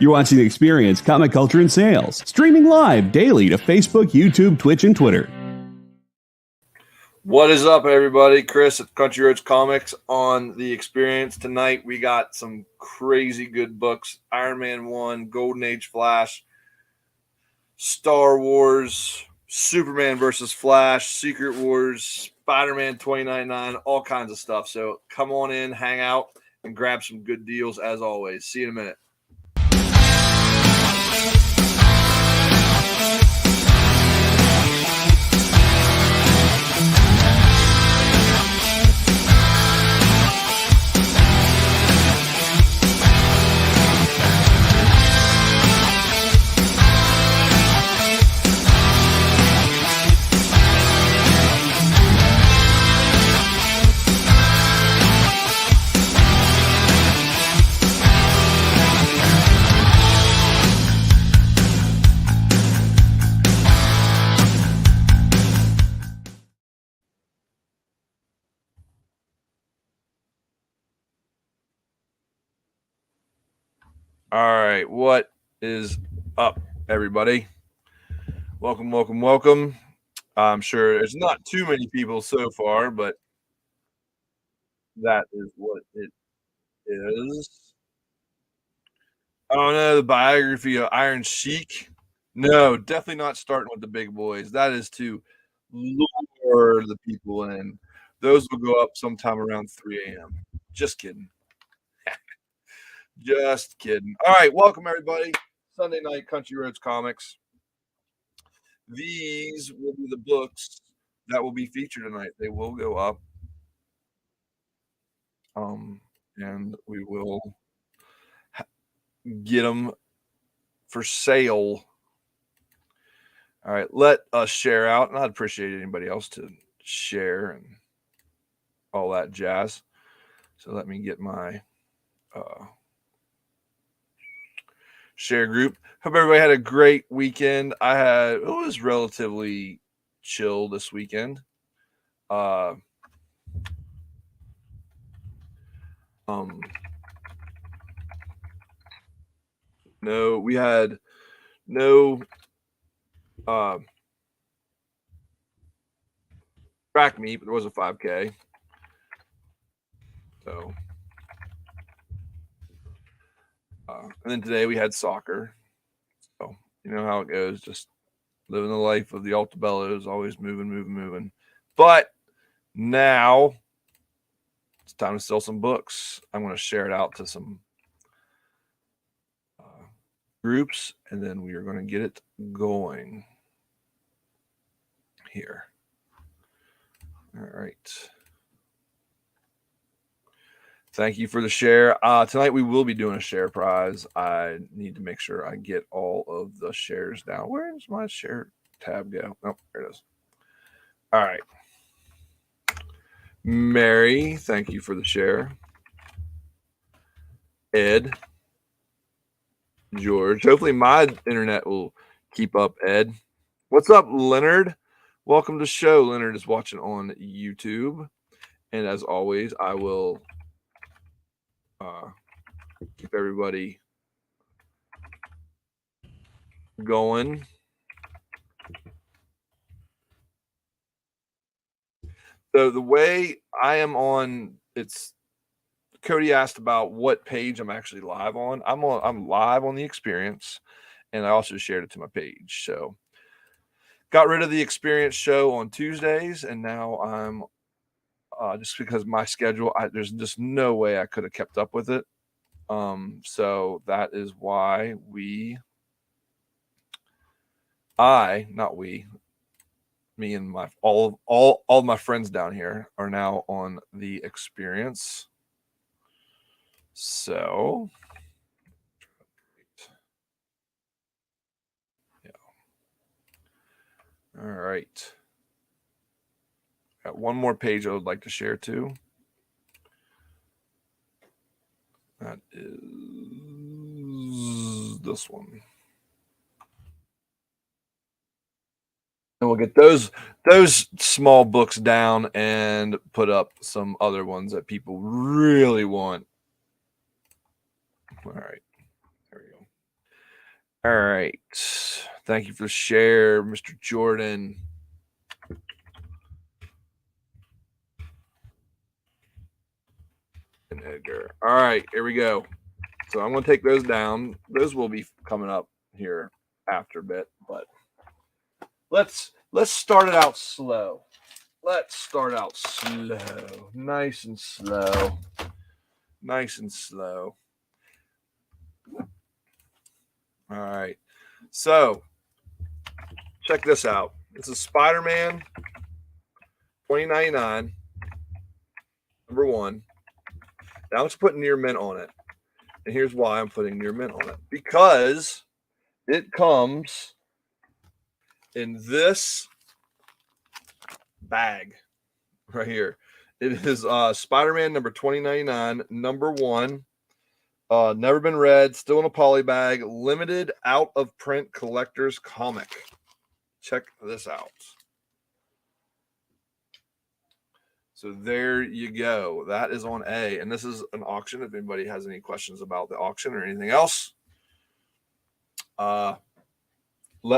You're watching The Experience Comic Culture and Sales, streaming live daily to Facebook, YouTube, Twitch, and Twitter. What is up, everybody? Chris at Country Roads Comics on The Experience. Tonight, we got some crazy good books. Iron Man 1, Golden Age Flash, Star Wars, Superman versus Flash, Secret Wars, Spider-Man 2099, all kinds of stuff. So come on in, hang out, and grab some good deals as always. See you in a minute. All right, what is up, everybody? Welcome. I'm sure there's not too many people so far, but that is what it is. Oh no, the biography of Iron Sheik. No, definitely not starting with the big boys. That is to lure the people in. Those will go up sometime around 3 a.m. Just kidding. Just kidding. All right, welcome everybody. Sunday night Country Roads Comics. These will be the books that will be featured tonight. They will go up. And we will get them for sale. All right, let us share out, and I'd appreciate anybody else to share and all that jazz. So let me get my share group. Hope everybody had a great weekend. It was relatively chill this weekend. No, we had no track meet, but there was a 5K. So, and then today we had soccer. So, you know how it goes, just living the life of the Altabellos, always moving. But now it's time to sell some books. I'm going to share it out to some groups, and then we are going to get it going here. All right. Thank you for the share. Tonight we will be doing a share prize. I need to make sure I get all of the shares down. Where does my share tab go? Oh, there it is. All right. Mary, thank you for the share. Ed. George. Hopefully my internet will keep up, Ed. What's up, Leonard? Welcome to the show. Leonard is watching on YouTube. And as always, I will keep everybody going. So the way I am on, Cody asked about what page I'm actually live on. I'm live on The Experience, and I also shared it to my page. So got rid of the Experience show on Tuesdays, and now I'm just because my schedule, there's just no way I could have kept up with it. So that is why me and all my friends down here are now on The Experience. So yeah. All right. Got one more page I would like to share too. That is this one. And we'll get those small books down and put up some other ones that people really want. All right. There we go. All right. Thank you for the share, Mr. Jordan. And Edgar. All right, here we go. So I'm going to take those down. Those will be coming up here after a bit, but let's start it out slow. Let's start out slow. Nice and slow. Nice and slow. All right. So check this out. This is Spider-Man 2099, number 1. Now I'm just putting near mint on it. And here's why I'm putting near mint on it. Because it comes in this bag right here. It is Spider-Man number 2099, number 1. Never been read, still in a poly bag, limited out of print collector's comic. Check this out. So there you go. That is on A. And this is an auction. If anybody has any questions about the auction or anything else, let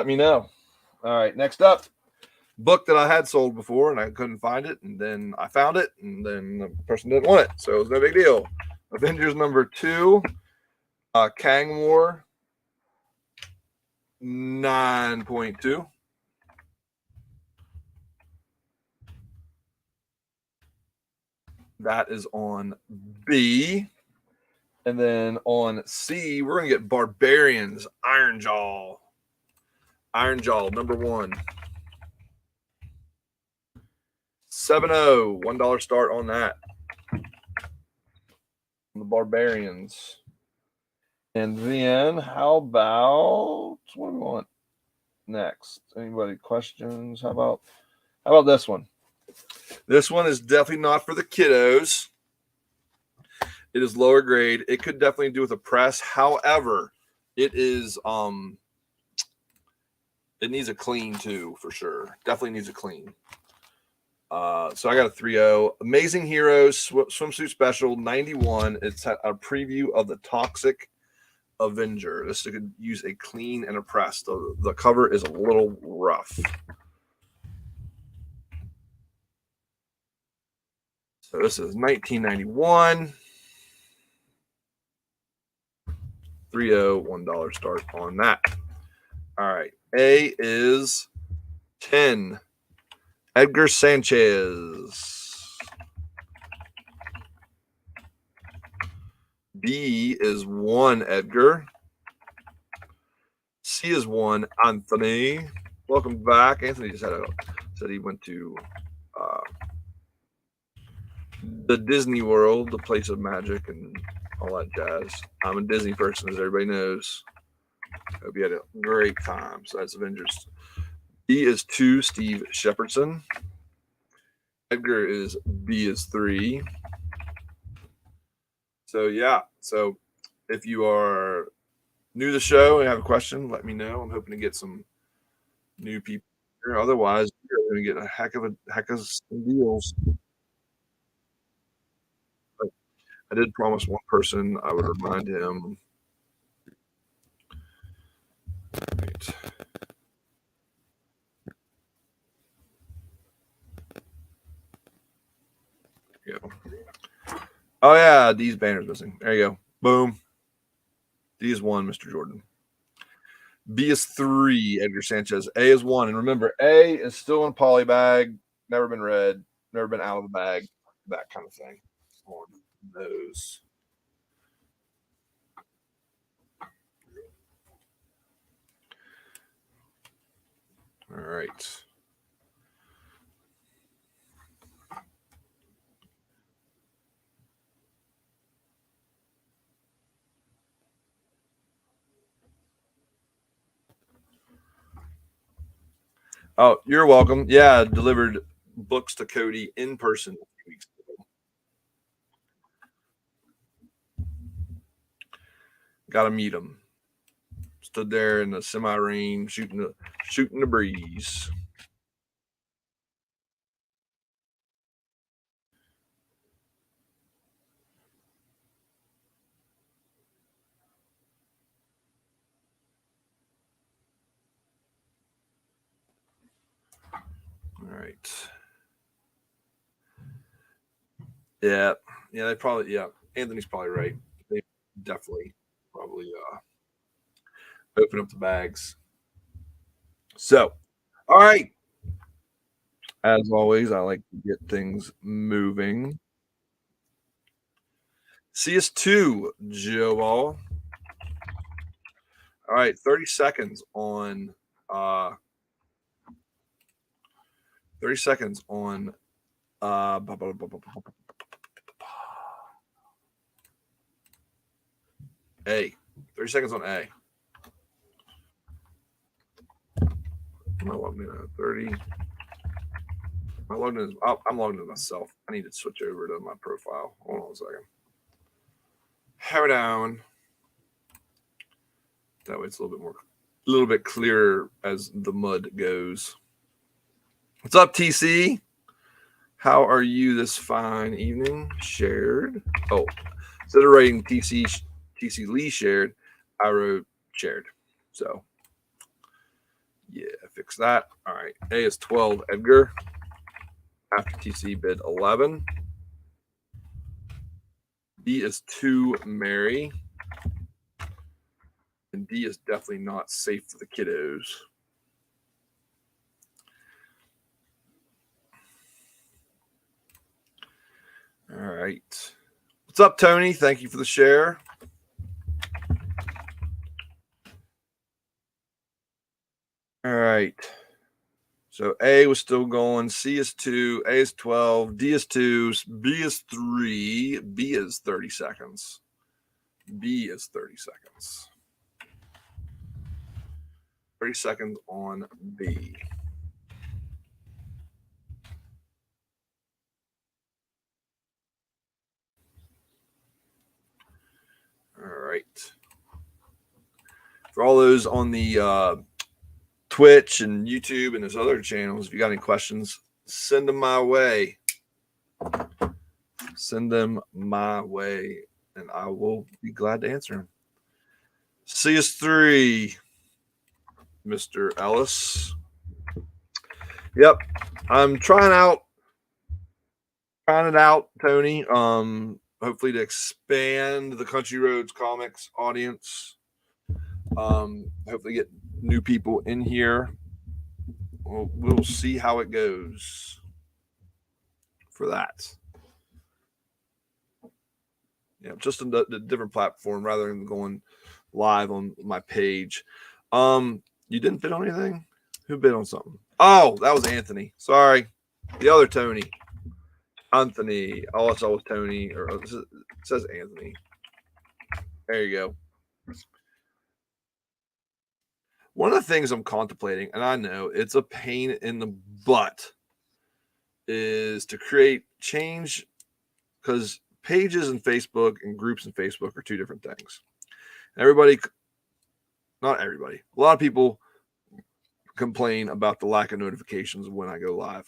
me know. All right, next up, book that I had sold before and I couldn't find it, and then I found it, and then the person didn't want it, so it was no big deal. Avengers number 2, Kang War 9.2. That is on B. And then on C, we're going to get Barbarians, Iron Jaw. Iron Jaw, number 1. 7-0, $1 start on that. The Barbarians. And then how about, what do we want next? Anybody questions? How about this one? This one is definitely not for the kiddos. It is lower grade. It could definitely do with a press. However, it is it needs a clean too, for sure. Definitely needs a clean. So I got a 3-0. Amazing Heroes swimsuit special 91. It's a preview of the Toxic Avenger. This could use a clean and a press. The cover is a little rough. So this is 1991. 3-0, $1 start on that. All right. A is 10. Edgar Sanchez. B is 1, Edgar. C is 1, Anthony. Welcome back. Anthony just said he went to the Disney World, the place of magic and all that jazz. I'm a Disney person, as everybody knows. Hope you had a great time. So that's Avengers. B is 2, Steve Shepardson. Edgar is B is 3. So yeah. So if you are new to the show and have a question, let me know. I'm hoping to get some new people here. Otherwise, you're going to get a heck of some deals. But I did promise one person I would remind him. Right. There you go. Oh yeah, D's banner's missing. There you go. Boom. D is 1, Mr. Jordan. B is 3, Edgar Sanchez. A is 1. And remember, A is still in poly bag, never been read, never been out of the bag, that kind of thing on those. All right. Oh, you're welcome. Yeah, I delivered books to Cody in person a few weeks ago. Got to meet him. Stood there in the semi rain, shooting the breeze. All right. Yeah. Yeah, they probably, yeah. Anthony's probably right. They definitely probably open up the bags. So, all right. As always, I like to get things moving. CS2, Joe Ball. All right, 30 seconds on 30 seconds on A. 30 seconds on A. I'm not logging in. 30. I'm logging in myself. I need to switch over to my profile. Hold on a second. Hold on. That way it's a little bit clearer as the mud goes. What's up, TC? How are you this fine evening? Shared. Oh, instead of writing TC Lee shared, I wrote shared. So yeah, fix that. All right. A is 12, Edgar. After TC bid 11. B is 2, Mary. And D is definitely not safe for the kiddos. All right. What's up, Tony? Thank you for the share. All right. So A was still going. C is 2. A is 12. D is 2. B is 3. B is 30 seconds. B is 30 seconds. 30 seconds on B. All right. For all those on the Twitch and YouTube and those other channels, if you got any questions, send them my way. Send them my way, and I will be glad to answer them. CS3, Mr. Ellis. Yep, I'm trying it out, Tony. Hopefully to expand the Country Roads Comics audience. Hopefully get new people in here. We'll see how it goes for that. Yeah, just a different platform rather than going live on my page. You didn't bid on anything? Who bid on something? Oh, that was Anthony. Sorry. The other Tony. Anthony. All I saw was Tony, or it says Anthony. There you go. One of the things I'm contemplating, and I know it's a pain in the butt, is to create change, because pages in Facebook and groups in Facebook are two different things. Not everybody, a lot of people complain about the lack of notifications when I go live.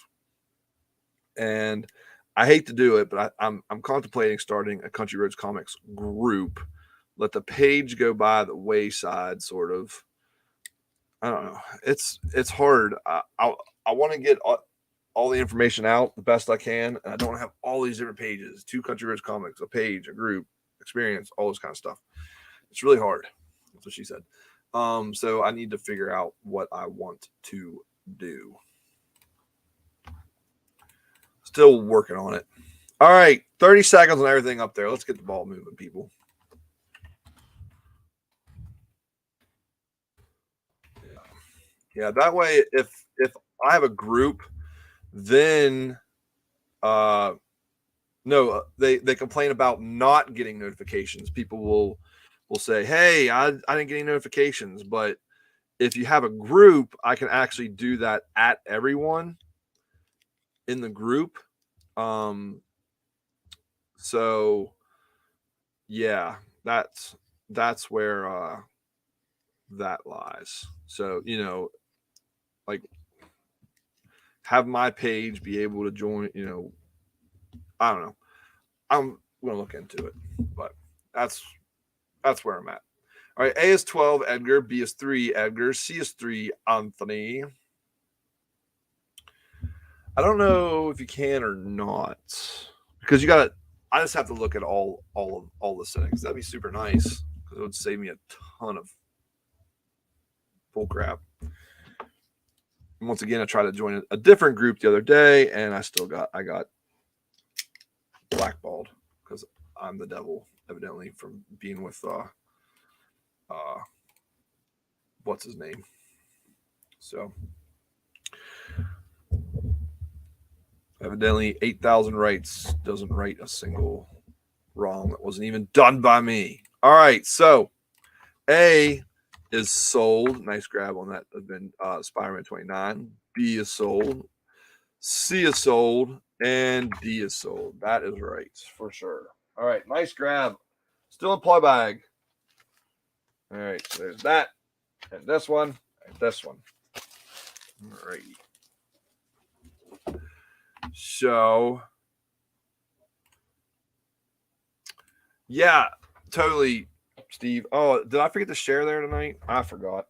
And I hate to do it, but I'm contemplating starting a Country Roads Comics group. Let the page go by the wayside, sort of. I don't know. It's hard. I want to get all the information out the best I can, and I don't have all these different pages. 2 Country Roads Comics, a page, a group, experience, all this kind of stuff. It's really hard. That's what she said. So I need to figure out what I want to do. Still working on it. All right, 30 seconds on everything up there. Let's get the ball moving, people. Yeah, that way if I have a group, then they complain about not getting notifications. People will say, "Hey, I didn't get any notifications." But if you have a group, I can actually do that at everyone in the group. So yeah, that's where that lies. So, like, have my page be able to join, I don't know. I'm gonna look into it, but that's where I'm at. All right, A is 12, Edgar. B is 3, Edgar. C is 3, Anthony. I don't know if you can or not, because you got. I just have to look at all the settings. That'd be super nice because it would save me a ton of bull crap. And once again, I tried to join a different group the other day, and I got blackballed because I'm the devil, evidently, from being with what's his name. So evidently 8,000 rights doesn't write a single wrong that wasn't even done by me. All right, so A is sold. Nice grab on that. Been Spider-Man 29. B is sold. C is sold, and D is sold. That is right for sure. All right, nice grab. Still in play bag. All right, so there's that, and this one, and this one. All right. So, yeah, totally, Steve. Oh, did I forget to share there tonight? I forgot.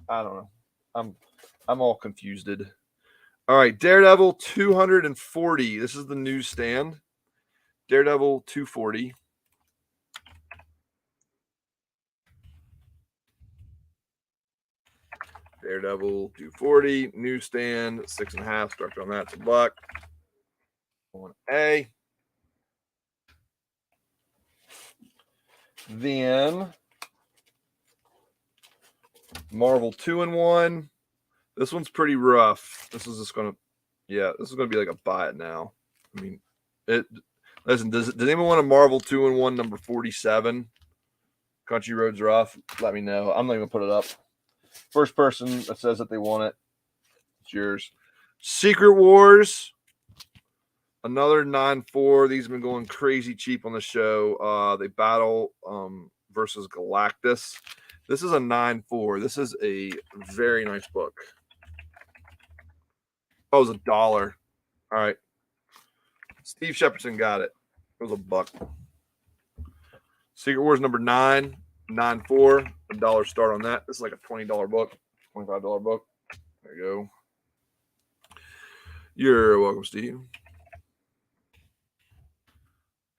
I don't know. I'm all confused. All right, Daredevil 240. This is the newsstand. Daredevil 240. Daredevil 240. Newsstand 6.5. Start on that to $1. On A. Then Marvel 2-in-1. This one's pretty rough. This is just gonna, this is gonna be like a buy it now. I mean, it. Listen, does anyone want a Marvel 2-in-1 number 47? Country Roads Rough? Let me know. I'm not even gonna put it up. First person that says that they want it, it's yours. Secret Wars, another 9.4. These have been going crazy cheap on the show. They battle versus Galactus. This is a 9.4. This is a very nice book. Oh, it was $1. All right. Steve Shepardson got it. It was $1. Secret Wars number 9, 9.4. $1 start on that. This is like a $20 book, $25 book. There you go. You're welcome, Steve.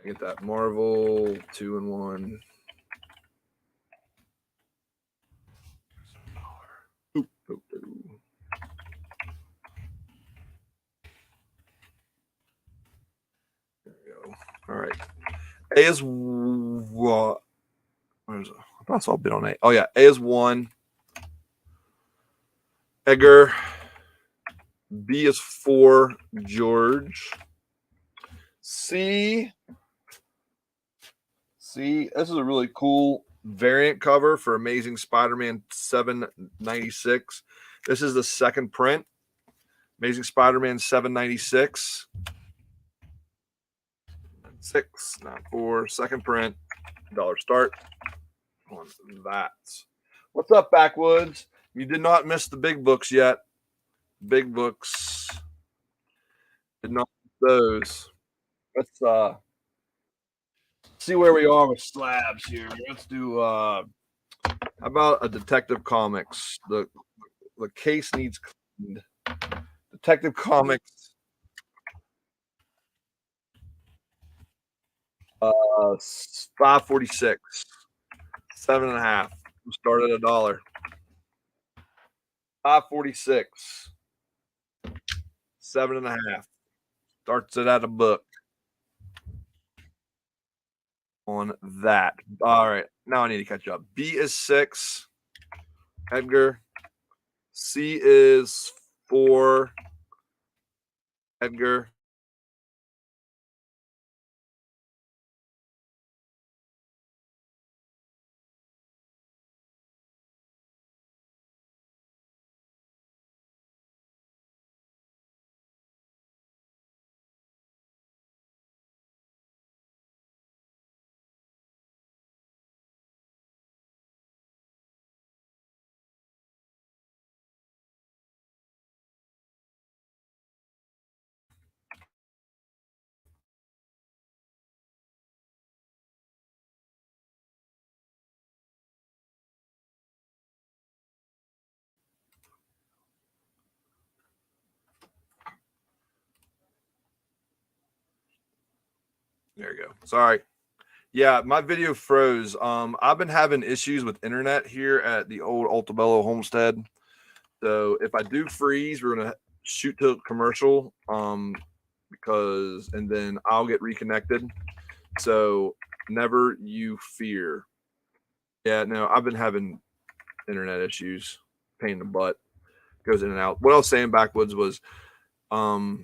I get that Marvel 2-in-1. Oop, oop, oop. There we go. All right. A is what? Where's it? I thought I saw a bit on A. Oh yeah, A is 1. Edgar. B is 4. George. C. This is a really cool variant cover for Amazing Spider-Man 796. This is the second print. Amazing Spider-Man 796. 6, not 4. Second print. $1 start on that. What's up, Backwoods? You did not miss the big books yet. Big books. Did not miss those. Let's see where we are with slabs here. Let's do how about a Detective Comics? The case needs cleaned. Detective Comics 546. 7.5. Start at $1. 546. 7.5. Starts it at $1 on that. All right. Now I need to catch up. B is 6. Edgar. C is 4. Edgar. There you go. Sorry. Yeah, my video froze. I've been having issues with internet here at the old Altabello homestead. So if I do freeze, we're gonna shoot to commercial. Because and then I'll get reconnected. So never you fear. Yeah, no, I've been having internet issues. Pain in the butt. Goes in and out. What I was saying backwoods was, I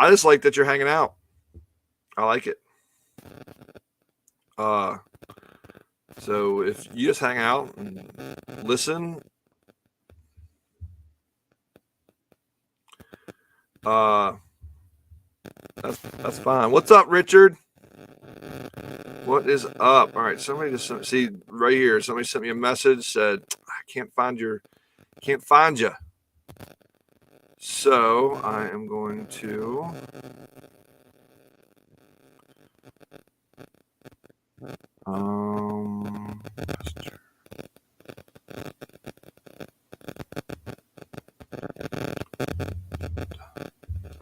just like that you're hanging out. I like it. So if you just hang out and listen, that's fine. What's up, Richard? What is up? All right, somebody just see right here. Somebody sent me a message, said I can't find you. So I am going to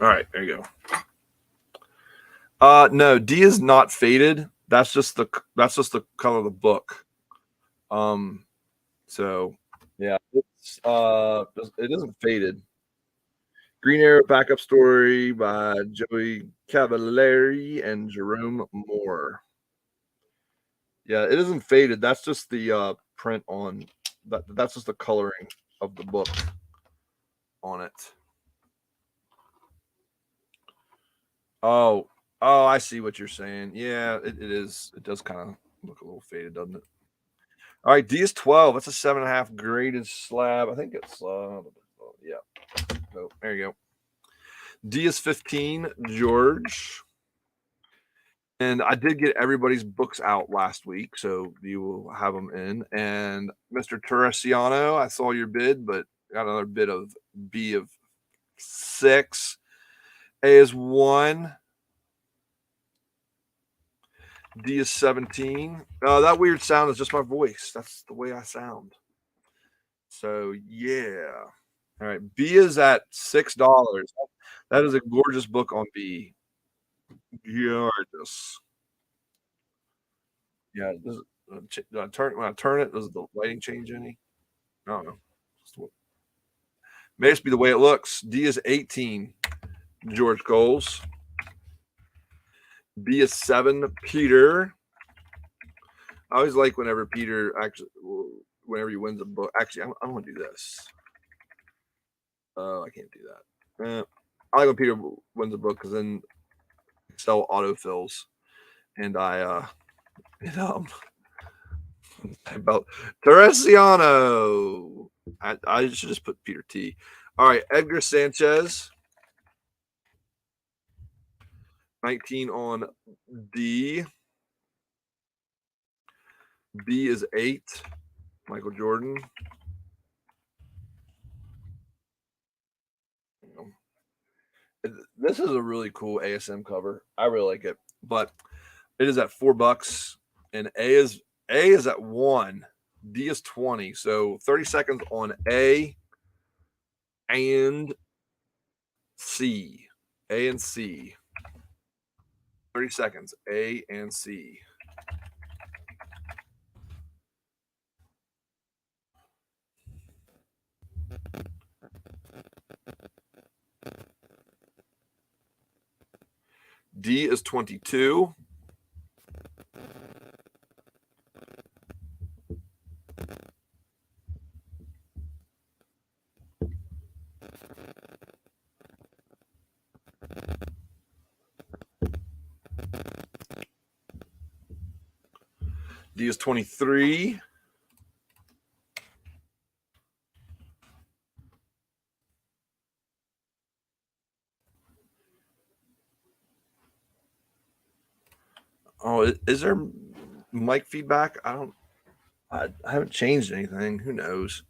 all right, there you go. No, D is not faded. That's just the color of the book. So yeah, it's it isn't faded. Green Arrow Backup Story by Joey Cavalieri and Jerome Moore. Yeah, it isn't faded. That's just the print on that. That's just the coloring of the book on it. Oh, I see what you're saying. Yeah, it is. It does kind of look a little faded, doesn't it? All right, D is 12. That's a 7.5 graded slab. I think it's yeah. Oh, there you go. D is 15, George. And I did get everybody's books out last week, so you will have them in. And Mr. Teresiano, I saw your bid, but got another bid of B of 6. A is 1. D is 17. That weird sound is just my voice. That's the way I sound. So, yeah. All right. B is at $6. That is a gorgeous book on B. Gorgeous. Yeah. When I turn it, does the lighting change any? I don't know. May just be the way it looks. D is 18. George Coles. B is 7. Peter. I always like whenever Peter whenever he wins a book. Actually, I'm going to do this. Oh, I can't do that. I like when Peter wins a book because then Excel autofills, and I about Teresiano. I should just put Peter T. All right, Edgar Sanchez. 19 on D. B is 8. Michael Jordan. This is a really cool ASM cover. I really like it, but it is at $4, and A is at 1. D is 20. So 30 seconds on A and C. A and C. 30 seconds. A and C. D is 22. D is 23. Oh, is there mic feedback? I haven't changed anything. Who knows?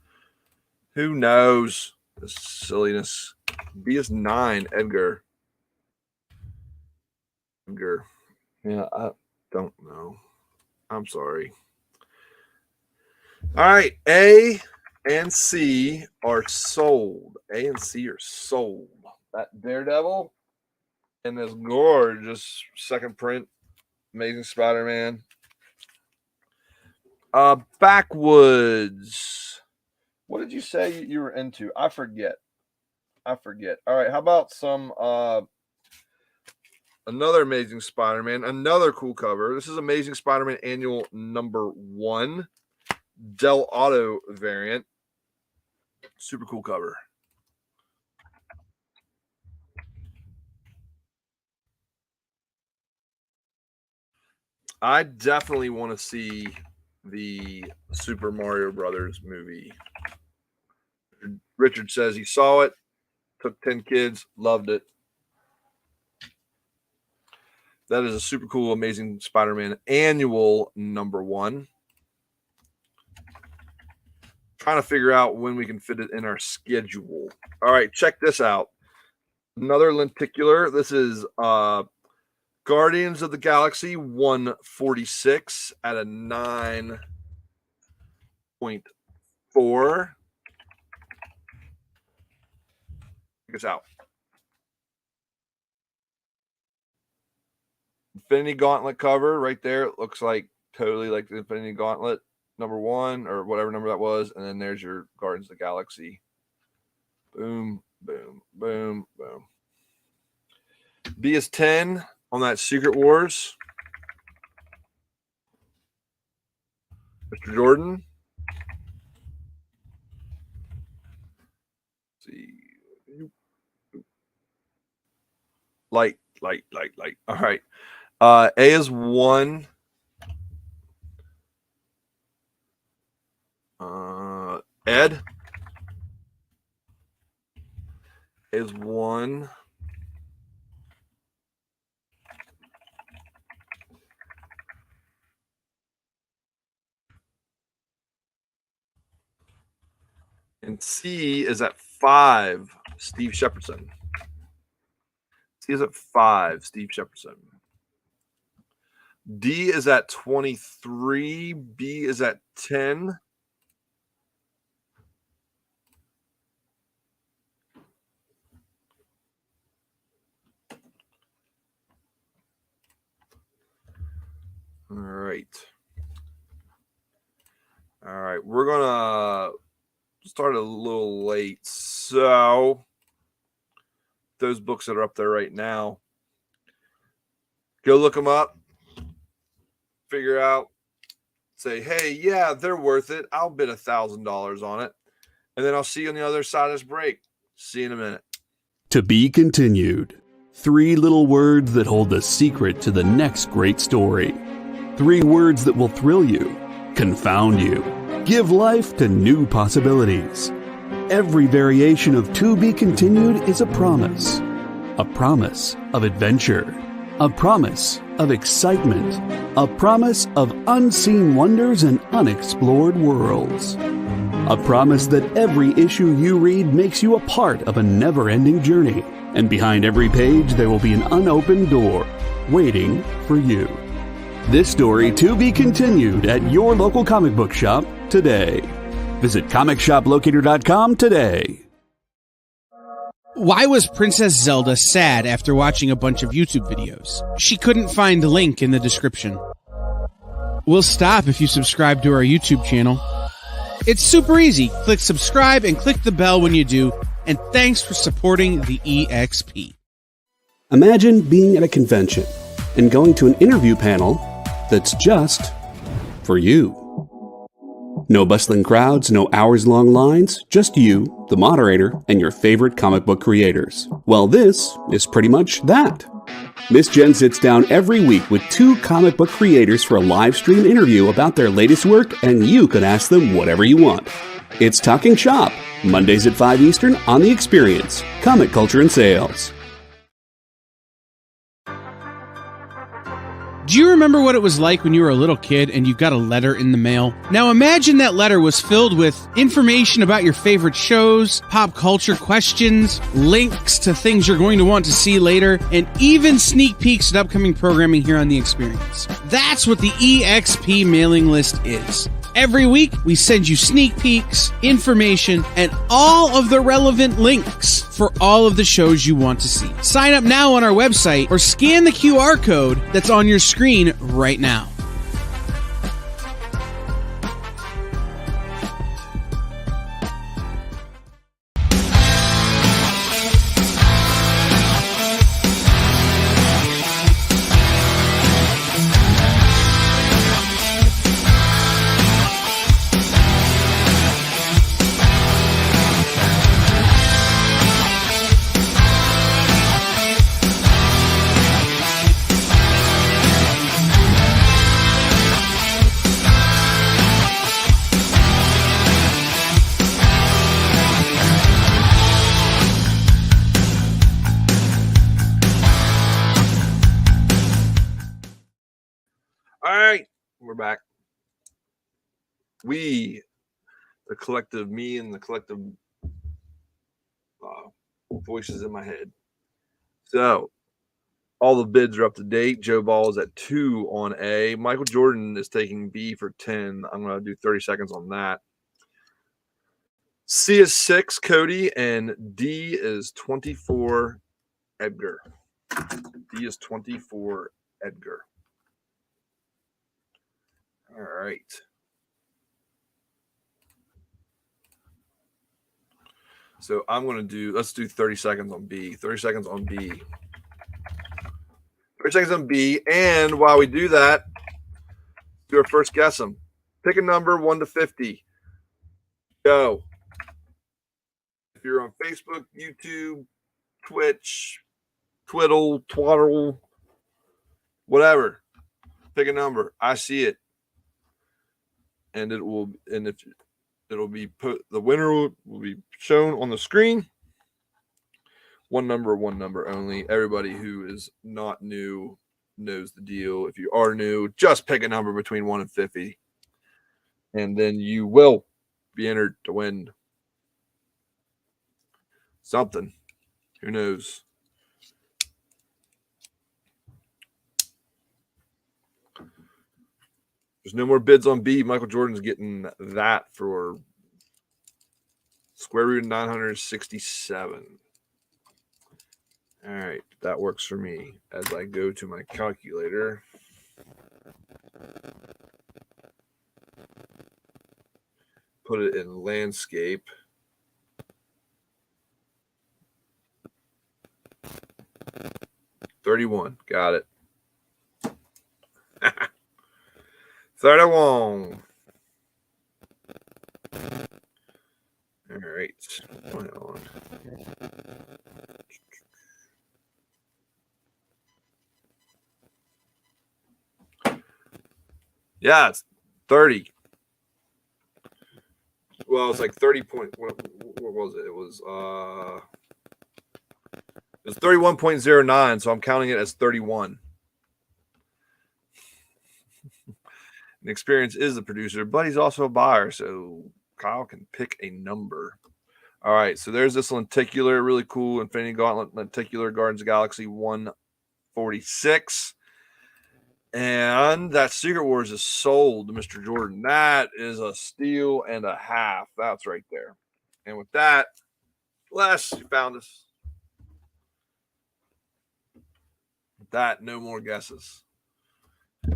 Who knows? This silliness. B is 9. Edgar. Yeah, I don't know. I'm sorry. All right. A and C are sold. A and C are sold. That Daredevil and this gorgeous second print Amazing Spider-Man. Backwoods. What did you say you were into? I forget. All right, how about some another Amazing Spider-Man, another cool cover. This is Amazing Spider-Man Annual #1, Del Auto variant. Super cool cover. I definitely want to see the Super Mario Brothers movie. Richard says he saw it, took 10 kids, loved it. That is a super cool, Amazing Spider-Man Annual #1. Trying to figure out when we can fit it in our schedule. All right, check this out. Another lenticular. This is Guardians of the Galaxy 146 at a 9.4. Check this out. Infinity Gauntlet cover right there. It looks like totally like the Infinity Gauntlet #1 or whatever number that was. And then there's your Guardians of the Galaxy. Boom, boom, boom, boom. B is 10 on that Secret Wars. Mr. Jordan. Let's see. Light. All right. A is 1. Ed is 1. And C is at 5, Steve Shepardson. C is at 5, Steve Shepardson. D is at 23. B is at 10. All right. We're going to start a little late. So those books that are up there right now, go look them up. Figure out, say, hey, yeah, they're worth it. I'll bid $1,000 on it. And then I'll see you on the other side of this break. See you in a minute. To be continued. 3 little words that hold the secret to the next great story. 3 words that will thrill you, confound you, give life to new possibilities. Every variation of To Be Continued is a promise of adventure, a promise of excitement, a promise of unseen wonders and unexplored worlds. A promise that every issue you read makes you a part of a never-ending journey, and behind every page there will be an unopened door waiting for you. This story to be continued at your local comic book shop today. Visit comicshoplocator.com today. Why was Princess Zelda sad after watching a bunch of YouTube videos? She couldn't find the link in the description. We'll stop if you subscribe to our YouTube channel. It's super easy. Click subscribe and click the bell when you do. And thanks for supporting the EXP. Imagine being at a convention and going to an interview panel that's just for you. No bustling crowds, no hours-long lines, just you, the moderator, and your favorite comic book creators. Well, this is pretty much that. Miss Jen sits down every week with 2 comic book creators for a live stream interview about their latest work, and you can ask them whatever you want. It's Talking Shop, Mondays at 5 Eastern on The Experience, Comic Culture and Sales. Do you remember what it was like when you were a little kid and you got a letter in the mail? Now imagine that letter was filled with information about your favorite shows, pop culture questions, links to things you're going to want to see later, and even sneak peeks at upcoming programming here on The Experience. That's what the EXP mailing list is. Every week, we send you sneak peeks, information, and all of the relevant links for all of the shows you want to see. Sign up now on our website or scan the QR code that's on your screen right now. All right, we're back. We, the collective, me and the collective voices in my head. So all the bids are up to date. Joe Ball is at 2 on A. Michael Jordan is taking B for 10. I'm going to do 30 seconds on that. C is 6, Cody, and D is 24, Edgar. D is 24, Edgar. All right. So I'm going to do, let's do 30 seconds on B. 30 seconds on B. 30 seconds on B. And while we do that, do our first guess them. Pick a number 1 to 50. Go. If you're on Facebook, YouTube, Twitch, Twiddle, Twaddle, whatever, pick a number. I see it. And it will, and if it'll be put, the winner will be shown on the screen. One number only. Everybody who is not new knows the deal. If you are new, just pick a number between 1 and 50. And then you will be entered to win something. Who knows? There's no more bids on B. Michael Jordan's getting that for square root of 967. All right, that works for me. As I go to my calculator, put it in landscape. $31. Got it. 31. All right. Hold on. Yeah, it's 30. Well, it's like 30 point. What was it? It was 31.09, so I'm counting it as 31. And Experience is the producer, but he's also a buyer, so Kyle can pick a number. All right, so there's this lenticular, really cool Infinity Gauntlet lenticular Guardians of the Galaxy 146. And that Secret Wars is sold to Mr. Jordan. That is a steal and a half. That's right there. And with that, Les, you found us. With that, no more guesses.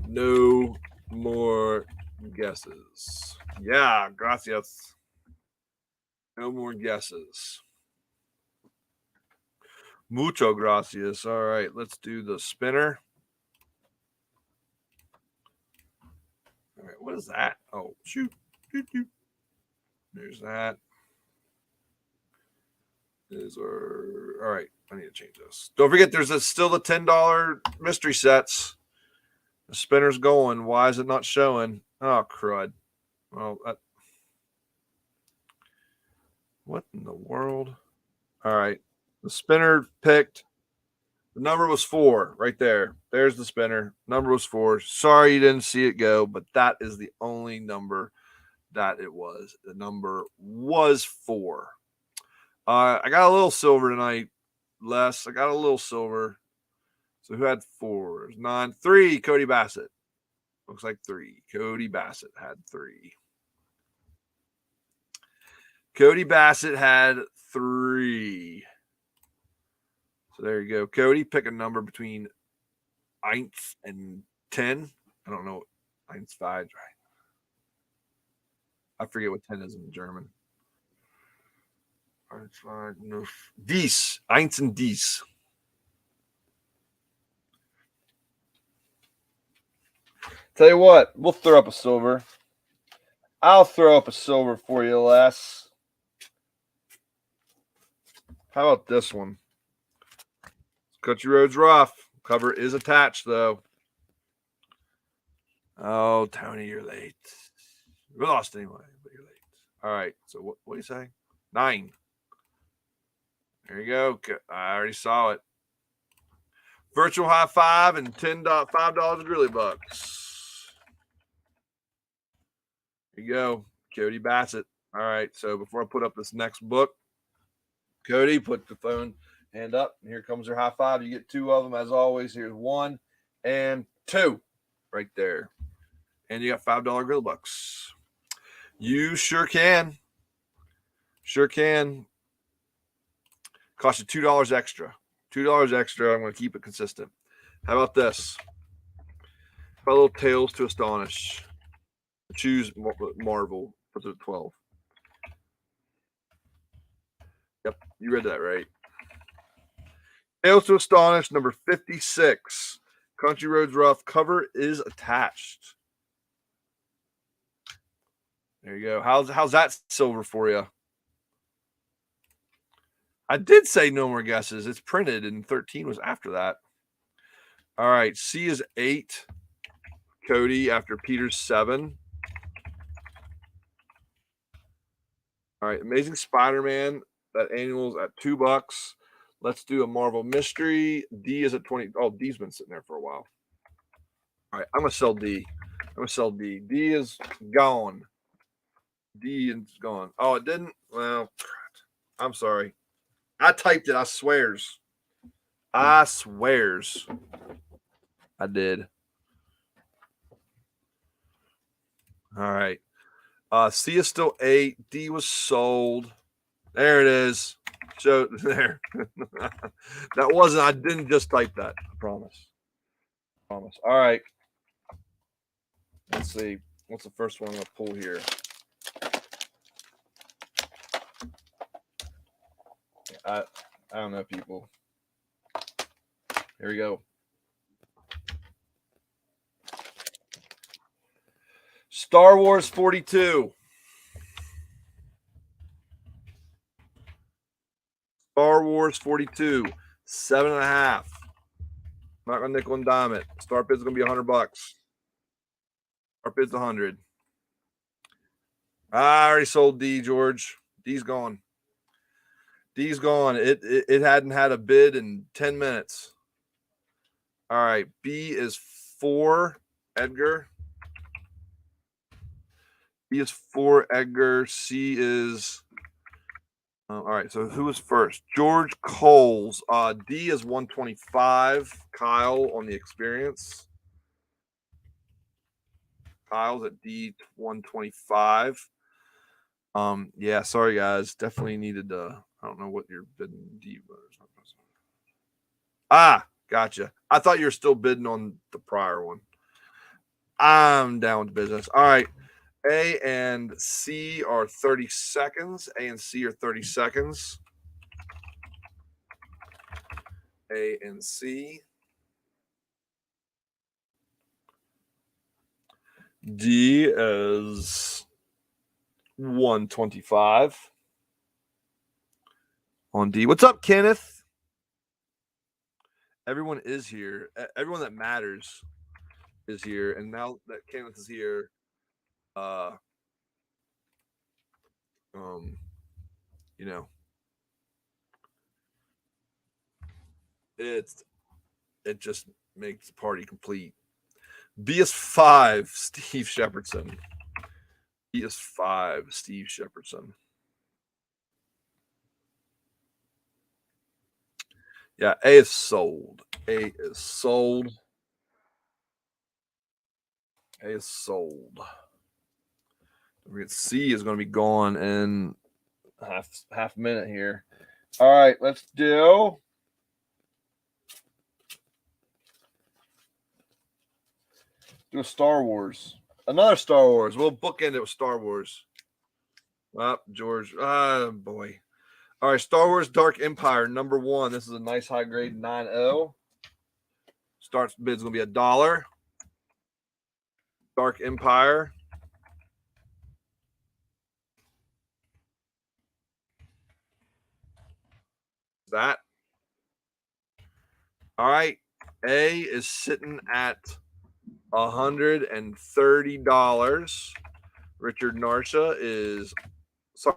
No more guesses. Yeah, gracias. No more guesses. Mucho gracias. All right, let's do the spinner. All right, what is that? Oh, shoot. There's that. All right, I need to change this. Don't forget, there's still the $10 mystery sets. The spinner's going. Why is it not showing? Oh, crud. Well, what in the world? All right, the spinner picked. The number was 4 right there. There's the spinner. Number was 4. Sorry you didn't see it go, but that is the only number that it was. The number was 4. I got a little silver tonight, Les. I got a little silver. So who had 4? 9. 3, Cody Bassett. Looks like 3. Cody Bassett had 3. Cody Bassett had 3. So there you go. Cody, pick a number between 1 and 10. I don't know. 1, 5, right? I forget what 10 is in German. 1, 5, no. Dies. 1 and dies. Tell you what, we'll throw up a silver. I'll throw up a silver for you, Les. How about this one? Country Roads Rough. Cover is attached, though. Oh, Tony, you're late. We lost anyway, but you're late. All right. So what do you say? 9. There you go. I already saw it. Virtual high five and $5 Grilly Bucks. There you go. Cody Bassett. All right. So before I put up this next book, Cody, put the phone hand up. And here comes your high five. You get 2 of them as always. Here's 1 and 2 right there. And you got $5 Grill Bucks. You sure can. Sure can. Cost you $2 extra. $2 extra. I'm going to keep it consistent. How about this? A little Tales to Astonish. Choose Marvel. Put it at 12. Yep, you read that right. Tales to Astonish, number 56. Country Roads Rough. Cover is attached. There you go. How's that silver for you? I did say no more guesses. It's printed, and 13 was after that. All right. C is 8. Cody after Peter's 7. All right. Amazing Spider-Man. That annual's at $2. Let's do a Marvel Mystery. D is at 20. Oh, D's been sitting there for a while. All right. I'm going to sell D. D is gone. D is gone. Oh, it didn't? Well, I'm sorry. I typed it. I swears. I did. All right. C is still 8. D was sold. There it is. So there. That wasn't. I didn't just type that. I promise. All right. Let's see. What's the first one I'm gonna pull here? I don't know, people. Here we go. Star Wars 42. Star Wars 42. 7.5. I'm not gonna nickel and dime it. Start bid's gonna be $100. Start bid's 100. I already sold D, George. D's gone. D's gone. It hadn't had a bid in 10 minutes. All right. B is 4, Edgar. B is 4, Edgar. C is all right. So who was first? George Coles. D is 125. Kyle on the experience. Kyle's at D 125. Yeah, sorry guys. Definitely needed to. I don't know what your bidding D was. Ah, gotcha. I thought you were still bidding on the prior one. I'm down to business. All right. A and C are 30 seconds. A and C are 30 seconds. A and C. D is 125 on D. What's up, Kenneth? Everyone is here. Everyone that matters is here. And now that Kenneth is here, you know, it just makes the party complete. B is 5, Steve Shepardson. B is 5, Steve Shepardson. Yeah, A is sold. A is sold. A is sold. C is going to be gone in half minute here. All right, let's do a Star Wars. Another Star Wars. We'll bookend it with Star Wars. George. Boy. All right, Star Wars Dark Empire, number 1. This is a nice high grade 9.0. Starts bid's going to be $1. Dark Empire. That. All right. A is sitting at $130. Richard Narsha is sorry.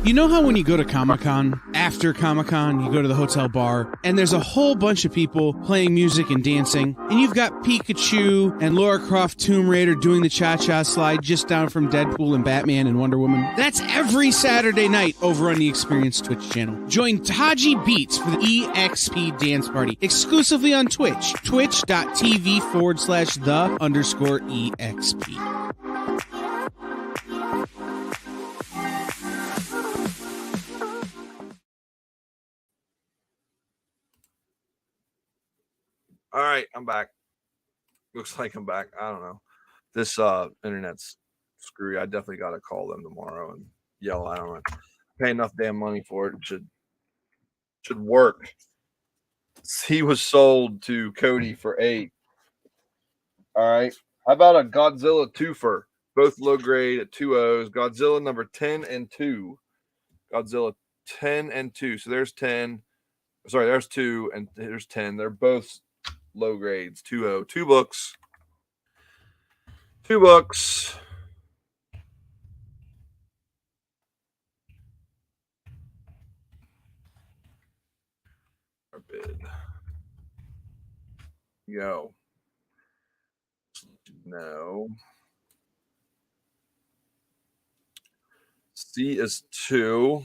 You know how when you go to Comic-Con, after Comic-Con, you go to the hotel bar, and there's a whole bunch of people playing music and dancing, and you've got Pikachu and Lara Croft Tomb Raider doing the cha-cha slide just down from Deadpool and Batman and Wonder Woman? That's every Saturday night over on the Experience Twitch channel. Join Taji Beats for the EXP Dance Party, exclusively on Twitch, twitch.tv/the_EXP. All right, I'm back. Looks like I'm back. I don't know. This internet's screwy. I definitely got to call them tomorrow and yell at them. Pay enough damn money for it. It should work. He was sold to Cody for $8. All right. How about a Godzilla twofer? Both low grade at 2.0s. Godzilla number 10 and 2. Godzilla 10 and 2. So there's 10. Sorry, there's 2 and there's 10. They're both low grades. 2.0. 2 books. 2 books. Our bid. Go. No. C is 2.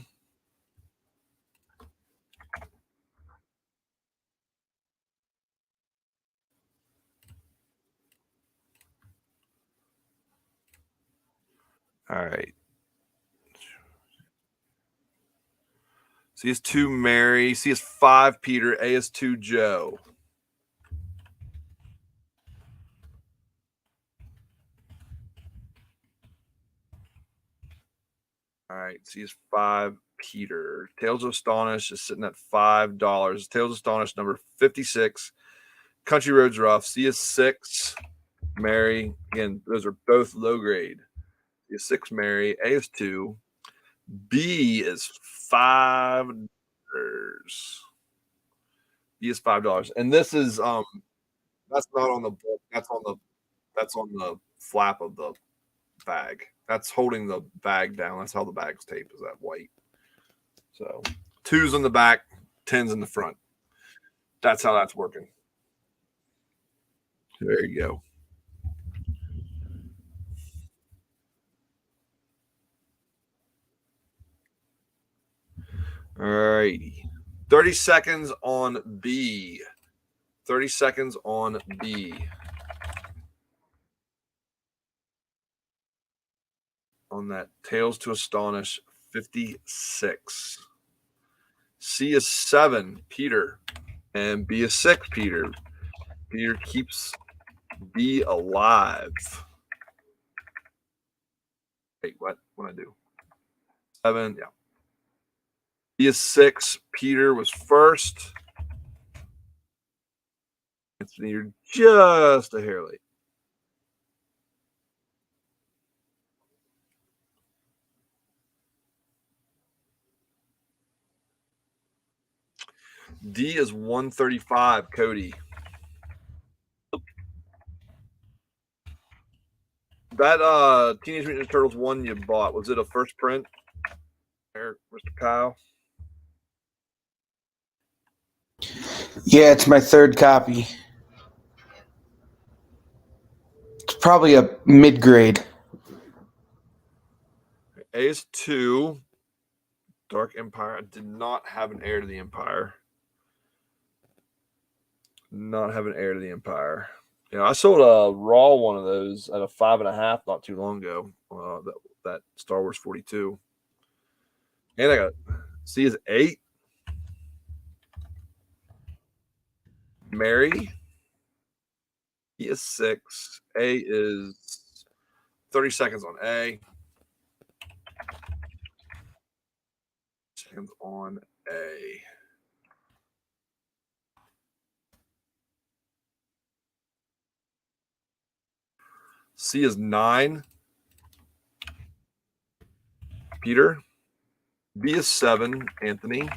All right. C is 2 Mary. C is 5 Peter. A is 2 Joe. All right. C is 5 Peter. Tales of Astonish is sitting at $5. Tales of Astonish number 56. Country Roads Rough. C is 6 Mary. Again, those are both low grade. C is 6 Mary. A is 2. B is $5. B is $5. And this is that's not on the book. That's on the flap of the bag. That's holding the bag down. That's how the bag's taped, is that white. So 2's in the back, 10's in the front. That's how that's working. There you go. All righty. 30 seconds on B. 30 seconds on B. On that Tales to Astonish 56. C is 7 Peter. And B is 6 Peter. Peter keeps B alive. Wait, what? What I do? 7, yeah. B is 6. Peter was first. You're just a hair late. D is 135, Cody. That Teenage Mutant Ninja Turtles 1 you bought, was it a first print? There, Mr. Kyle. Yeah, it's my third copy. It's probably a mid-grade. A is 2. Dark Empire. I did not have an heir to the Empire. Not have an heir to the Empire. You know, I sold a raw one of those at a 5.5 not too long ago. That Star Wars 42. And I got C is 8. Mary. E is 6. A is 30 seconds on A. Seconds on A. C is 9. Peter. B is 7. Anthony.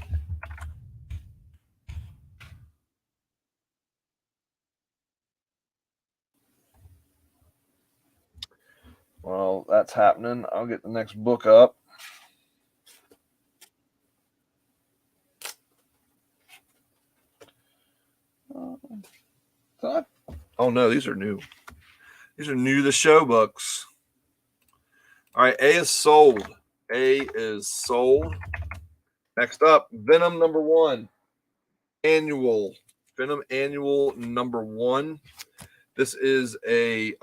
Well, that's happening. I'll get the next book up. Oh no, these are new. These are new to the show books. All right, A is sold. A is sold. Next up, Venom number 1. Annual. Venom Annual number 1. This is a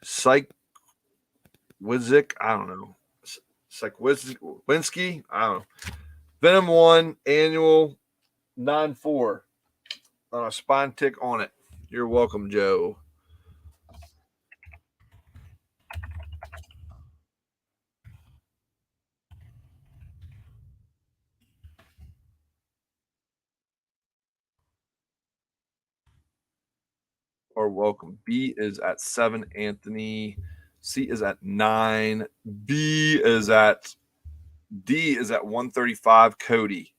Psychwizik. I don't know. Psychwinsky. I don't know. Venom 1 Annual 9.4 on a spine tick on it. You're welcome, Joe. Or welcome. B is at 7, Anthony. C is at 9. D is at 135, Cody.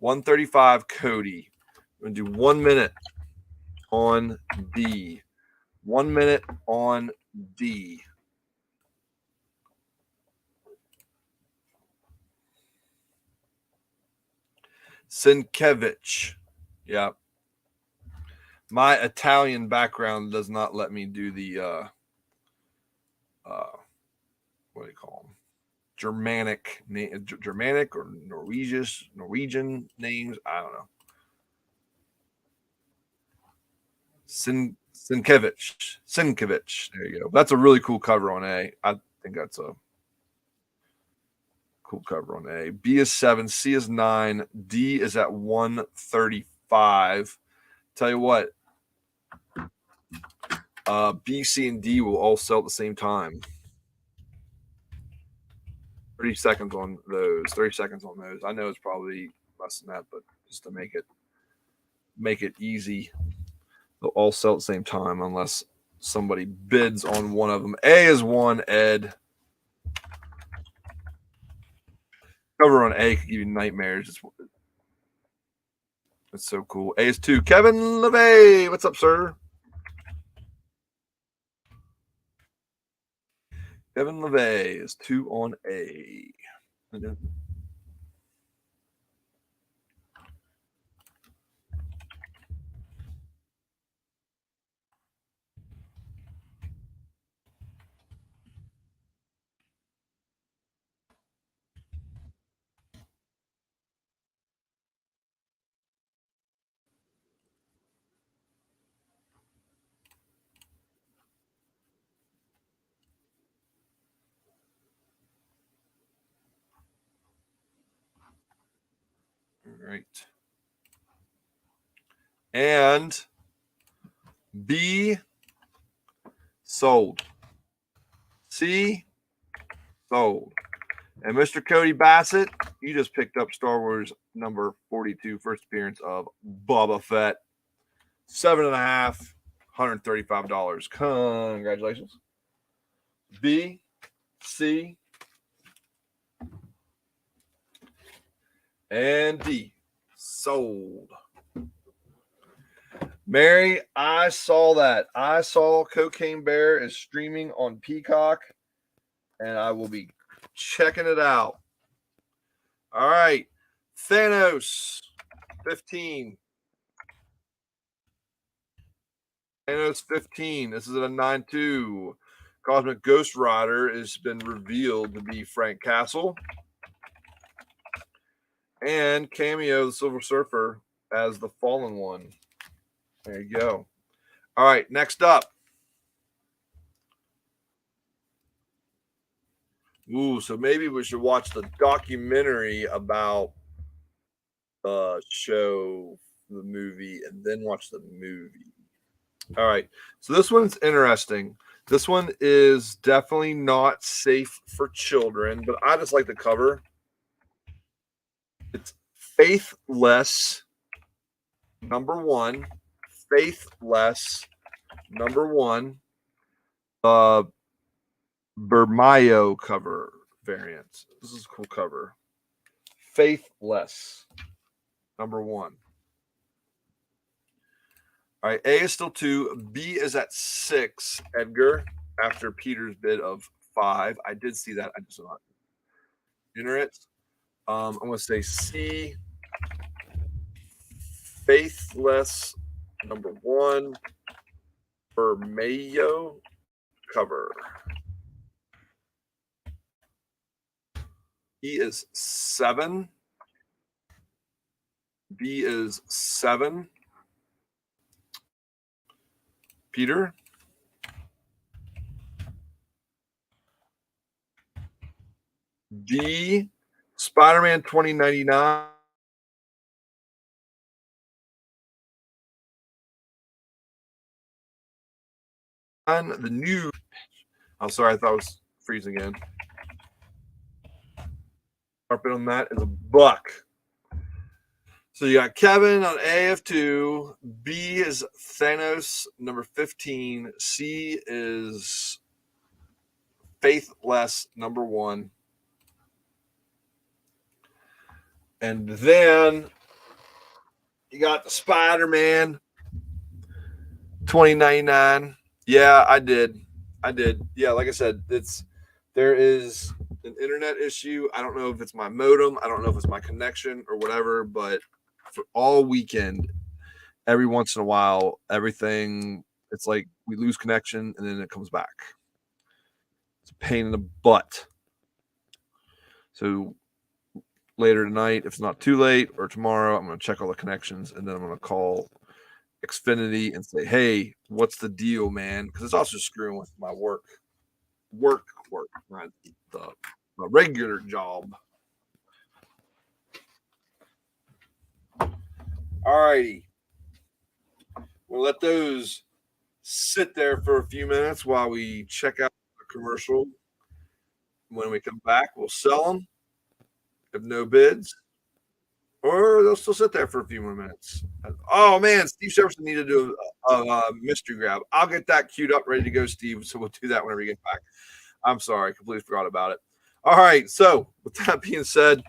135, Cody. We're going to do 1 minute on D. 1 minute on D. Sienkiewicz. Yeah. My Italian background does not let me do the what do you call them? Germanic or Norwegian names. I don't know. Sienkiewicz. There you go. That's a really cool cover on A. I think that's a cool cover on A. B is 7. C is 9. D is at 135. Tell you what. B, C, and D will all sell at the same time. 30 seconds on those. 30 seconds on those. I know it's probably less than that, but just to make it easy, they'll all sell at the same time unless somebody bids on one of them. A is 1, Ed. Cover on A could give you nightmares. It's so cool. A is 2. Kevin LeVay. What's up, sir? Kevin LeVay is 2 on A. All right. And B, sold. C, sold. And Mr. Cody Bassett, you just picked up Star Wars number 42, first appearance of Boba Fett. 7.5, $135. Congratulations. B, C, and D. Sold. Mary, I saw that. I saw Cocaine Bear is streaming on Peacock, and I will be checking it out. All right. Thanos 15. Thanos 15. This is at a 9-2. Cosmic Ghost Rider has been revealed to be Frank Castle. And Cameo, the Silver Surfer, as the Fallen One. There you go. All right, next up. Ooh, so maybe we should watch the documentary about the show, the movie, and then watch the movie. All right, so this one's interesting. This one is definitely not safe for children, but I just like the cover. It's Faithless, #1. Faithless, #1. Bermayo cover variant. This is a cool cover. Faithless, #1. All right, A is still 2. B is at 6, Edgar, after Peter's bid of 5. I did see that. I just not enter it. I'm going to say C. Faithless, #1. Bermayo cover. E is 7. B is 7. Peter? D, Spider-Man 2099. The new. I'm sorry, I thought it was freezing again. Carpet on that is a buck. So you got Kevin on A of 2. B is Thanos, #15. C is Faithless, #1. And then you got the Spider-Man 2099. Yeah, I did. Yeah, like I said, there is an internet issue. I don't know if it's my modem. I don't know if it's my connection or whatever, but for all weekend, every once in a while, everything, it's like we lose connection and then it comes back. It's a pain in the butt. So later tonight, if it's not too late, or tomorrow, I'm going to check all the connections and then I'm going to call Xfinity and say, hey, what's the deal, man? Because it's also screwing with my work, the regular job. All righty. We'll let those sit there for a few minutes while we check out the commercial. When we come back, we'll sell them if no bids, or they'll still sit there for a few more minutes. Oh, man, Steve Jefferson needed to do a mystery grab. I'll get that queued up, ready to go, Steve, so we'll do that whenever we get back. I'm sorry, completely forgot about it. All right, so with that being said,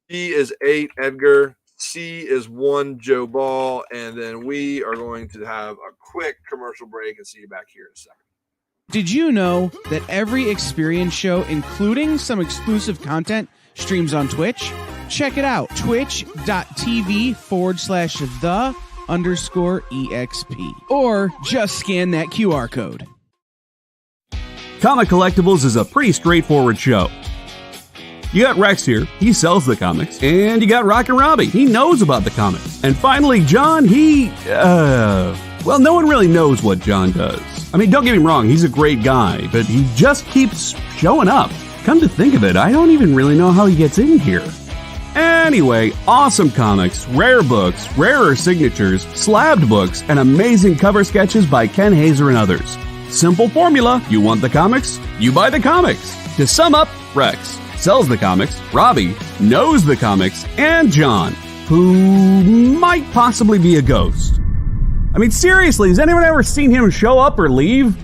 B is 8, Edgar. C is 1, Joe Ball. And then we are going to have a quick commercial break and see you back here in a second. Did you know that every experience show, including some exclusive content, streams on Twitch? Check it out, twitch.tv/the_EXP. Or just scan that QR code. Comic Collectibles is a pretty straightforward show. You got Rex here, he sells the comics, and you got Rocket Robbie, he knows about the comics. And finally, John, well, no one really knows what John does. I mean, don't get me wrong, he's a great guy, but he just keeps showing up. Come to think of it, I don't even really know how he gets in here. Anyway, awesome comics, rare books, rarer signatures, slabbed books, and amazing cover sketches by Ken Hazer and others. Simple formula, you want the comics, you buy the comics. To sum up, Rex sells the comics, Robbie knows the comics, and John, who might possibly be a ghost. I mean, seriously, has anyone ever seen him show up or leave?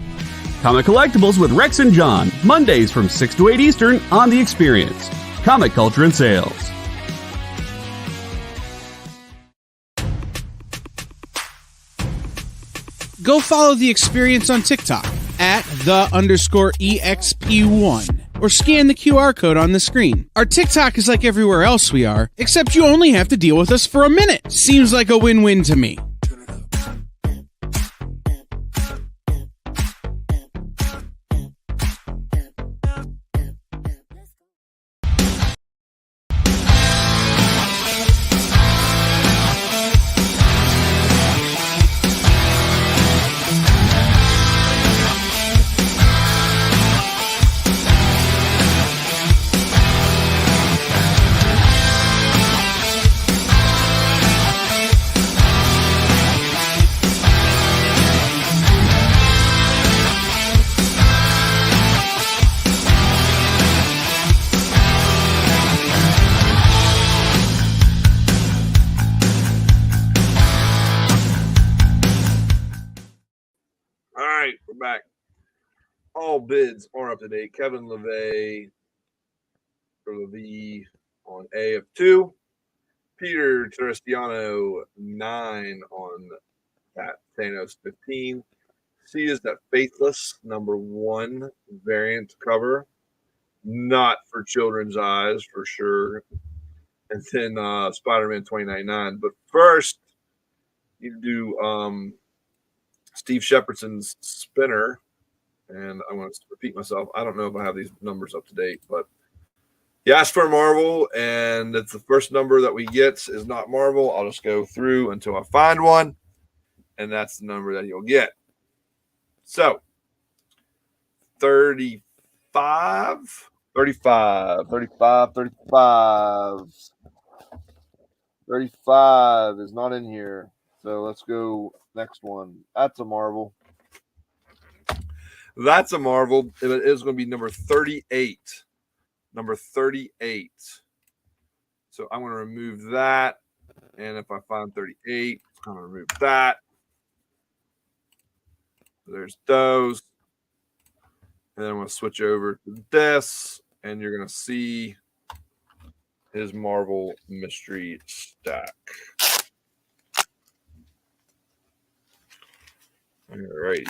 Comic Collectibles with Rex and John, Mondays from 6 to 8 Eastern on The Experience. Comic Culture and Sales. Go follow The Experience on TikTok at @the_EXP1. or scan the QR code on the screen. Our TikTok is like everywhere else we are, except you only have to deal with us for a minute. Seems like a win-win to me. Back. All bids are up to date. Kevin LeVay on A of 2. Peter Terestiano 9 on that Thanos 15. C is that Faithless #1 variant cover. Not for children's eyes for sure. And then Spider-Man 2099. But first, you do Steve Shepherdson's Spinner. And I want to repeat myself. I don't know if I have these numbers up to date, but he asked for Marvel, and if the first number that we get is not Marvel, I'll just go through until I find one, and that's the number that he'll get. So 35 is not in here. So let's go next one. That's a Marvel. That's a Marvel. It is going to be number 38. Number 38. So I'm going to remove that. And if I find 38, I'm going to remove that. There's those. And then I'm going to switch over to this. And you're going to see his Marvel mystery stack. All righty.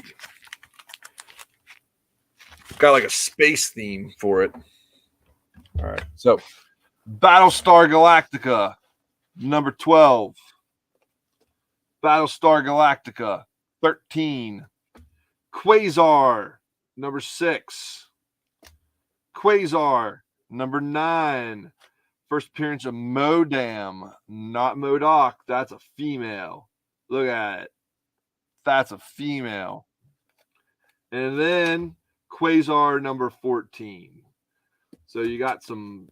Got like a space theme for it. All right. So Battlestar Galactica, number 12. Battlestar Galactica, 13. Quasar, number 6. Quasar, number 9. First appearance of Modam, not MODOK. That's a female. Look at it. That's a female. And then Quasar number 14. So you got some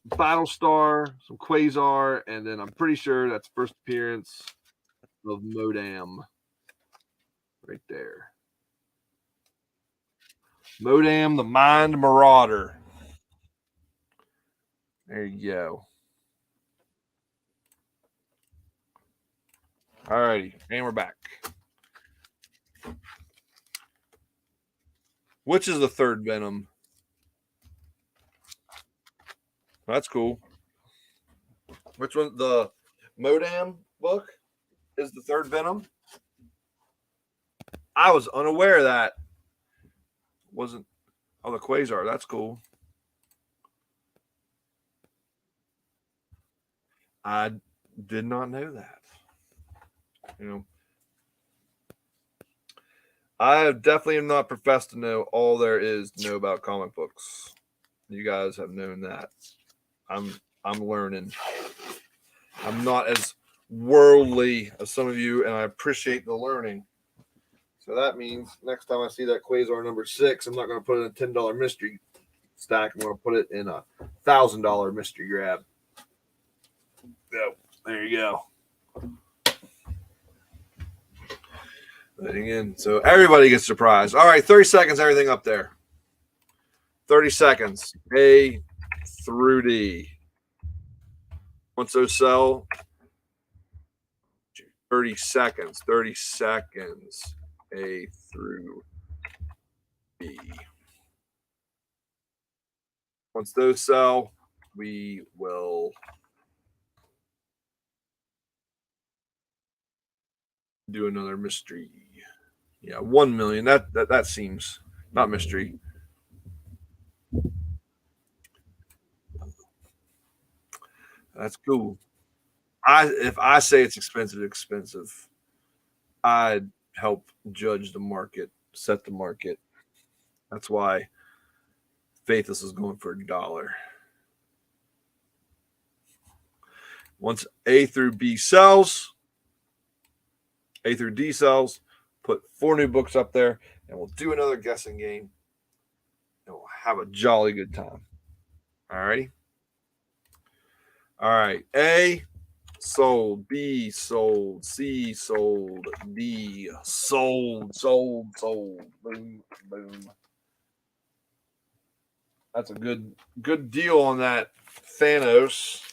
Battlestar, some Quasar, and then I'm pretty sure that's first appearance of Modam right there. Modam, the Mind Marauder. There you go. All righty, and we're back. Which is the third Venom? That's cool. Which one? The Modam book is the third Venom? I was unaware of that. Wasn't. Oh, the Quasar. That's cool. I did not know that. You know, I definitely am not professed to know all there is to know about comic books. You guys have known that. I'm learning. I'm not as worldly as some of you, and I appreciate the learning. So that means next time I see that Quasar number 6, I'm not going to put it in a $10 mystery stack. I'm going to put it in a $1,000 mystery grab. So there you go. Again, so everybody gets surprised. All right, 30 seconds, everything up there. 30 seconds, A through D. Once those sell, 30 seconds, A through B. Once those sell, we will do another mystery. Yeah, 1 million. That seems not mystery. That's cool. If I say it's expensive. I help judge the market, set the market. That's why Faithless is going for $1. Once A through B sells, A through D sells, put 4 new books up there, and we'll do another guessing game. And we'll have a jolly good time. All righty. All right. A sold, B sold, C sold, D sold. Boom, boom. That's a good deal on that Thanos.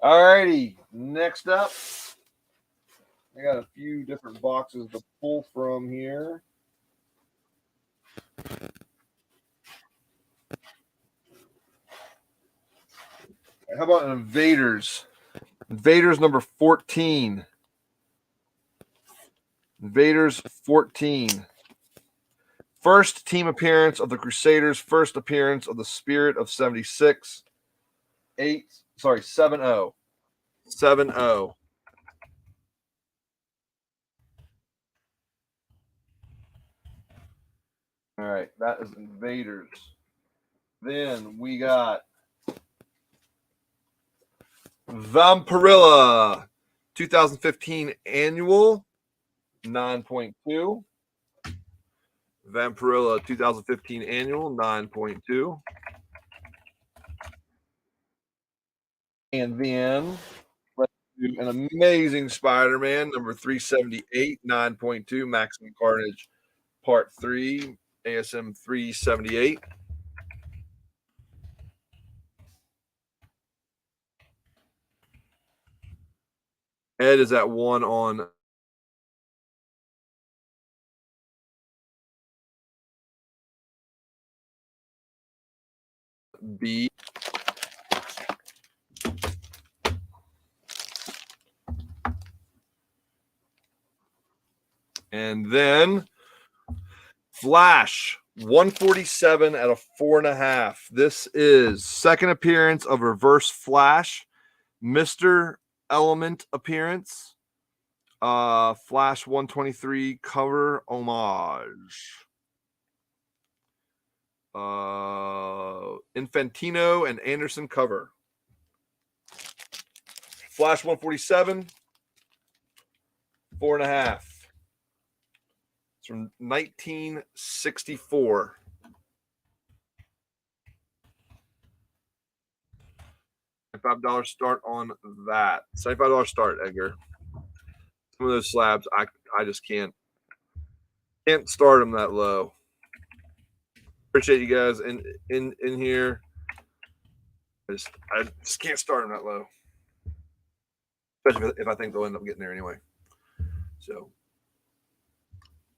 All righty. Next up, I got a few different boxes to pull from here. How about Invaders? Invaders number 14. Invaders 14. First team appearance of the Crusaders. First appearance of the Spirit of 76. 7-0. 7-0. All right, that is Invaders. Then we got Vampirilla 2015 annual 9.2. Vampirilla 2015 annual 9.2. And then let's do an Amazing Spider-Man number 378 9.2 Maximum Carnage Part 3 ASM 378. Ed is at 1 on B. And then Flash 147 at a 4.5. This is second appearance of Reverse Flash, Mr. Element appearance. Flash 123 cover homage. Infantino and Anderson cover. Flash 147, 4.5. It's from 1964. $75 start on that. $75 start, Edgar. Some of those slabs, I just can't start them that low. Appreciate you guys in here. I just can't start them that low, especially if I think they'll end up getting there anyway. So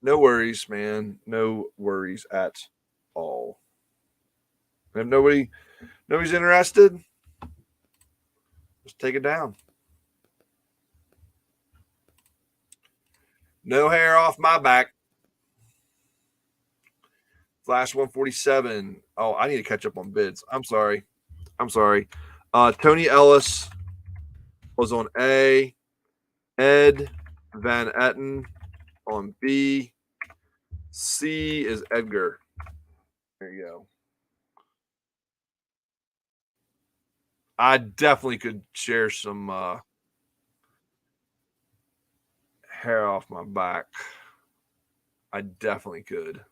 no worries, man. No worries at all. And if nobody's interested, just take it down. No hair off my back. Flash 147. Oh, I need to catch up on bids. I'm sorry. Tony Ellis was on A. Ed Van Etten on B. C is Edgar. There you go. I definitely could share some hair off my back. I definitely could.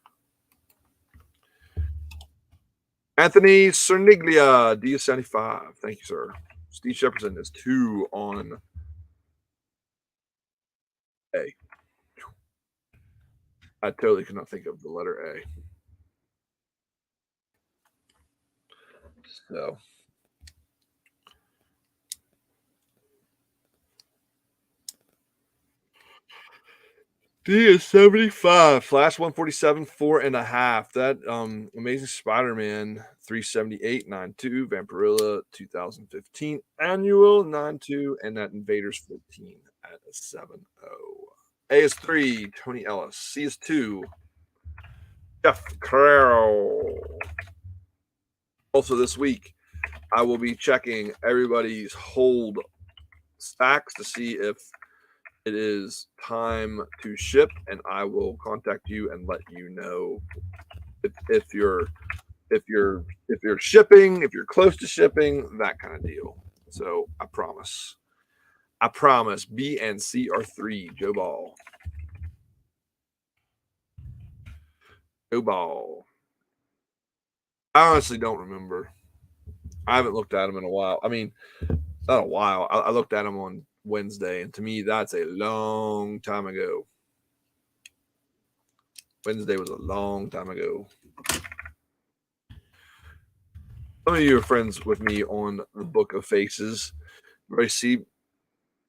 Anthony Cerniglia, D75. Thank you, sir. Steve Shepardson is 2 on A. I totally could not think of the letter A. So. D is 75. Flash 147, 4.5. That Amazing Spider-Man 378.92. Vampirilla 2015 annual 9.2. And that Invaders 14 at a 7.0. A is 3. Tony Ellis. C is 2. Jeff Carrero. Also this week, I will be checking everybody's hold stacks to see if it is time to ship, and I will contact you and let you know if you're shipping, if you're close to shipping, that kind of deal. So I promise. B and C are 3. Joe Ball. Joe Ball. I honestly don't remember. I haven't looked at them in a while. I mean, not a while. I looked at them on Wednesday, and to me, that's a long time ago. Wednesday was a long time ago. Some of you are friends with me on the Book of Faces. Everybody see,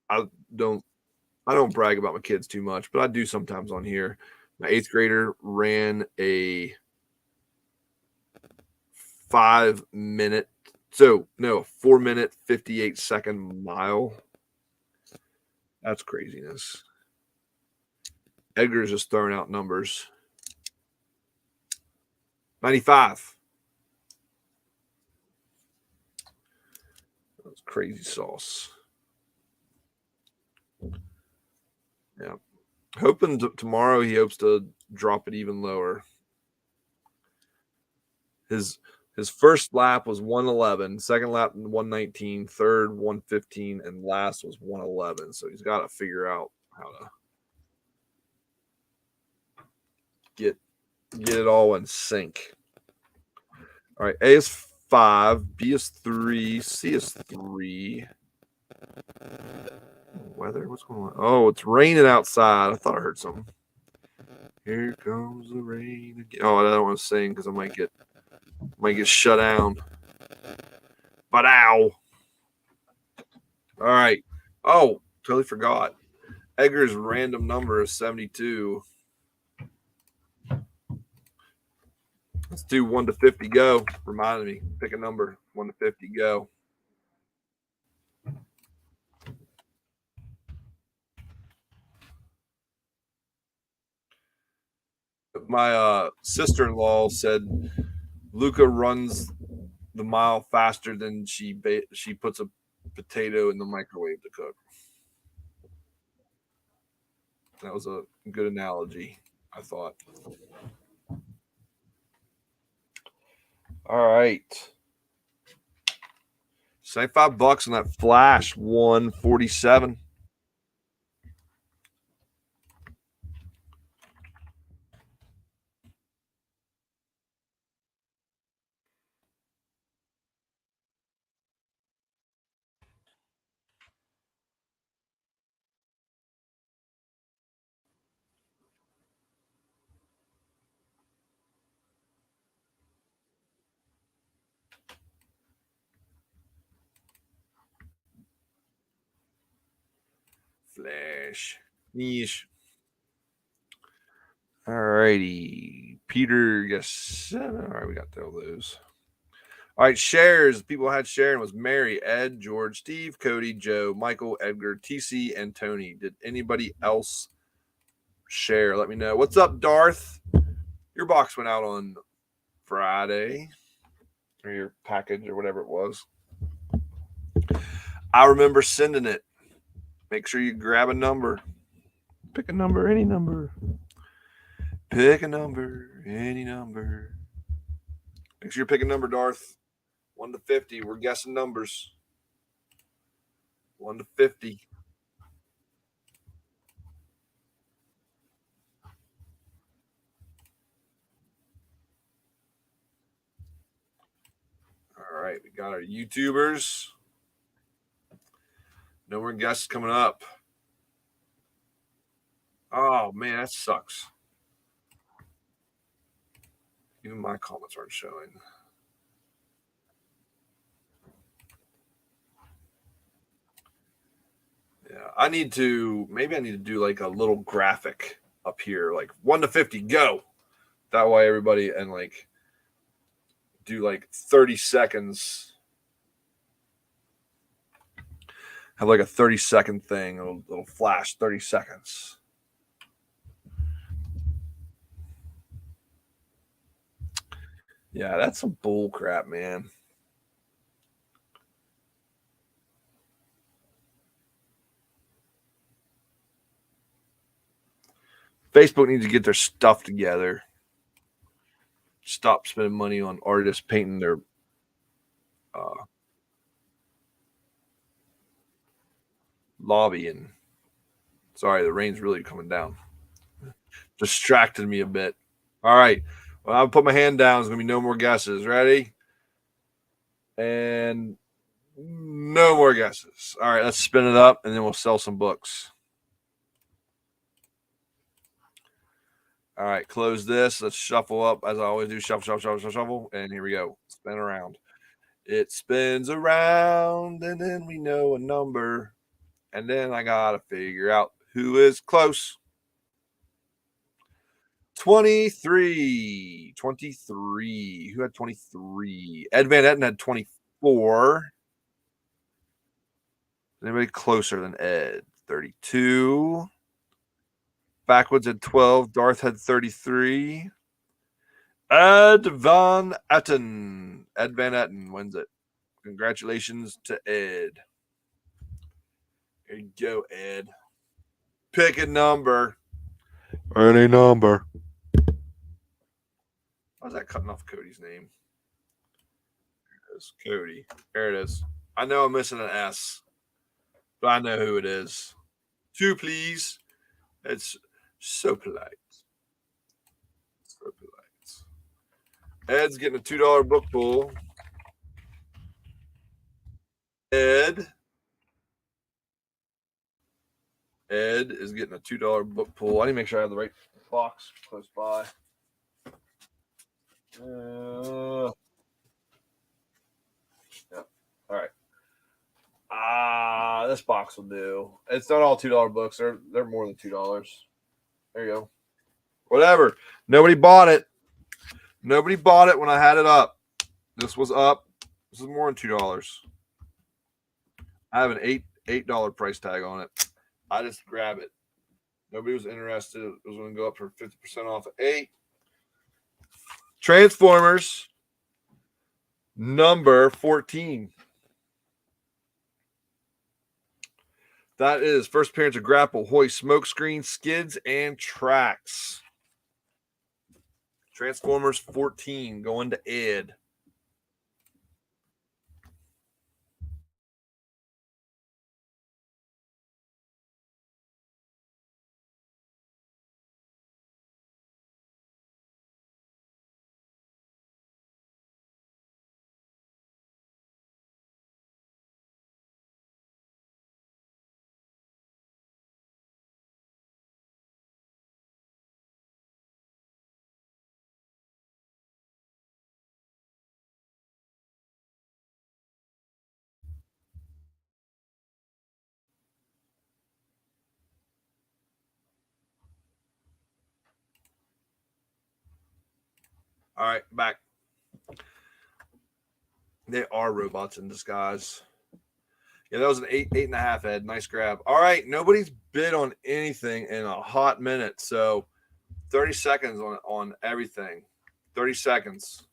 I don't brag about my kids too much, but I do sometimes on here. My 8th grader ran a 4-minute, 58-second mile. That's craziness. Edgar's just throwing out numbers. 95. That's crazy sauce. Yeah. Hoping tomorrow he hopes to drop it even lower. His first lap was 111, second lap 119, third 115, and last was 111. So he's got to figure out how to get it all in sync. All right, A is 5, B is 3, C is 3. Weather, what's going on? Oh, it's raining outside. I thought I heard something. Here comes the rain again. Oh, I don't want to sing because I might get shut down. But ow. All right. Oh, totally forgot. Edgar's random number is 72. Let's do 1 to 50, go. Reminded me. Pick a number. 1 to 50, go. My sister-in-law said Luca runs the mile faster than she puts a potato in the microwave to cook. That was a good analogy, I thought. All right. $75 on that flash 147. Flash. Niche. All righty. Peter, yes. All right, we got all those. All right, shares. People had sharing was Mary, Ed, George, Steve, Cody, Joe, Michael, Edgar, TC, and Tony. Did anybody else share? Let me know. What's up, Darth? Your box went out on Friday, or your package, or whatever it was. I remember sending it. Make sure you grab a number. Pick a number, any number. Pick a number, any number. Make sure you pick a number, Darth. 1 to 50. We're guessing numbers. 1 to 50. All right, we got our YouTubers. No more guests coming up. Oh, man, that sucks. Even my comments aren't showing. Yeah, maybe I need to do like a little graphic up here, like 1 to 50, go. That way everybody, and like do like 30 seconds. Have like a 30-second thing, a little flash, 30 seconds. Yeah, that's some bull crap, man. Facebook needs to get their stuff together. Stop spending money on artists painting their lobby. And sorry, the rain's really coming down. Distracted me a bit. All right. Well, I'll put my hand down. There's going to be no more guesses. Ready? And no more guesses. All right, let's spin it up, and then we'll sell some books. All right, close this. Let's shuffle up, as I always do. Shuffle, shuffle, shuffle, shuffle. And here we go. Spin around. It spins around, and then we know a number. And then I got to figure out who is close. 23. 23. Who had 23? Ed Van Etten had 24. Anybody closer than Ed? 32. Backwoods had 12. Darth had 33. Ed Van Etten. Ed Van Etten wins it. Congratulations to Ed. There you go, Ed. Pick a number. Any number. Why is that cutting off Cody's name? There it is. Cody. There it is. I know I'm missing an S, but I know who it is. 2, please. It's so polite. So polite. Ed's getting a $2 book pull. Ed is getting a $2 book pull. I need to make sure I have the right box close by. Yeah. All right. This box will do. It's not all $2 books. They're more than $2. There you go. Whatever. Nobody bought it. Nobody bought it when I had it up. This was up. This is more than $2. I have an $8 price tag on it. I just grab it. Nobody was interested. It was going to go up for 50% off at 8. Transformers number 14. That is first appearance of Grapple, Hoist, Smokescreen, Skids, and Tracks. Transformers 14 going to Ed. All right, back. They are robots in disguise. Yeah, that was an 8.5, Ed. Nice grab. All right, nobody's bid on anything in a hot minute, so 30 seconds on everything. 30 seconds.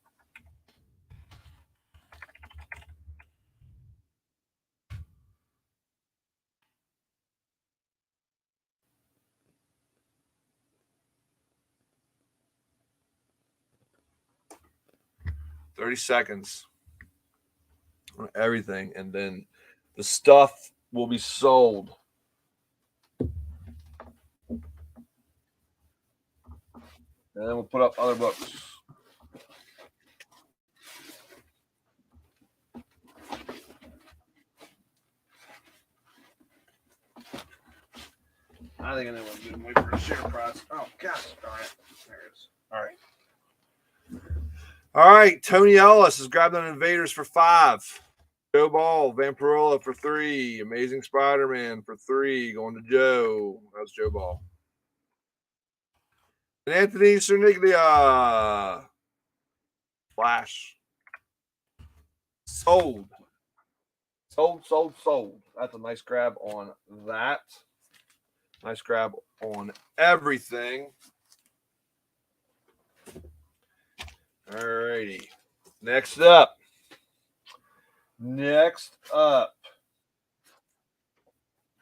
On everything, and then the stuff will be sold. And then we'll put up other books. I think anyone's going to wait for a share price. Oh, gosh darn it. There it is. All right. All right. Tony Ellis has grabbed on Invaders for 5. Joe Ball, Vampirella for 3. Amazing Spider-Man for 3. Going to Joe. That's Joe Ball. And Anthony Cerniglia. Flash. Sold. That's a nice grab on that. Nice grab on everything. All righty. Next up. How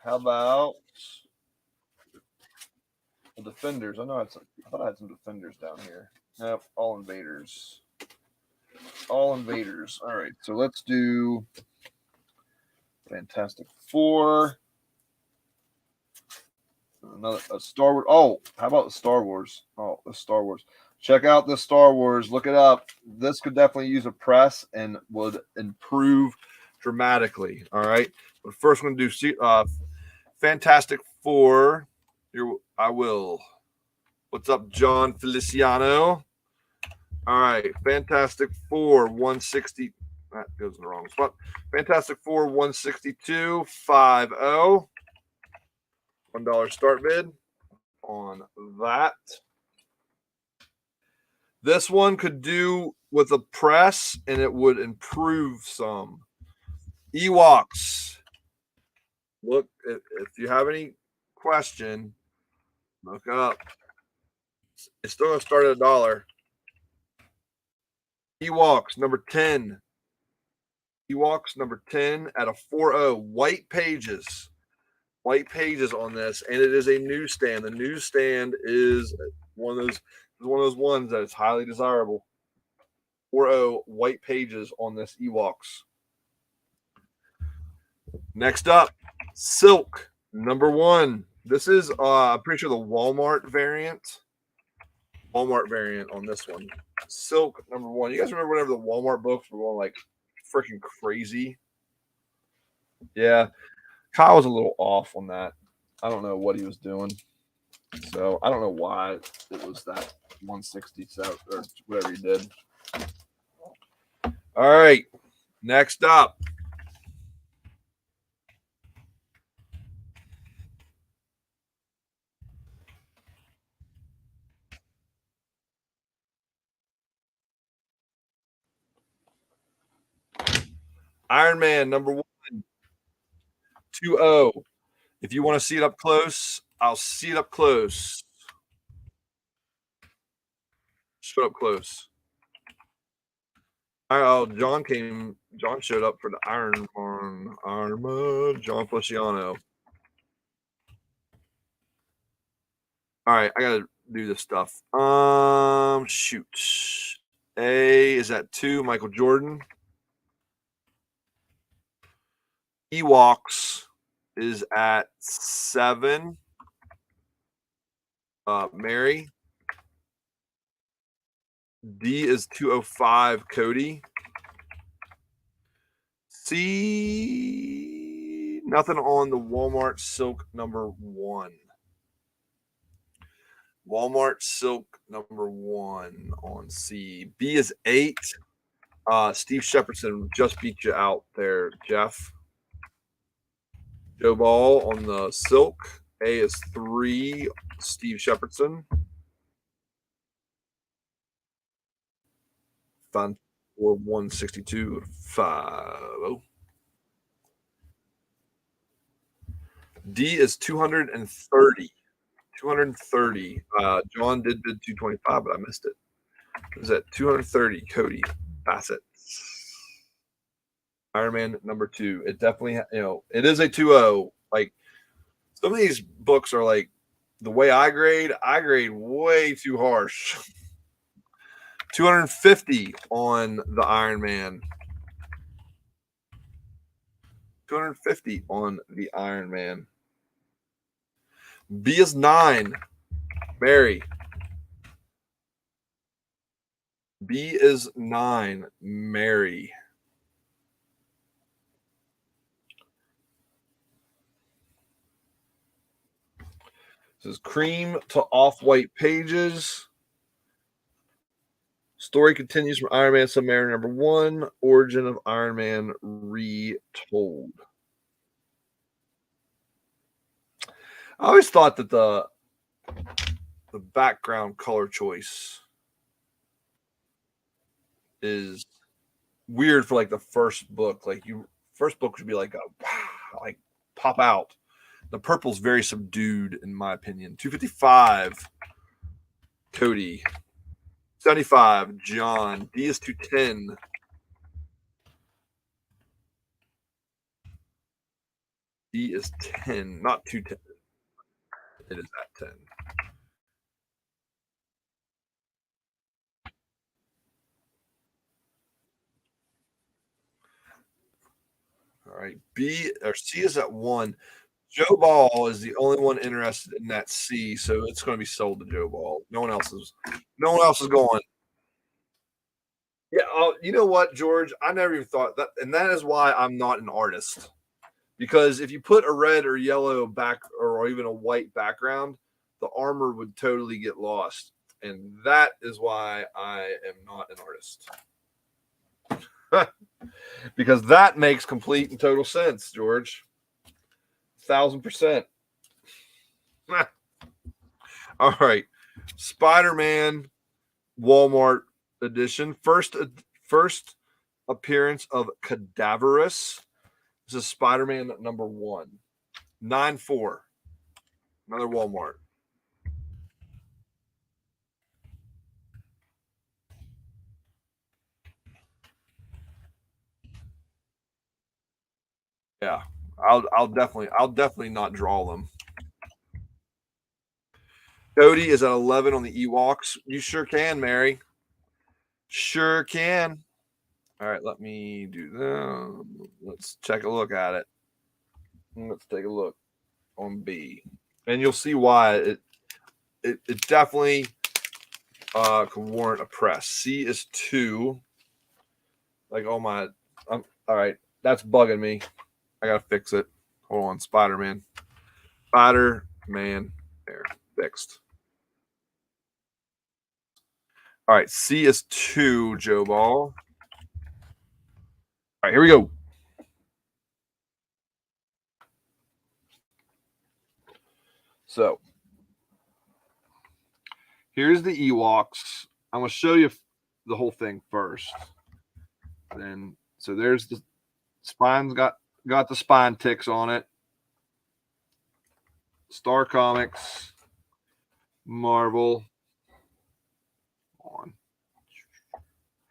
about The Defenders. I thought I had some Defenders down here. Yep, all Invaders. All Invaders. All right, so let's do Fantastic Four. A Star Wars. Oh, how about the Star Wars? Oh, the Star Wars. Check out the Star Wars. Look it up. This could definitely use a press and would improve dramatically. All right. But first, we're going to do Fantastic Four. Here, I will. What's up, John Feliciano? All right. Fantastic Four, 160. That goes in the wrong spot. Fantastic Four, 162, 50. $1 start bid on that. This one could do with a press, and it would improve some. Ewoks. Look, if you have any question, look up. It's still going to start at $1. Ewoks, number 10. Ewoks, number 10 at a 4.0. White pages. White pages on this, and it is a newsstand. The newsstand is one of those ones that is highly desirable. 4.0 white pages on this Ewoks. Next up, Silk, number 1. This is I'm pretty sure the Walmart variant. Walmart variant on this one. Silk, number 1. You guys remember whenever the Walmart books were going like freaking crazy? Yeah. Kyle was a little off on that. I don't know what he was doing. So I don't know why it was that 167 or whatever he did. All right. Next up. Iron Man, number 1. 2.0. If you want to see it up close, I'll see it up close. Show up close. Oh, John showed up for the Iron Man. John Feliciano. All right, I gotta do this stuff. Shoot. A is at 2, Michael Jordan. Ewoks is at 7. Mary. D is 205, Cody. C, nothing on the Walmart Silk number 1. Walmart Silk number 1 on C. B is 8. Steve Shepardson just beat you out there, Jeff. Joe Ball on the Silk. A is 3, Steve Shepardson. Fun for 162, 50. D is 230. 230. John did bid 225, but I missed it. It was at 230, Cody Bassett. Iron Man number 2. It definitely, it is a 2.0. Like, some of these books are like, the way I grade way too harsh. 250 on the Iron Man. 250 on the Iron Man. B is 9. Mary. B is 9. Mary. This is cream to off-white pages. Story continues from Iron Man Submariner number 1. Origin of Iron Man retold. I always thought that the background color choice is weird for like the first book. Like first book should be like like pop out. The purple's very subdued in my opinion. 255, Cody. 75, John. D is 210. D is 10, not 210. It is at 10. All right. B or C is at 1. Joe Ball is the only one interested in that C, so it's going to be sold to Joe Ball. No one else is going. Yeah, you know what, George? I never even thought that, and that is why I'm not an artist. Because if you put a red or yellow back or even a white background, the armor would totally get lost. And that is why I am not an artist. Because that makes complete and total sense, George. 1,000%. All right. Spider-Man Walmart edition. First appearance of Cadaverous. This is Spider-Man number 1. 9.4. Another Walmart. Yeah. I'll definitely not draw them. Cody is at 11 on the Ewoks. You sure can, Mary. Sure can. All right, let me do that. Let's take a look at it. Let's take a look on B, and you'll see why it definitely can warrant a press. C is 2. Like, oh my, all right, that's bugging me. I gotta fix it. Hold on, Spider-Man. There, fixed. All right, C is 2, Joe Ball. All right, here we go. So here's the Ewoks. I'm going to show you the whole thing first. Then, so there's the spine's got the spine ticks on it. Star Comics, Marvel. On.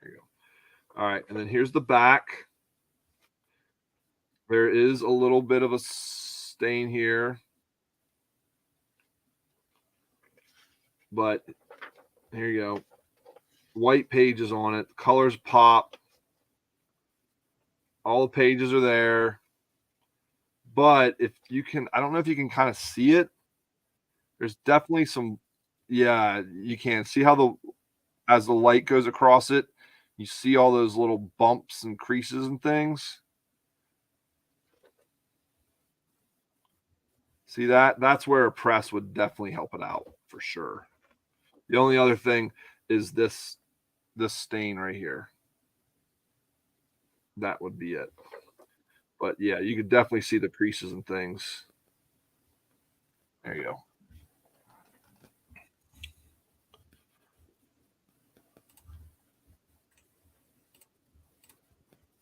There you go. All right, and then here's the back. There is a little bit of a stain here, but here you go. White pages on it. Colors pop. All the pages are there. But if you can, I don't know if you can kind of see it. There's definitely some, yeah, you can see how as the light goes across it, you see all those little bumps and creases and things. See that? That's where a press would definitely help it out for sure. The only other thing is this stain right here. That would be it. But yeah, you could definitely see the creases and things. There you go.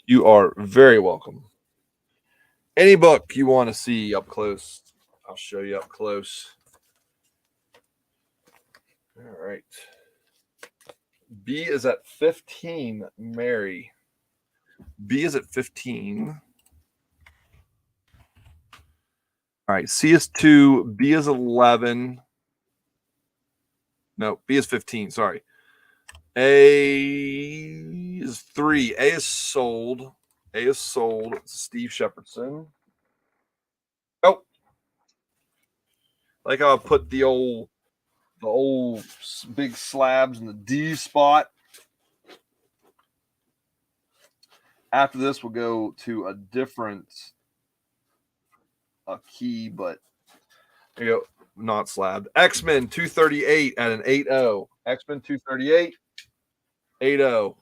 You are very welcome. Any book you want to see up close, I'll show you up close. All right. B is at 15, Mary. B is at 15. All right, C is 2, B is 11. No, B is 15, sorry. A is 3. A is sold. It's Steve Shepardson. Oh. Like how I put the old big slabs in the D spot. After this, we'll go to a different key, but there you go. Not slabbed. X-Men 238 at an 8.0. X-Men 238, 8.0.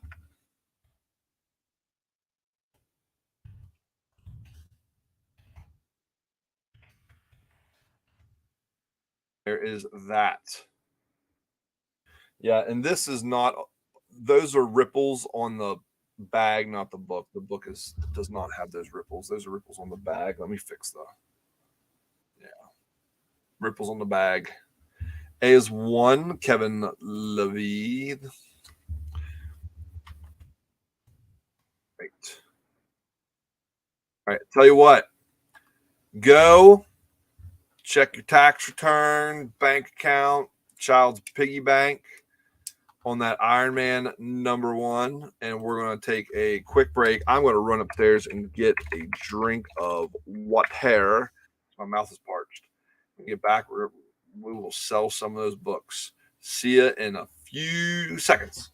There is that. Yeah, and this is not, those are ripples on the bag, not the book. The book does not have those ripples. Those are ripples on the bag. Let me fix the, yeah. Ripples on the bag. A is 1, Kevin Levy. Right. All right, tell you what. Go check your tax return, bank account, child's piggy bank on that Iron Man #1, and we're going to take a quick break. I'm going to run upstairs and get a drink of water. My mouth is parched. When we get back, we will sell some of those books. See you in a few seconds.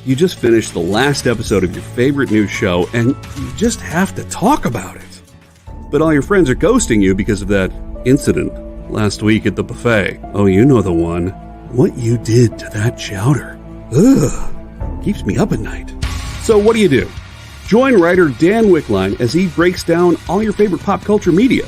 You just finished the last episode of your favorite news show, and you just have to talk about it. But all your friends are ghosting you because of that incident last week at the buffet. Oh, you know the one. What you did to that chowder. Ugh. Keeps me up at night. So what do? Join writer Dan Wickline as he breaks down all your favorite pop culture media.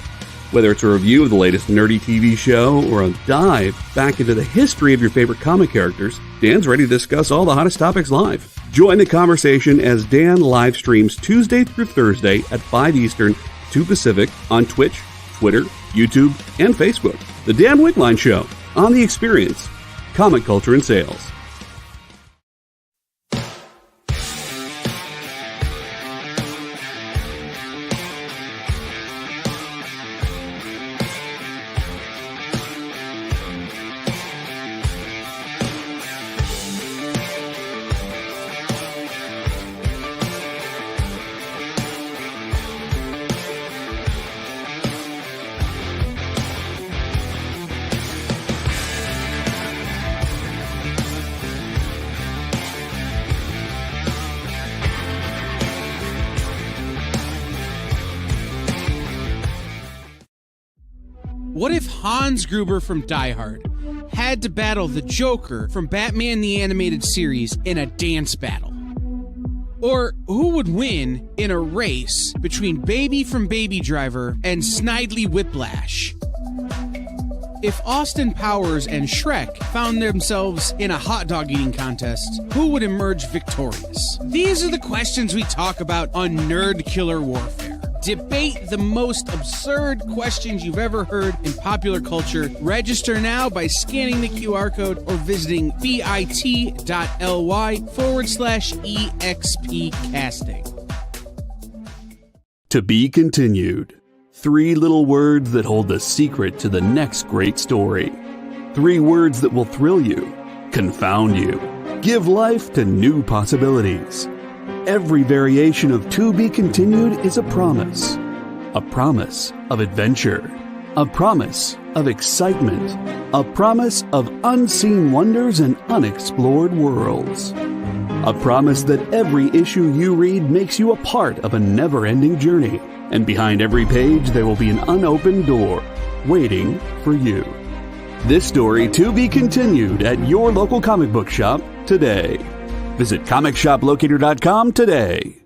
Whether it's a review of the latest nerdy TV show or a dive back into the history of your favorite comic characters, Dan's ready to discuss all the hottest topics live. Join the conversation as Dan live streams Tuesday through Thursday at 5 Eastern, 2 Pacific on Twitch, Twitter, YouTube, and Facebook. The Dan Wickline Show on The Experience, Comic Culture and Sales. What if Hans Gruber from Die Hard had to battle the Joker from Batman the Animated Series in a dance battle? Or who would win in a race between Baby from Baby Driver and Snidely Whiplash? If Austin Powers and Shrek found themselves in a hot dog eating contest, who would emerge victorious? These are the questions we talk about on Nerd Killer Warfare. Debate the most absurd questions you've ever heard in popular culture. Register now by scanning the QR code or visiting bit.ly/EXP casting. To be continued. 3 little words that hold the secret to the next great story. 3 words that will thrill you, confound you, give life to new possibilities. Every variation of To Be Continued is a promise of adventure, a promise of excitement, a promise of unseen wonders and unexplored worlds, a promise that every issue you read makes you a part of a never-ending journey, and behind every page there will be an unopened door waiting for you. This story to be continued at your local comic book shop today. Visit comicshoplocator.com today.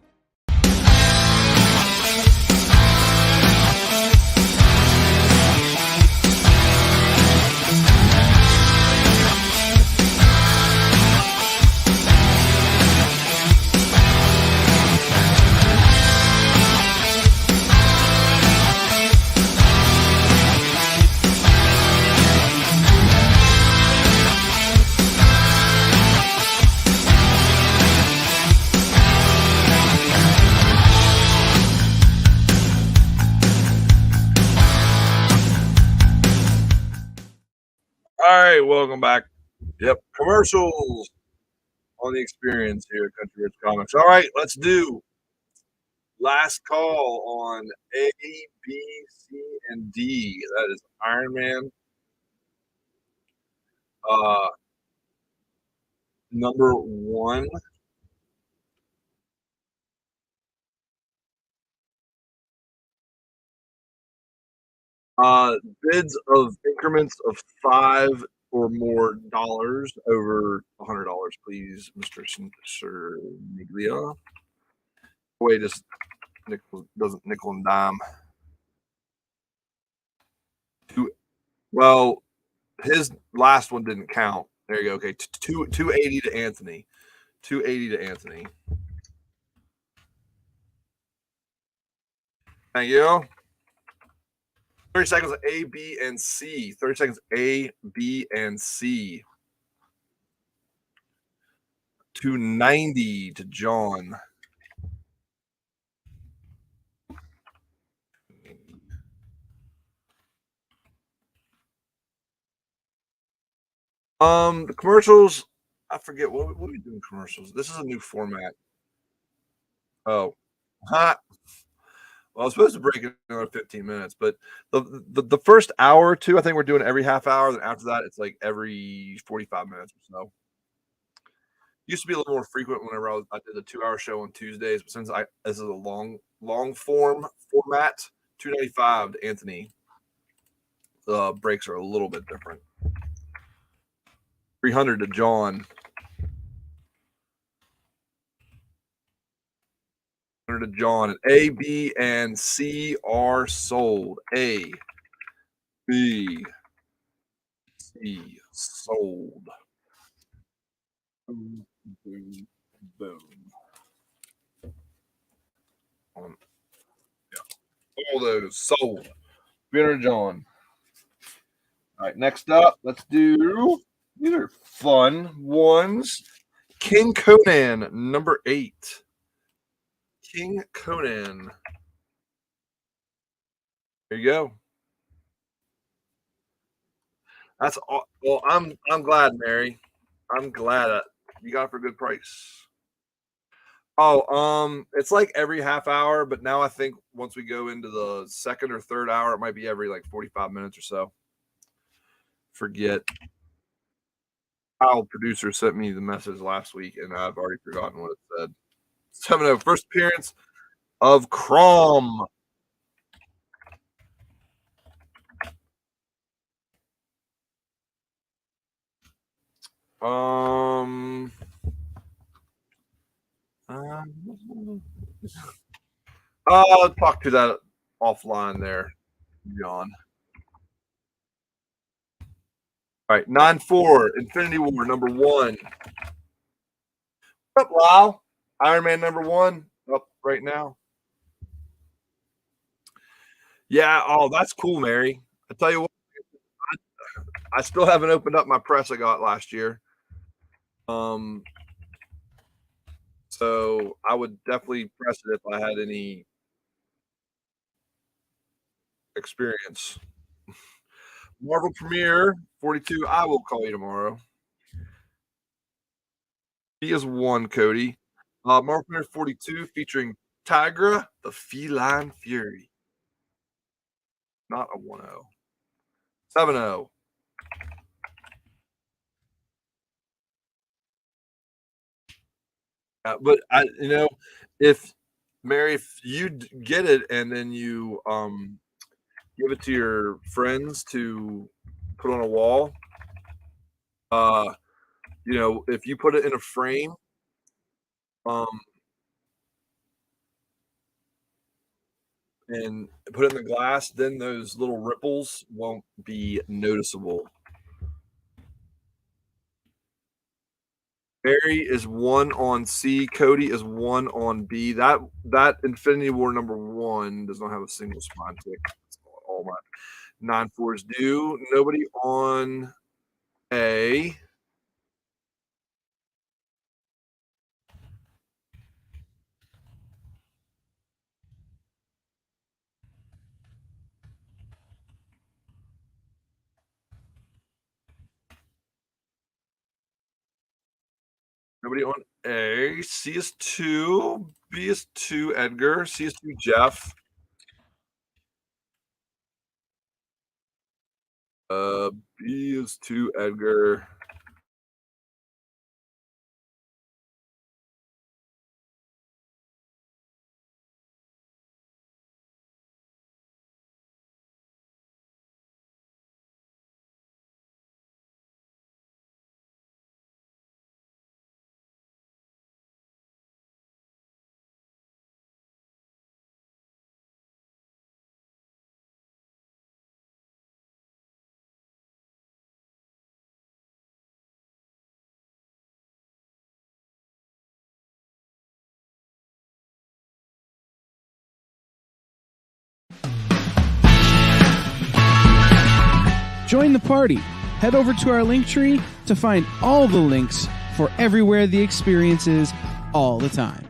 All right, welcome back. Yep, commercials on The Experience here at Country Rich Comics. All right, let's do last call on A, B, C, and D. That is Iron Man. #1. Bids of increments of $5 or more over $100, please, Mr. Niglia. Wait, just doesn't nickel and dime. Well, his last one didn't count. There you go. Okay, 280 to Anthony. 280 to Anthony. Thank you. 30 seconds A, B, and C. 30 seconds A, B, and C. 290 to John. The commercials, I forget what are we doing commercials. This is a new format. Oh, hot. Well, I was supposed to break it another 15 minutes, but the first hour or two, I think we're doing every half hour. Then after that, it's like every 45 minutes or so. Used to be a little more frequent whenever I did a 2-hour show on Tuesdays, but since this is a long form format, $2.95 to Anthony. The breaks are a little bit different. $300 to John. $100 to John. And A, B, and C are sold. A, B, C sold. Boom, boom, boom. Yeah. All those sold. $300 John. All right, next up, let's do, these are fun ones. King Conan, number 8. King Conan. There you go. That's all. Well, I'm glad, Mary. I'm glad you got it for a good price. Oh, it's like every half hour, but now I think once we go into the second or third hour, it might be every like 45 minutes or so. Forget. Our producer sent me the message last week, and I've already forgotten what it said. 7-0, first appearance of Crom. I'll talk to that offline there, John. All right, 9-4, Infinity War number 1. What's up, Lyle? Iron Man number 1 up right now. Yeah, oh, that's cool, Mary. I tell you what, I still haven't opened up my press I got last year. So I would definitely press it if I had any experience. Marvel Premiere 42. I will call you tomorrow. He is 1, Cody. Marvel Premiere 42 featuring Tigra, the Feline Fury. Not a 1-0. 7-0. But if Mary, if you get it and then you give it to your friends to put on a wall, if you put it in a frame, and put it in the glass, then those little ripples won't be noticeable. Barry is 1 on C. Cody is 1 on B. That Infinity War number 1 does not have a single spine tick. That's all my 9-4s do. Nobody on A. Nobody on A. C is 2. B is 2, Edgar. C is 2, Jeff. B is 2, Edgar. Join the party. Head over to our link tree to find all the links for everywhere the experience is all the time.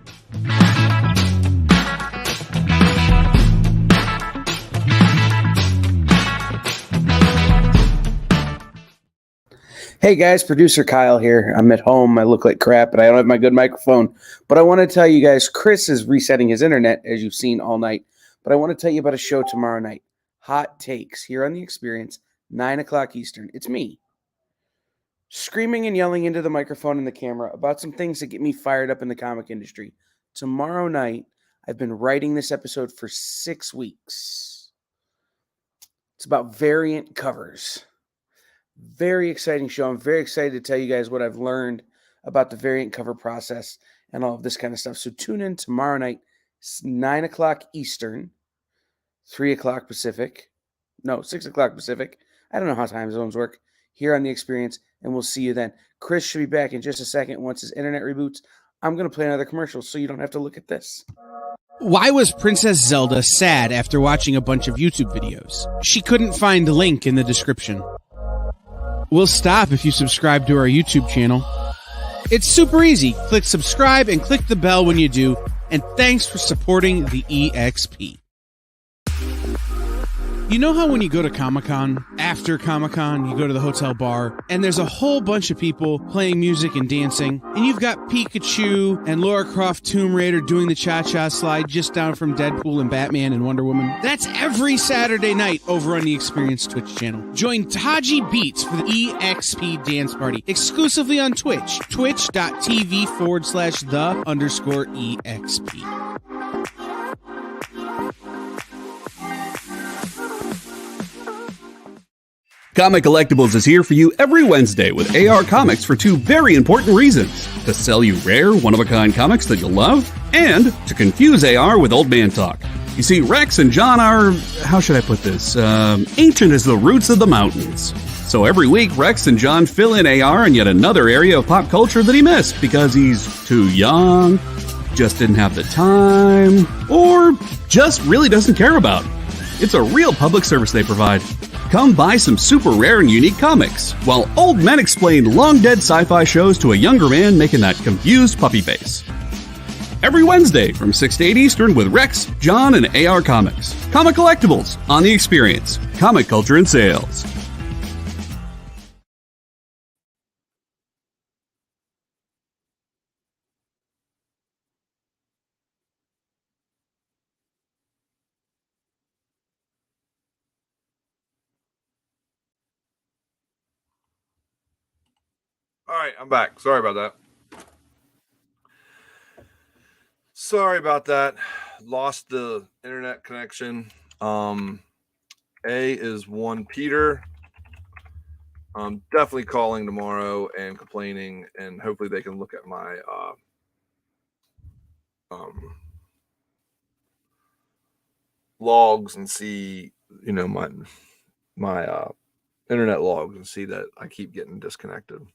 Hey guys, producer Kyle here. I'm at home. I look like crap, but I don't have my good microphone. But I want to tell you guys, Chris is resetting his internet, as you've seen all night. But I want to tell you about a show tomorrow night. Hot Takes, here on The Experience, 9 o'clock Eastern. It's me, screaming and yelling into the microphone and the camera about some things that get me fired up in the comic industry. Tomorrow night, I've been writing this episode for 6 weeks. It's about variant covers. Very exciting show. I'm very excited to tell you guys what I've learned about the variant cover process and all of this kind of stuff. So tune in tomorrow night, 9 o'clock Eastern, 3 o'clock Pacific. No, 6 o'clock Pacific. I don't know how time zones work. Here on The Experience, and we'll see you then. Chris should be back in just a second once his internet reboots. I'm going to play another commercial so you don't have to look at this. Why was Princess Zelda sad after watching a bunch of YouTube videos? She couldn't find a link in the description. We'll stop if you subscribe to our YouTube channel. It's super easy. Click subscribe and click the bell when you do. And thanks for supporting the EXP. You know how when you go to Comic-Con, after Comic-Con, you go to the hotel bar, and there's a whole bunch of people playing music and dancing, and you've got Pikachu and Lara Croft Tomb Raider doing the cha-cha slide just down from Deadpool and Batman and Wonder Woman? That's every Saturday night over on the Experience Twitch channel. Join Taji Beats for the EXP Dance Party, exclusively on Twitch, twitch.tv/the_EXP. Comic Collectibles is here for you every Wednesday with AR Comics for two very important reasons: to sell you rare, one-of-a-kind comics that you'll love, and to confuse AR with old man talk. You see, Rex and John are, how should I put this, ancient as the roots of the mountains. So every week, Rex and John fill in AR in yet another area of pop culture that he missed because he's too young, just didn't have the time, or just really doesn't care about. It's a real public service they provide. Come buy some super rare and unique comics, while old men explain long-dead sci-fi shows to a younger man making that confused puppy face. Every Wednesday from 6 to 8 Eastern with Rex, John, and AR Comics. Comic Collectibles on The Experience. Comic culture and sales. All right, I'm back. Sorry about that. Lost the internet connection. A is 1 Peter. I'm definitely calling tomorrow and complaining, and hopefully they can look at my logs and see, my internet logs and see that I keep getting disconnected.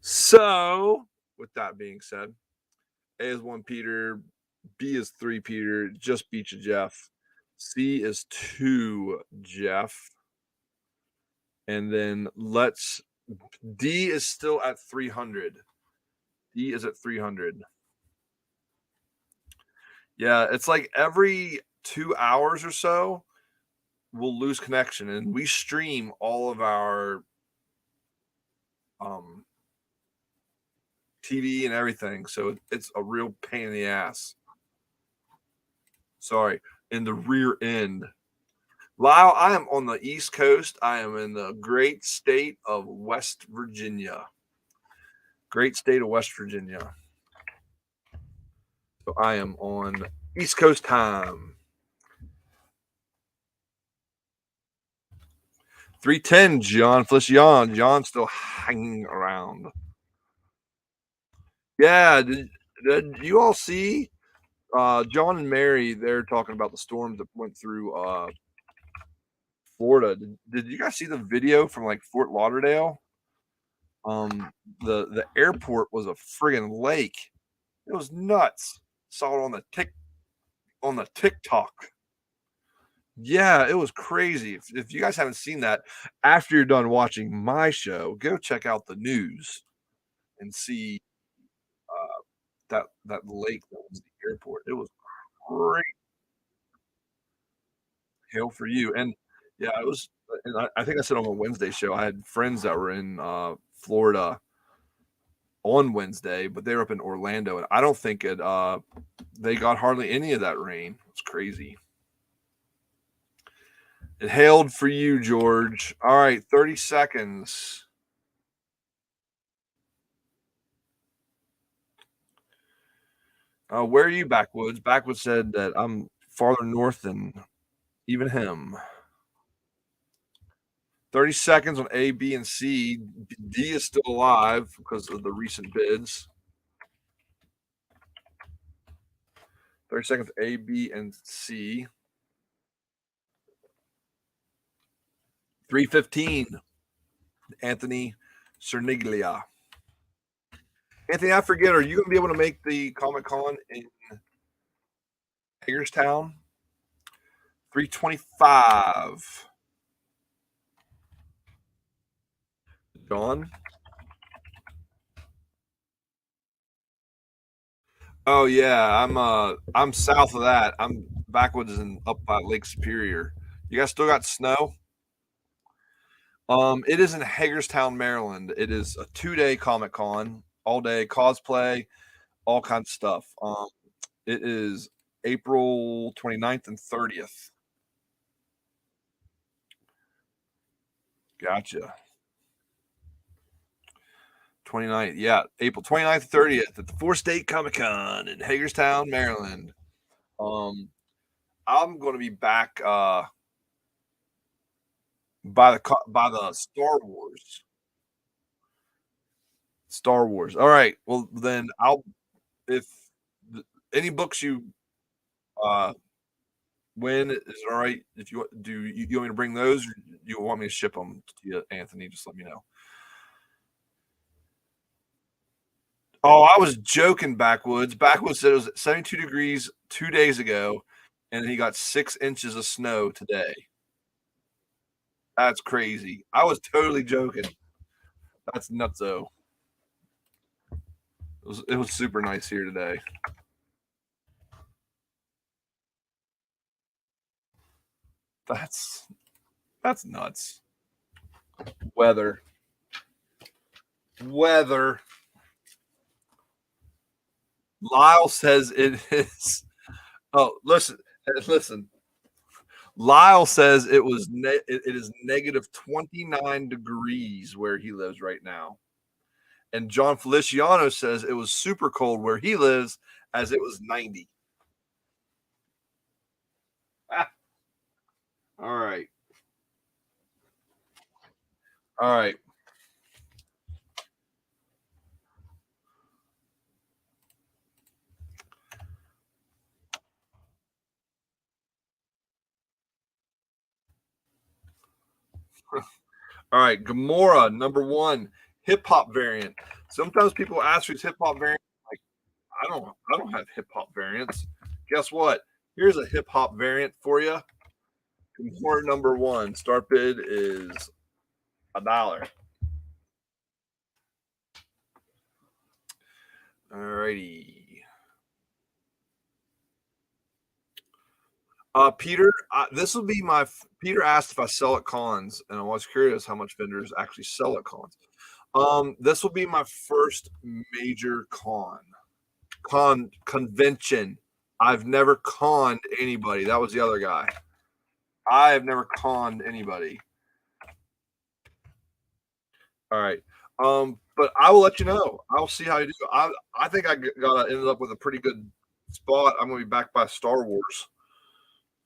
So, with that being said, A is 1 Peter, B is 3 Peter, just beat you, Jeff. C is 2 Jeff. And then D is still at 300. D is at 300. Yeah, it's like every 2 hours or so, we'll lose connection, and we stream all of our TV and everything, so it's a real pain in the ass. Sorry, in the rear end. Lyle, I am on the East Coast. I am in the great state of West Virginia. Great state of West Virginia. So I am on East Coast time. 310, John Felician. John's still hanging around. Yeah, did you all see John and Mary? They're talking about the storms that went through Florida. Did you guys see the video from like Fort Lauderdale? The airport was a friggin' lake. It was nuts. Saw it on the TikTok. Yeah, it was crazy. If you guys haven't seen that, after you're done watching my show, go check out the news and see that lake that was the airport. It was great. Hail for you. And yeah, it was. And I think I said on a Wednesday show, I had friends that were in Florida on Wednesday, but they were up in Orlando, and I don't think they got hardly any of that rain. It's crazy. It hailed for you, George. All right, 30 seconds. Where are you, Backwoods? Backwoods said that I'm farther north than even him. 30 seconds on A, B, and C. D is still alive because of the recent bids. 30 seconds, A, B, and C. 3:15. Anthony Cerniglia. Anthony, I forget, are you going to be able to make the Comic-Con in Hagerstown? 3:25. John? Oh yeah, I'm south of that. I'm Backwoods and up by Lake Superior. You guys still got snow? It is in Hagerstown, Maryland. It is a 2-day Comic-Con, all day cosplay, all kinds of stuff. It is April 29th and 30th. Gotcha. 29th, yeah, April 29th and 30th at the 4-State Comic-Con in Hagerstown, Maryland. I'm going to be back by the Star Wars. Star Wars. All right. Well, then if any books you win, is it all right? If you want me to bring those, or you want me to ship them to you, Anthony? Just let me know. Oh, I was joking, Backwoods. Backwoods said it was 72 degrees 2 days ago, and he got 6 inches of snow today. That's crazy. I was totally joking. That's nutso. It was super nice here today. That's nuts. Weather. Lyle says it is. Oh, listen. Lyle says it is negative 29 degrees where he lives right now. And John Feliciano says it was super cold where he lives, as it was 90. All right. All right. All right. Gamora, number 1, hip hop variant. Sometimes people ask for hip hop variant. Like, I don't have hip hop variants. Guess what? Here's a hip hop variant for you. Gamora number 1. Start bid is $1. All righty. Peter, this will be my. Peter asked if I sell at cons, and I was curious how much vendors actually sell at cons. This will be my first major convention. I've never conned anybody. That was the other guy. I have never conned anybody. All right. But I will let you know. I'll see how you do. I think I ended up with a pretty good spot. I'm going to be back by Star Wars.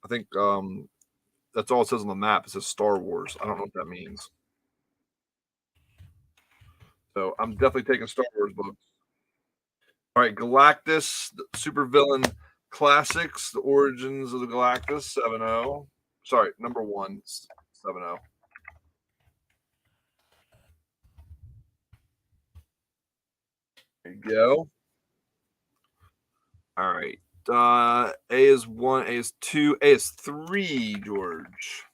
I think that's all it says on the map. It says Star Wars. I don't know what that means. So I'm definitely taking Star Wars books. All right, Galactus, the Supervillain Classics, The Origins of the Galactus, 7-0. Sorry, number 1, 7-0. There you go. All right. A is 1, A is 2, A is 3, George.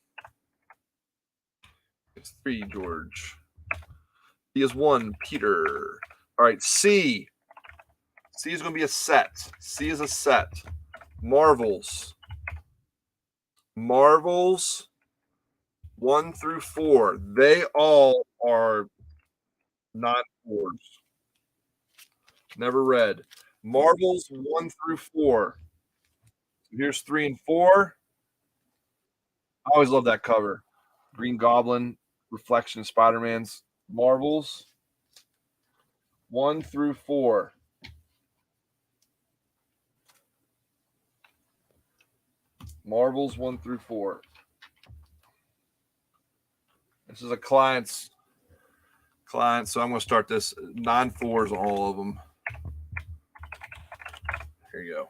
It's 3, George. B is 1, Peter. All right, C. C is going to be a set. C is a set. Marvels 1 through 4. They all are Non-fours. Never read. Marvels 1 through 4. Here's 3 and 4. I always love that cover. Green Goblin, Reflection of Spider-Man's Marvels 1 through 4. Marvels 1 through 4. This is a client, so I'm going to start this 9-4s on all of them. Here you go.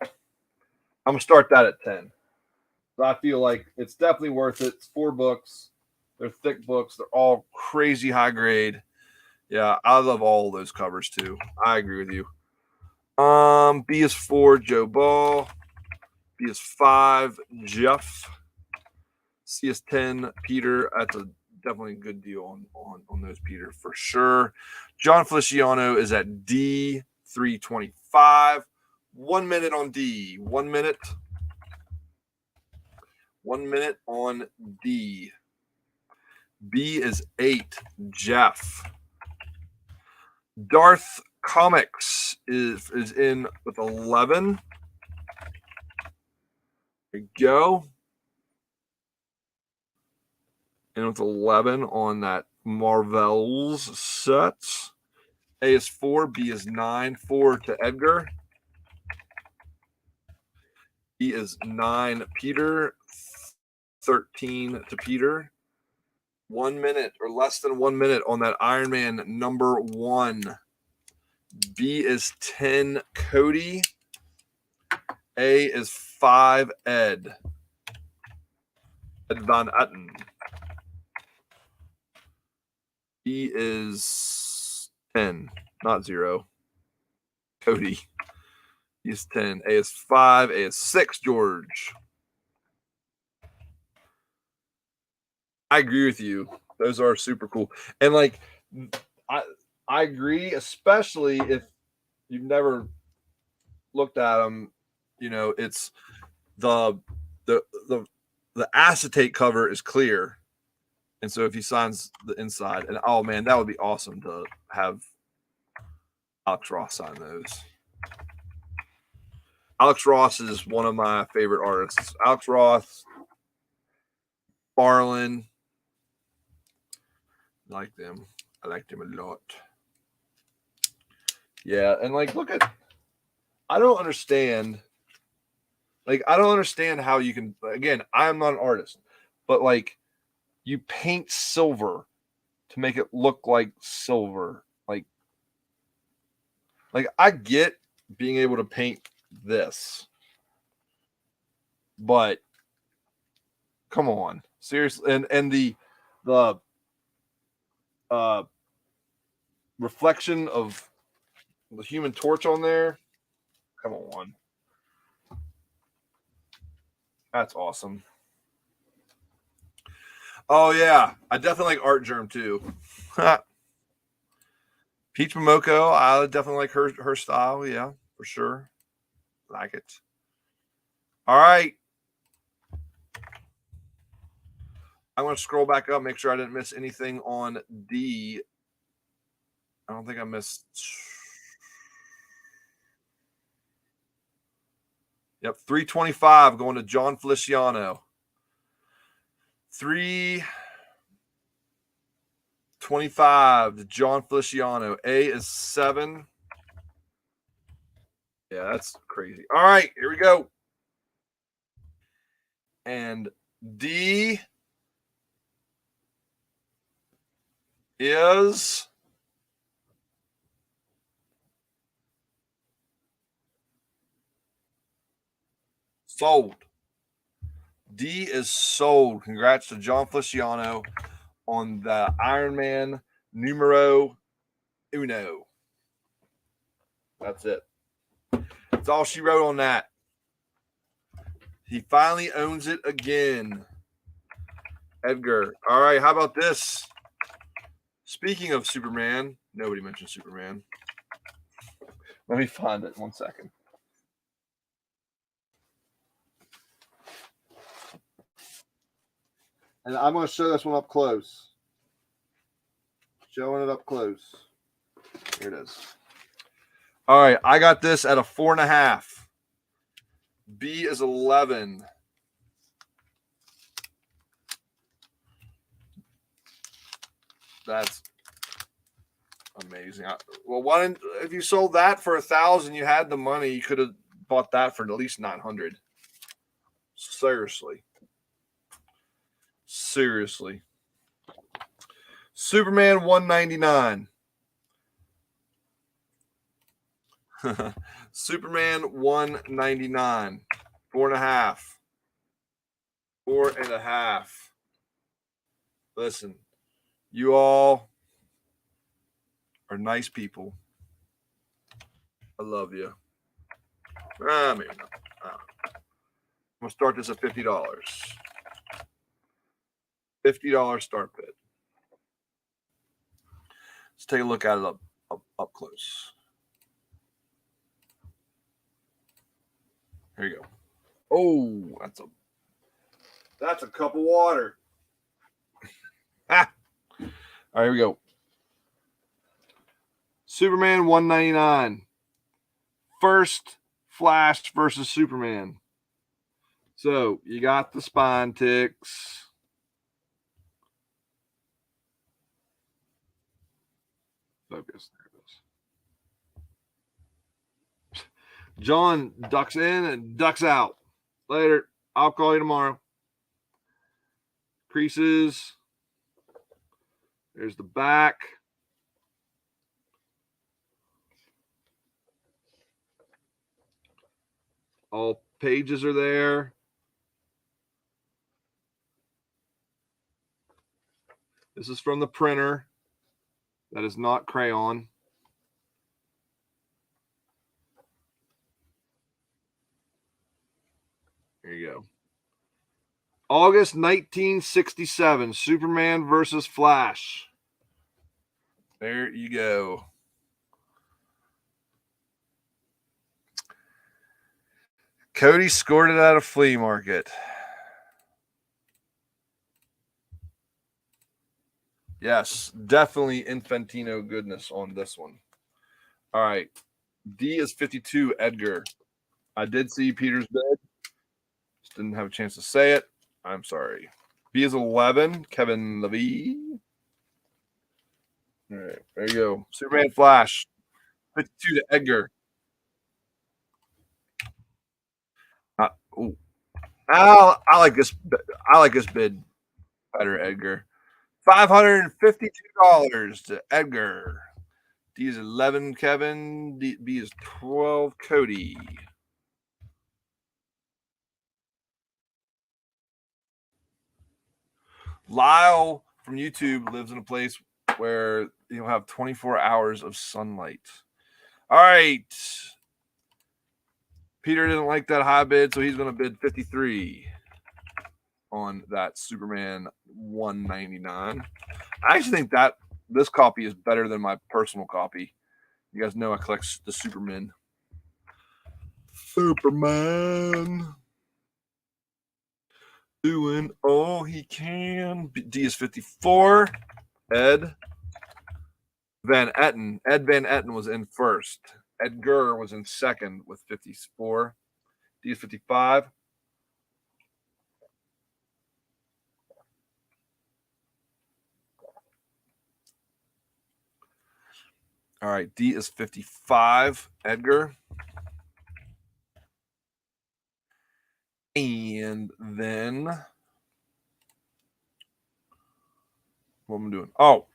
I'm going to start that at 10. So I feel like it's definitely worth it. It's 4 books. They're thick books. They're all crazy high grade. Yeah, I love all those covers too. I agree with you. B is 4, Joe Ball. B is 5, Jeff. C is 10, Peter. That's definitely a good deal on those, Peter, for sure. John Feliciano is at D, 325. 1 minute on D. 1 minute. 1 minute on D. B is 8, Jeff. Darth Comics is in with 11. There you go. And with 11 on that Marvels set. A is 4, B is 9, 4 to Edgar. E is 9, Peter, 13 to Peter. 1 minute or less than 1 minute on that Iron Man number 1. B is 10, Cody. A is 5, Ed. Ed Van Etten. B is 10, not 0. Cody. B is 10. A is 5. A is 6, George. I agree with you. Those are super cool. And like, I agree, especially if you've never looked at them. You know, it's the acetate cover is clear, and so if he signs the inside, and oh man, that would be awesome to have Alex Ross sign those. Alex Ross is one of my favorite artists. Alex Ross, Barlin, I like them. I like them a lot. Yeah, and like, look at. I don't understand. Like, I don't understand how you can. Again, I am not an artist, but like, you paint silver to make it look like silver. Like I get being able to paint this, but come on, seriously. And the reflection of the Human Torch on there. Come on, that's awesome. Oh yeah, I definitely like Art Germ too. Peach Momoko, I definitely like her style. Yeah, for sure, like it. All right, I'm going to scroll back up, make sure I didn't miss anything on D. I don't think I missed. Yep, 325 going to John Feliciano. 325 to John Feliciano. A is 7. Yeah, that's crazy. All right, here we go. And D is sold. D is sold. Congrats to John Feliciano on the Iron Man numero uno. That's it. That's all she wrote on that. He finally owns it again. Edgar. All right, how about this? Speaking of Superman, nobody mentioned Superman. Let me find it 1 second. And I'm going to show this one up close. Showing it up close. Here it is. All right, I got this at a 4.5. B is 11. That's amazing. Well, why didn't, if you sold that for 1,000, you had the money, you could have bought that for at least 900. Seriously. Superman 199. Superman 199. 4.5. 4.5. Listen, you all are nice people. I love you. Maybe not. I'm going to start this at $50. $50 start bid. Let's take a look at it up close. Here you go. Oh, that's a cup of water. All right, here we go. Superman 199. First Flash versus Superman. So you got the spine ticks. Focus. There it is. John ducks in and ducks out. Later. I'll call you tomorrow. Creases. There's the back. All pages are there. This is from the printer. That is not crayon. There you go. August 1967, Superman versus Flash. There you go. Cody scored it at a flea market. Yes, definitely Infantino goodness on this one. All right. D is 52, Edgar. I did see Peter's bid. Just didn't have a chance to say it. I'm sorry. B is 11, Kevin Levy. All right, there you go. Superman Flash, 52 to Edgar. I like this. I like this bid better, Edgar. $552 to Edgar. D is 11, Kevin. B is 12, Cody. Lyle from YouTube lives in a place where you'll have 24 hours of sunlight. All right. Peter didn't like that high bid, so he's going to bid 53 on that Superman 199. I actually think that this copy is better than my personal copy. You guys know I collect the Superman. Superman doing all he can. D is 54. Ed Van Etten. Ed Van Etten was in first. Edgar was in second with 54. D is 55. All right, D is 55, Edgar. And then what am I doing? Oh,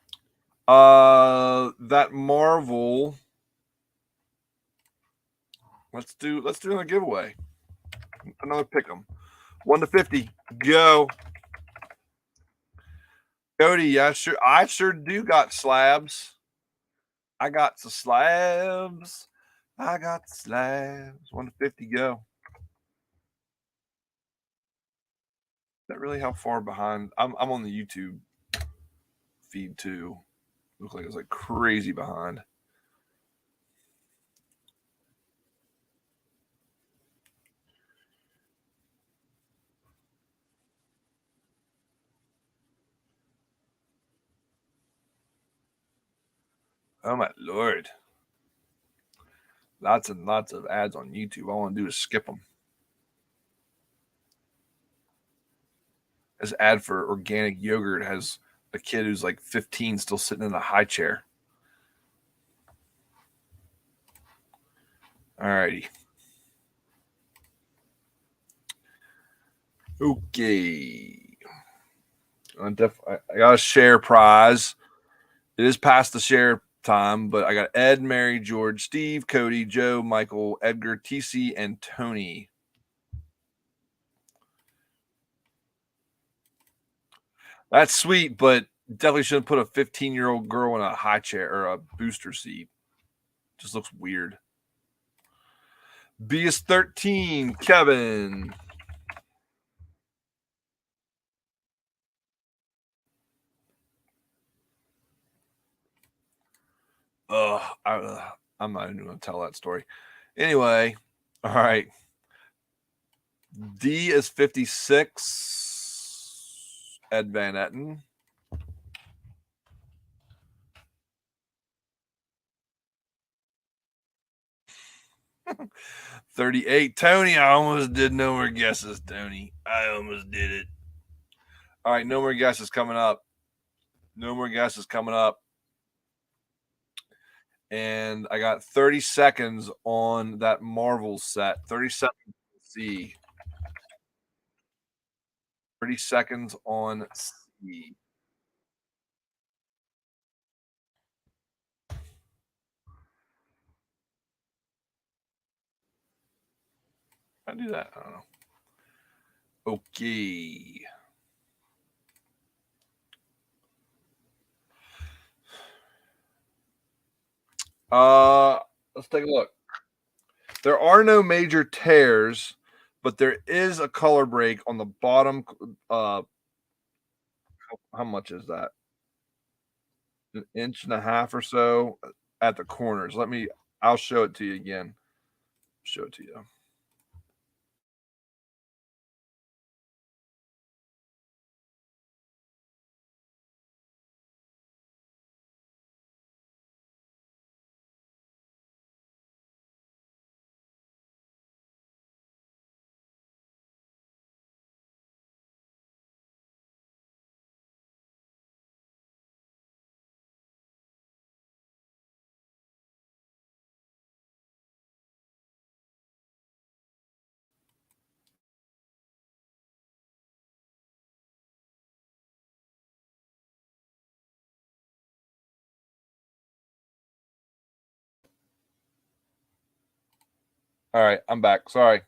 that Marvel. Let's do another giveaway. Another pick 'em. 1 to 50. Go. Cody, I sure do got slabs. I got the slabs. 1 to 50, go. Is that really how far behind? I'm on the YouTube feed too. Look like it's like crazy behind. Oh my Lord. Lots and lots of ads on YouTube. All I want to do is skip them. This ad for organic yogurt has a kid who's like 15 still sitting in a high chair. All righty. Okay. I got a share prize. It is past the share time, but I got Ed, Mary, George, Steve, Cody, Joe, Michael, Edgar, TC, and Tony. That's sweet, but definitely shouldn't put a 15-year-old girl in a high chair or a booster seat. Just looks weird. B is 13, Kevin. I'm not even going to tell that story. Anyway, all right. D is 56, Ed Van Etten. $38, Tony. I almost did no more guesses, Tony. I almost did it. All right, no more guesses coming up. No more guesses coming up. And I got 30 seconds on that Marvel set. 30 seconds to C. 30 seconds on C. I do that. I don't know. Okay. Let's take a look. There are no major tears, but there is a color break on the bottom. How much is that? An inch and a half or so at the corners. I'll show it to you again. Show it to you. All right, I'm back. Sorry.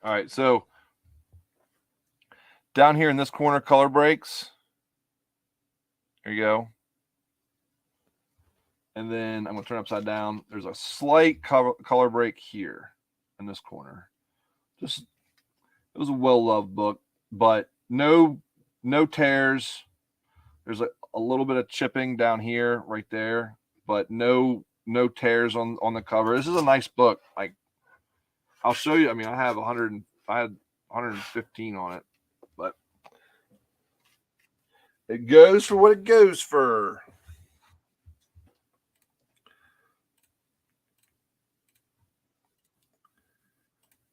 All right, so down here in this corner, color breaks. There you go. And then I'm going to turn upside down. There's a slight color break here in this corner. It was a well-loved book, but no tears. There's a little bit of chipping down here, right there, but no tears on the cover. This is a nice book. Like, I'll show you. I mean, I had 115 on it, but it goes for what it goes for.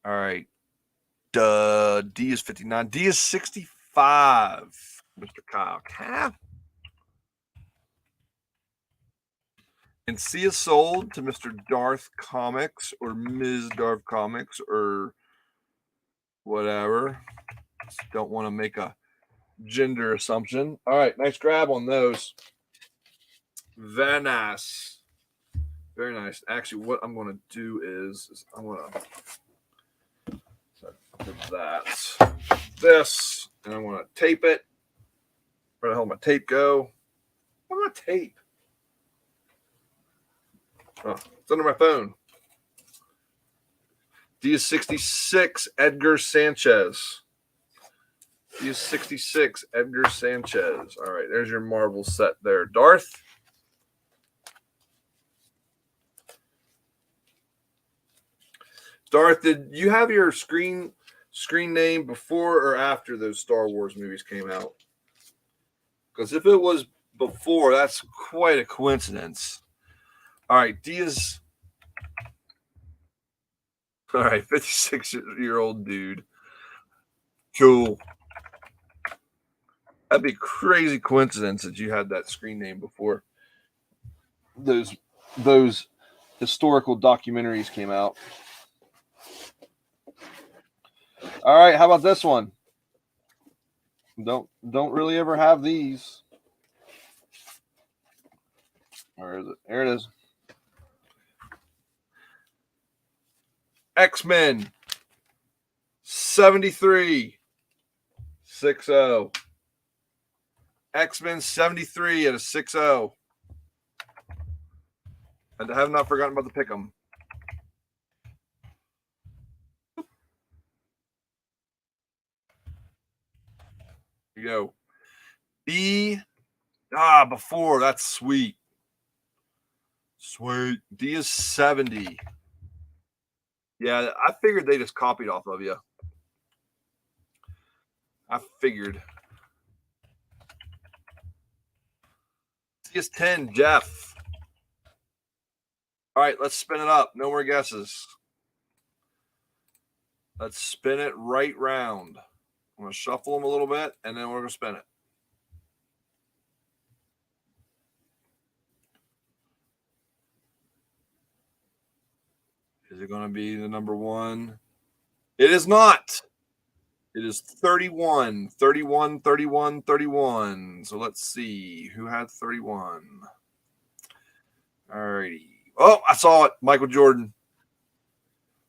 All right. D is 59. D is 65. Mr. Kyle Calf. And C is sold to Mr. Darth Comics or Ms. Darth Comics or whatever. Just don't want to make a gender assumption. All right, nice grab on those. Very nice. Very nice. Actually, what I'm going to do is I'm going to do this, and I'm going to tape it. Where the hell did my tape go? Where's my tape? Oh, it's under my phone. D is 66, Edgar Sanchez. D is 66, Edgar Sanchez. All right, there's your Marvel set there. Darth. Darth, did you have your screen name before or after those Star Wars movies came out? Because if it was before, that's quite a coincidence. All right, D is. All right, 56-year-old dude. Cool. That'd be a crazy coincidence that you had that screen name before those historical documentaries came out. All right, how about this one? Don't really ever have these. Where is it? There it is. X-Men 73 60. X-Men 73 at a 6-0. And I have not forgotten about the pick'em. Here you go. B. Before. That's sweet. Sweet. D is 70. Yeah, I figured they just copied off of you. I figured. C is 10. Jeff. All right, let's spin it up. No more guesses. Let's spin it right round. I'm going to shuffle them a little bit, and then we're going to spin it. Is it going to be the number one? It is not. It is 31. 31, 31, 31. So let's see. Who had 31? All righty. Oh, I saw it. Michael Jordan.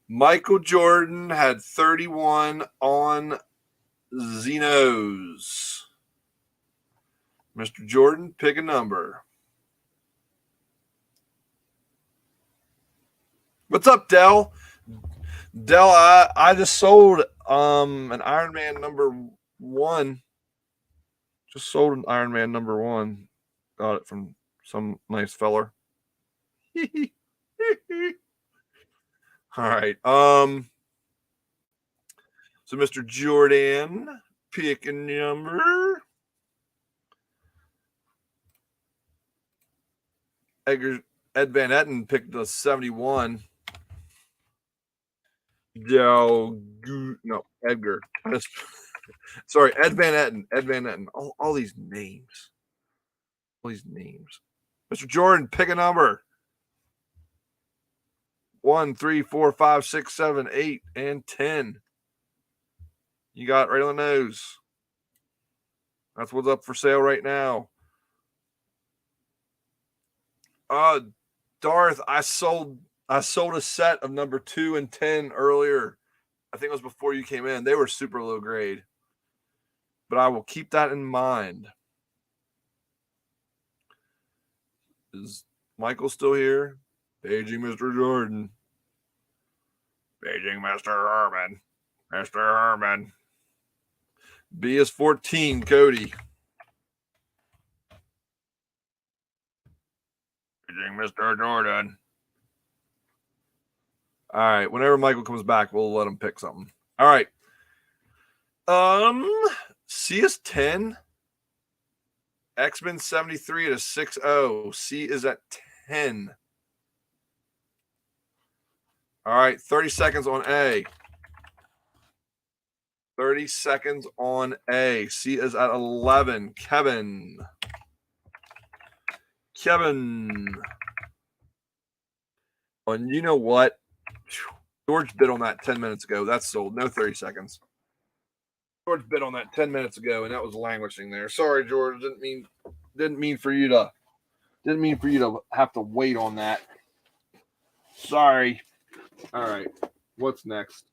Michael Jordan had 31 on Xenos. Mr. Jordan, pick a number. What's up, Dell? Dell, I just sold an Iron Man number 1. Just sold an Iron Man number 1. Got it from some nice feller. All right. So Mr. Jordan, pick a number. Ed Van Etten picked the 71. No, Edgar. Sorry, Ed Van Etten. Ed Van Etten. All these names. All these names. Mr. Jordan, pick a number. 1, 3, 4, 5, 6, 7, 8, and 10. You got it right on the nose. That's what's up for sale right now. Darth, I sold a set of number 2 and 10 earlier. I think it was before you came in. They were super low grade. But I will keep that in mind. Is Michael still here? Paging Mr. Jordan. Paging Mr. Herman. Mr. Herman. B is 14, Cody. Paging Mr. Jordan. All right. Whenever Michael comes back, we'll let him pick something. All right. C is 10. X-Men 73 at a 6-0. C is at 10. All right. 30 seconds on A. 30 seconds on A. C is at 11. Kevin. And you know what? George bid on that 10 minutes ago. That's sold. No 30 seconds. George bid on that 10 minutes ago, and that was languishing there. Sorry, George. Didn't mean for you to have to wait on that. Sorry. All right. What's next?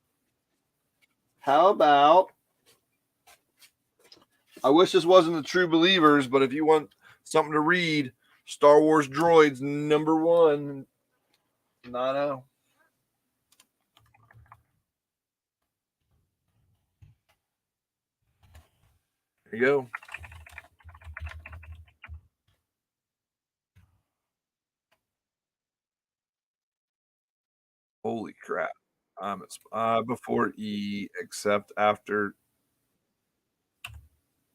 How about, I wish this wasn't the True Believers, but if you want something to read, Star Wars Droids number 1. 9-0. There you go. Holy crap. I'm before E, except after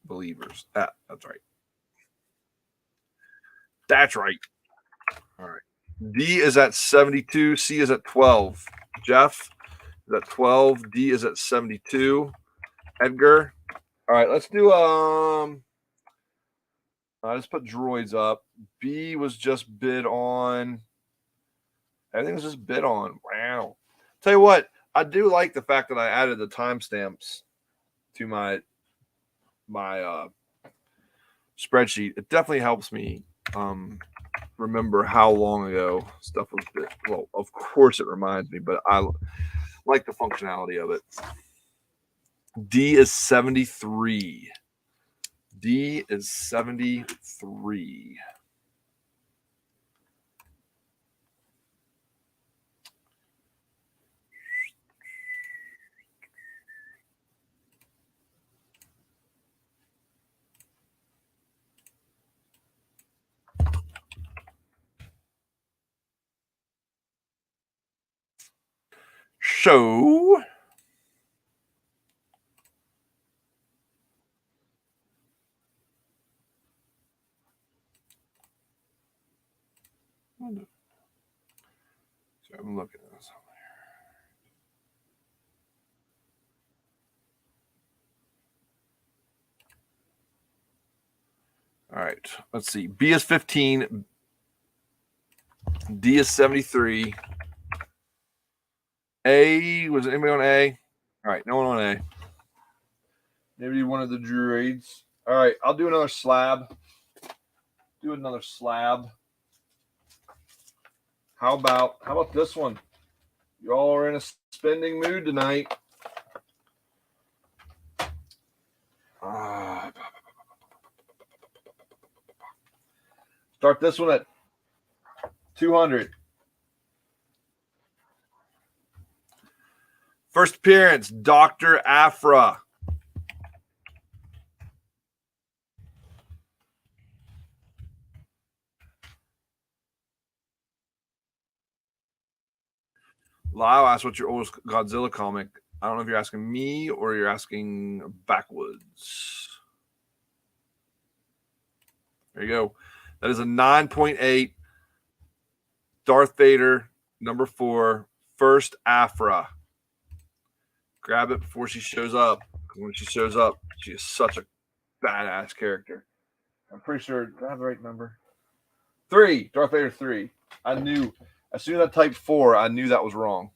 Believers. That's right. That's right. All right. D is at 72. C is at 12. Jeff is at 12. D is at 72. Edgar. All right, let's do let's put droids up. B was just bid on. Everything was just bid on. Wow. Tell you what, I do like the fact that I added the timestamps to my spreadsheet. It definitely helps me remember how long ago stuff was bid. Well, of course it reminds me, but I like the functionality of it. D is 73. D is 73. So I'm looking at this. All right, let's see. B is 15. D is 73. A, was anybody on A? All right, no one on A. Maybe one of the droids. All right, I'll do another slab. Do another slab. How about this one? You all are in a spending mood tonight. Start this one at 200. First appearance, Dr. Afra. Lyle asked, what's your oldest Godzilla comic? I don't know if you're asking me or you're asking Backwoods. There you go. That is a 9.8 Darth Vader, number 4, first Afra. Grab it before she shows up. When she shows up, she is such a badass character. I'm pretty sure. Do I have the right number? 3. Darth Vader 3. I knew. As soon as I typed 4, I knew that was wrong.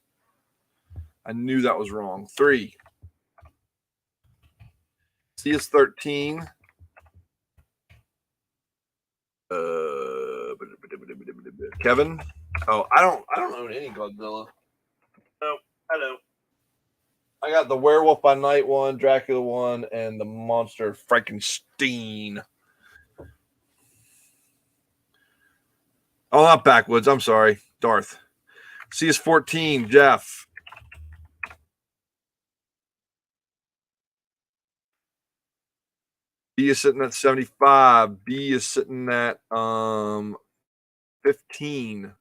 3. C is 13. Kevin. Oh, I don't own any Godzilla. No, I don't. I got the Werewolf by Night one, Dracula one, and the Monster Frankenstein. Oh, not Backwoods. I'm sorry. Darth. C is 14. Jeff. B is sitting at 75. B is sitting at 15.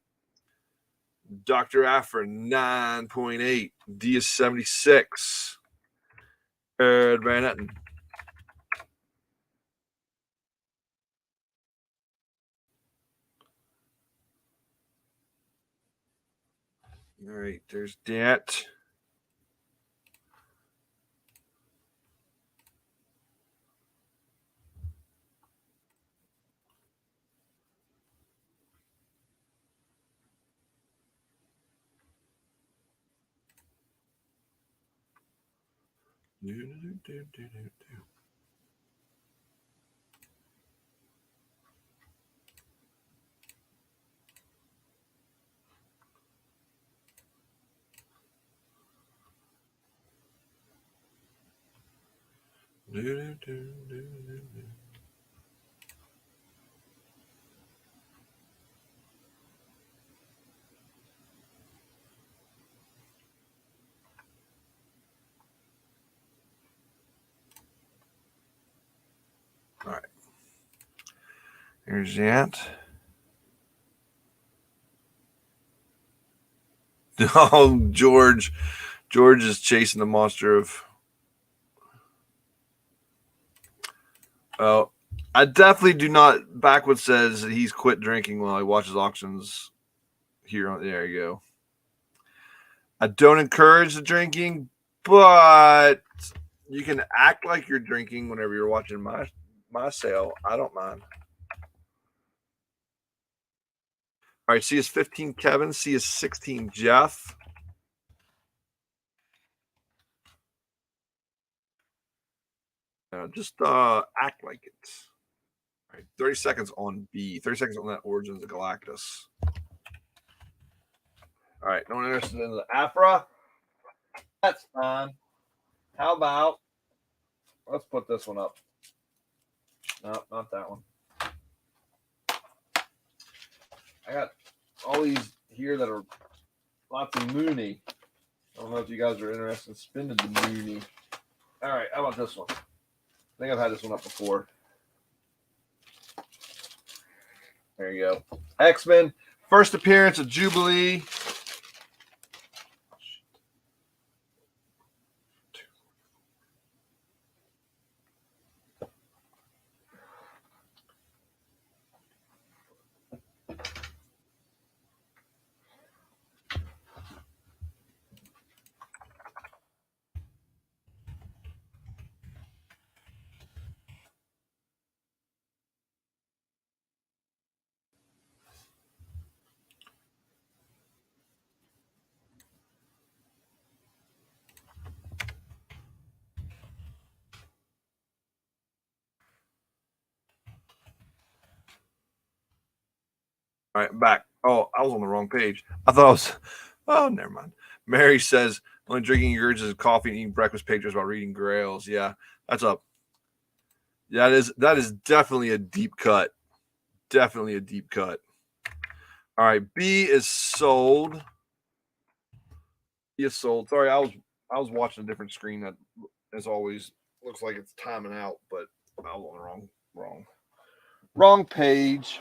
Dr. Afra, 9.8. D is 76. Ed Van Etten. All right, there's that. All right. Here's that. Oh, George. George is chasing the monster of. Oh, I definitely do not. Backwood says that he's quit drinking while he watches auctions here. There you go. I don't encourage the drinking, but you can act like you're drinking whenever you're watching my sale. I don't mind. All right, C is 15 Kevin. C is 16 Jeff. Just act like it. All right, 30 seconds on B. 30 seconds on that Origins of Galactus. All right, no one interested in the Afra? That's fine. How about, let's put this one up. No, not that one. I got all these here that are lots of Mooney. I don't know if you guys are interested in spending the Mooney. All right, how about this one? I think I've had this one up before. There you go. X-Men, first appearance of Jubilee. All right, back. Oh, I was on the wrong page. I thought I was. Oh, never mind. Mary says only drinking your urges is coffee and eating breakfast pictures while reading Grails. Yeah, that's up. Yeah, that is definitely a deep cut. Definitely a deep cut. All right, B is sold. B is sold. Sorry, I was watching a different screen that, as always, looks like it's timing out, but I was on the wrong page.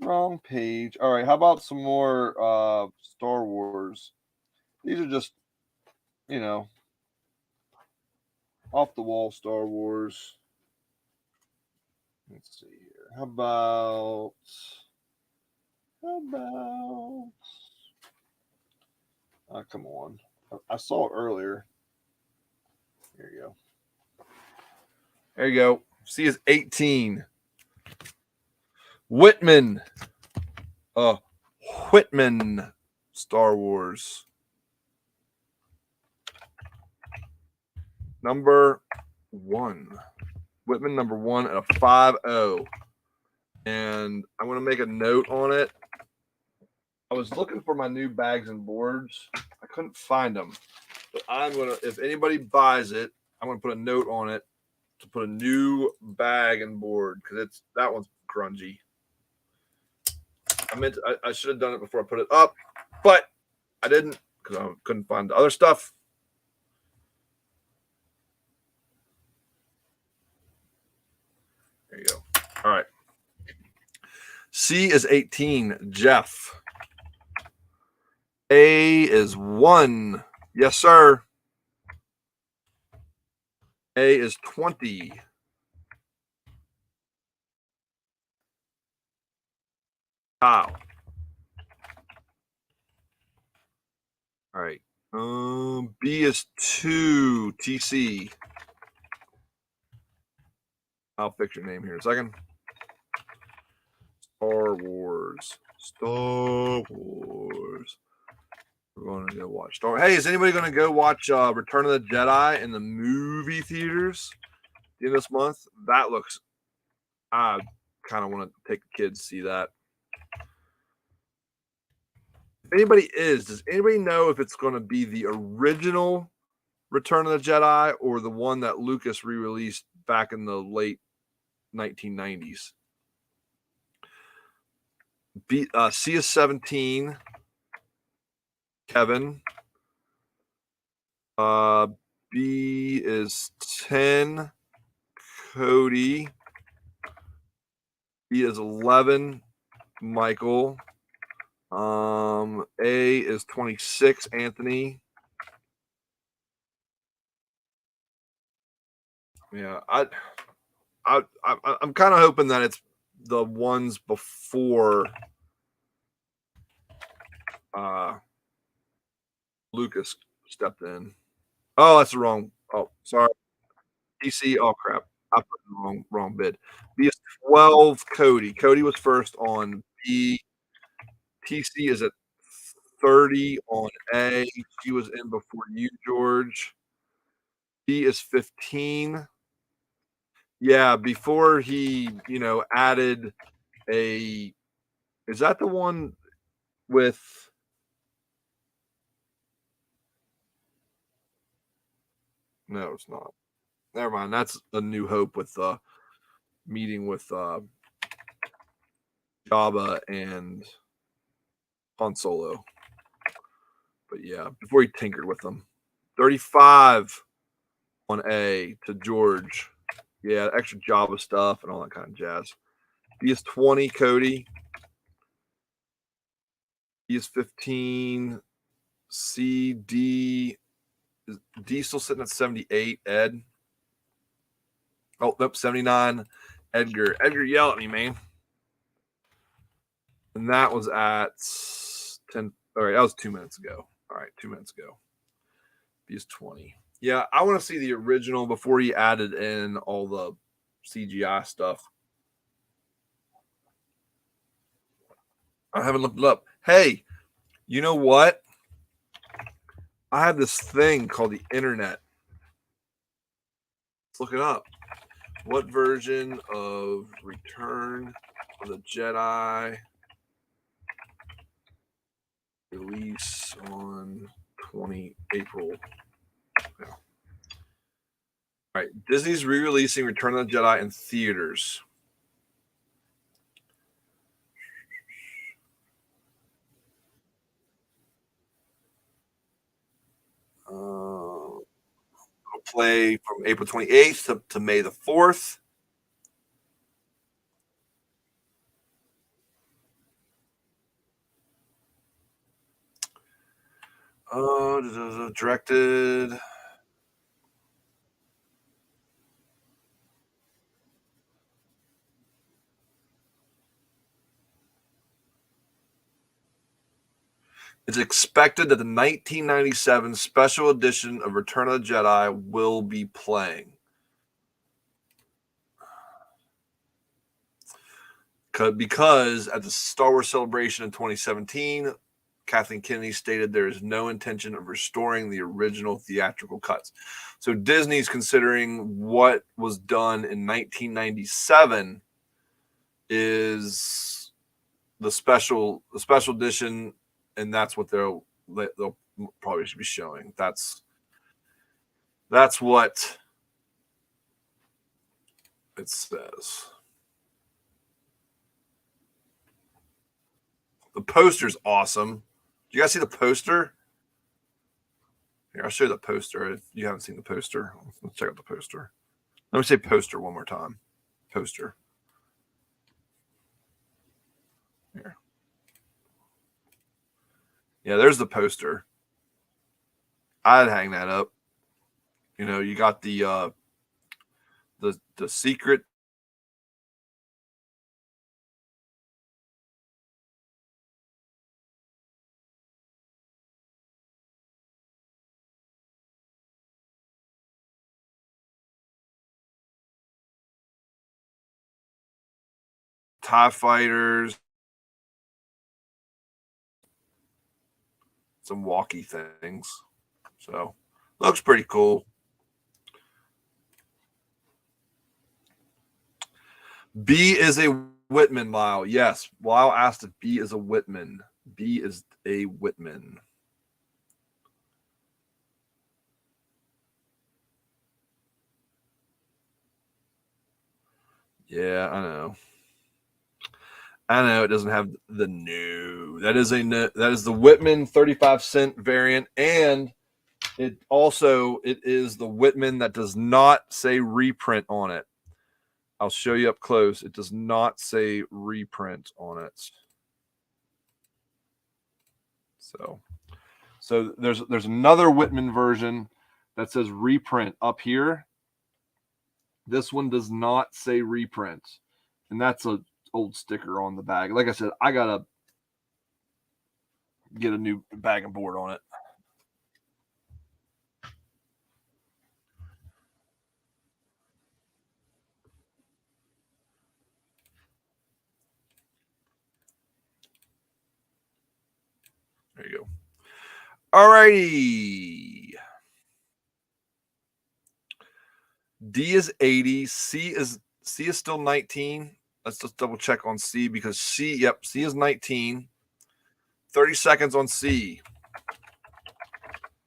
Wrong page. All right, how about some more Star Wars? These are just, off the wall Star Wars. Let's see here. How about come on. I saw it earlier. There you go. There you go. C is 18. Whitman. Whitman Star Wars. Number 1. Whitman number 1 at a 5.0. And I'm going to make a note on it. I was looking for my new bags and boards. I couldn't find them. But I'm going to, if anybody buys it, I'm going to put a note on it to put a new bag and board because that one's grungy. I should have done it before I put it up, but I didn't because I couldn't find the other stuff. There you go. All right. C is 18. Jeff. A is 1. Yes, sir. A is 20. Wow. All right. B is 2. TC. I'll fix your name here in a second. Star Wars. We're going to go watch Star Wars. Hey, is anybody going to go watch Return of the Jedi in the movie theaters in this month? That looks. I kind of want to take the kids to see that. If anybody does anybody know if it's going to be the original Return of the Jedi or the one that Lucas re-released back in the late 1990s? C is 17. Kevin. B is 10. Cody. B is 11. Michael. A is 26. Anthony. Yeah, I'm kind of hoping that it's the ones before Lucas stepped in. Oh, that's the wrong. Oh, sorry. DC. Oh crap. I put the wrong bid. B is 12 Cody. Cody was first on B. TC is at 30 on A. She was in before you, George. B is 15. Yeah, before he, added a. Is that the one with? No, it's not. Never mind. That's A New Hope with meeting with Jabba and Han Solo. But yeah, before he tinkered with them. 35 on A to George. Yeah, extra Jabba stuff and all that kind of jazz. B is 20, Cody. B is 15. C, D. Is D still sitting at 78, Ed? Oh, nope, 79, Edgar. Edgar, yell at me, man. And that was at 10. All right, that was 2 minutes ago. All right, 2 minutes ago. B is 20. Yeah, I want to see the original before he added in all the CGI stuff. I haven't looked it up. Hey, you know what? I have this thing called the internet. Let's look it up. What version of Return of the Jedi release on 20 April? Yeah. All right. Disney's re-releasing Return of the Jedi in theaters. Play from April 28th to May the 4th. Directed. It's expected that the 1997 special edition of Return of the Jedi will be playing. Because at the Star Wars Celebration in 2017, Kathleen Kennedy stated there is no intention of restoring the original theatrical cuts. So Disney's considering what was done in 1997 is the special edition, and that's what they'll probably should be showing. That's what it says. The poster's awesome. Do you guys see the poster? Here, I'll show you the poster if you haven't seen the poster. Let's check out the poster. Let me say poster one more time. Poster. Here. Yeah, there's the poster. I'd hang that up. You got the secret TIE fighters, some walkie things. So looks pretty cool. B is a Whitman, Lyle. Yes. Lyle asked if B is a Whitman. B is a Whitman. Yeah, I know. It doesn't have the new. That is the Whitman 35-cent variant, and it is the Whitman that does not say reprint on it. I'll show you up close. It does not say reprint on it. So there's another Whitman version that says reprint up here. This one does not say reprint, and that's a old sticker on the bag. Like I said, I gotta get a new bag and board on it. There you go. All righty. D is 80. C is still 19. Let's just double check on C because C is 19. 30 seconds on C.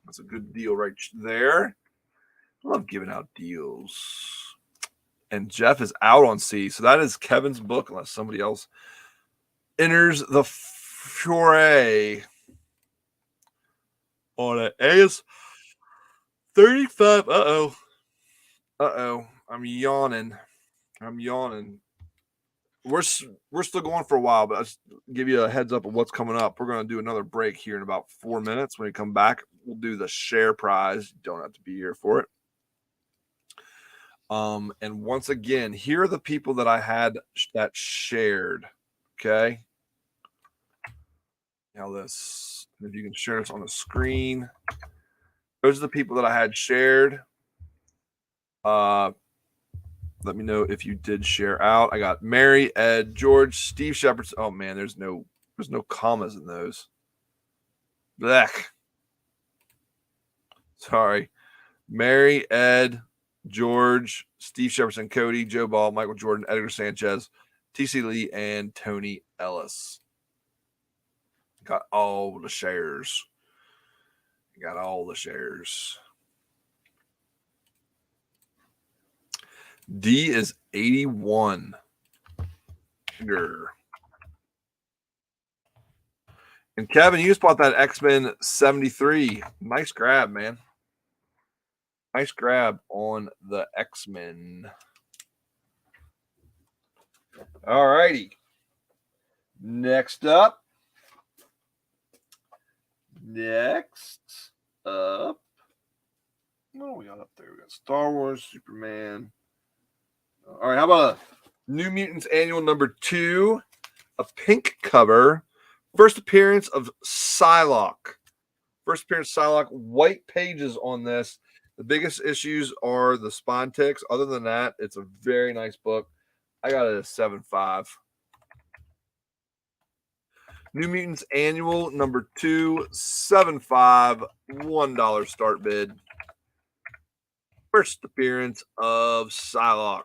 That's a good deal right there. I love giving out deals. And Jeff is out on C. So that is Kevin's book unless somebody else enters the foray on it. A is 35. Uh-oh. I'm yawning. We're still going for a while, but I'll give you a heads up of what's coming up. We're going to do another break here in about 4 minutes. When we come back, we'll do the share prize. You don't have to be here for it. And once again, here are the people that I had that shared. Okay. Now if you can share this on the screen. Those are the people that I had shared. Let me know if you did share out. I got Mary, Ed, George, Steve Shepard. Oh man, there's no commas in those. Blech. Sorry. Mary, Ed, George, Steve Shepardson, Cody, Joe Ball, Michael Jordan, Edgar Sanchez, TC Lee, and Tony Ellis. Got all the shares. D is 81. Grr. And Kevin, you just bought that X-Men 73. Nice grab, man. Nice grab on the X-Men. All righty. Next up. What we got up there? We got Star Wars, Superman. All right, how about a New Mutants Annual number 2, a pink cover, first appearance of Psylocke. White pages on this. The biggest issues are the spawn ticks. Other than that, it's a very nice book. I got it at 7.5. New Mutants Annual number 2, 7.5, $1 start bid. First appearance of Psylocke.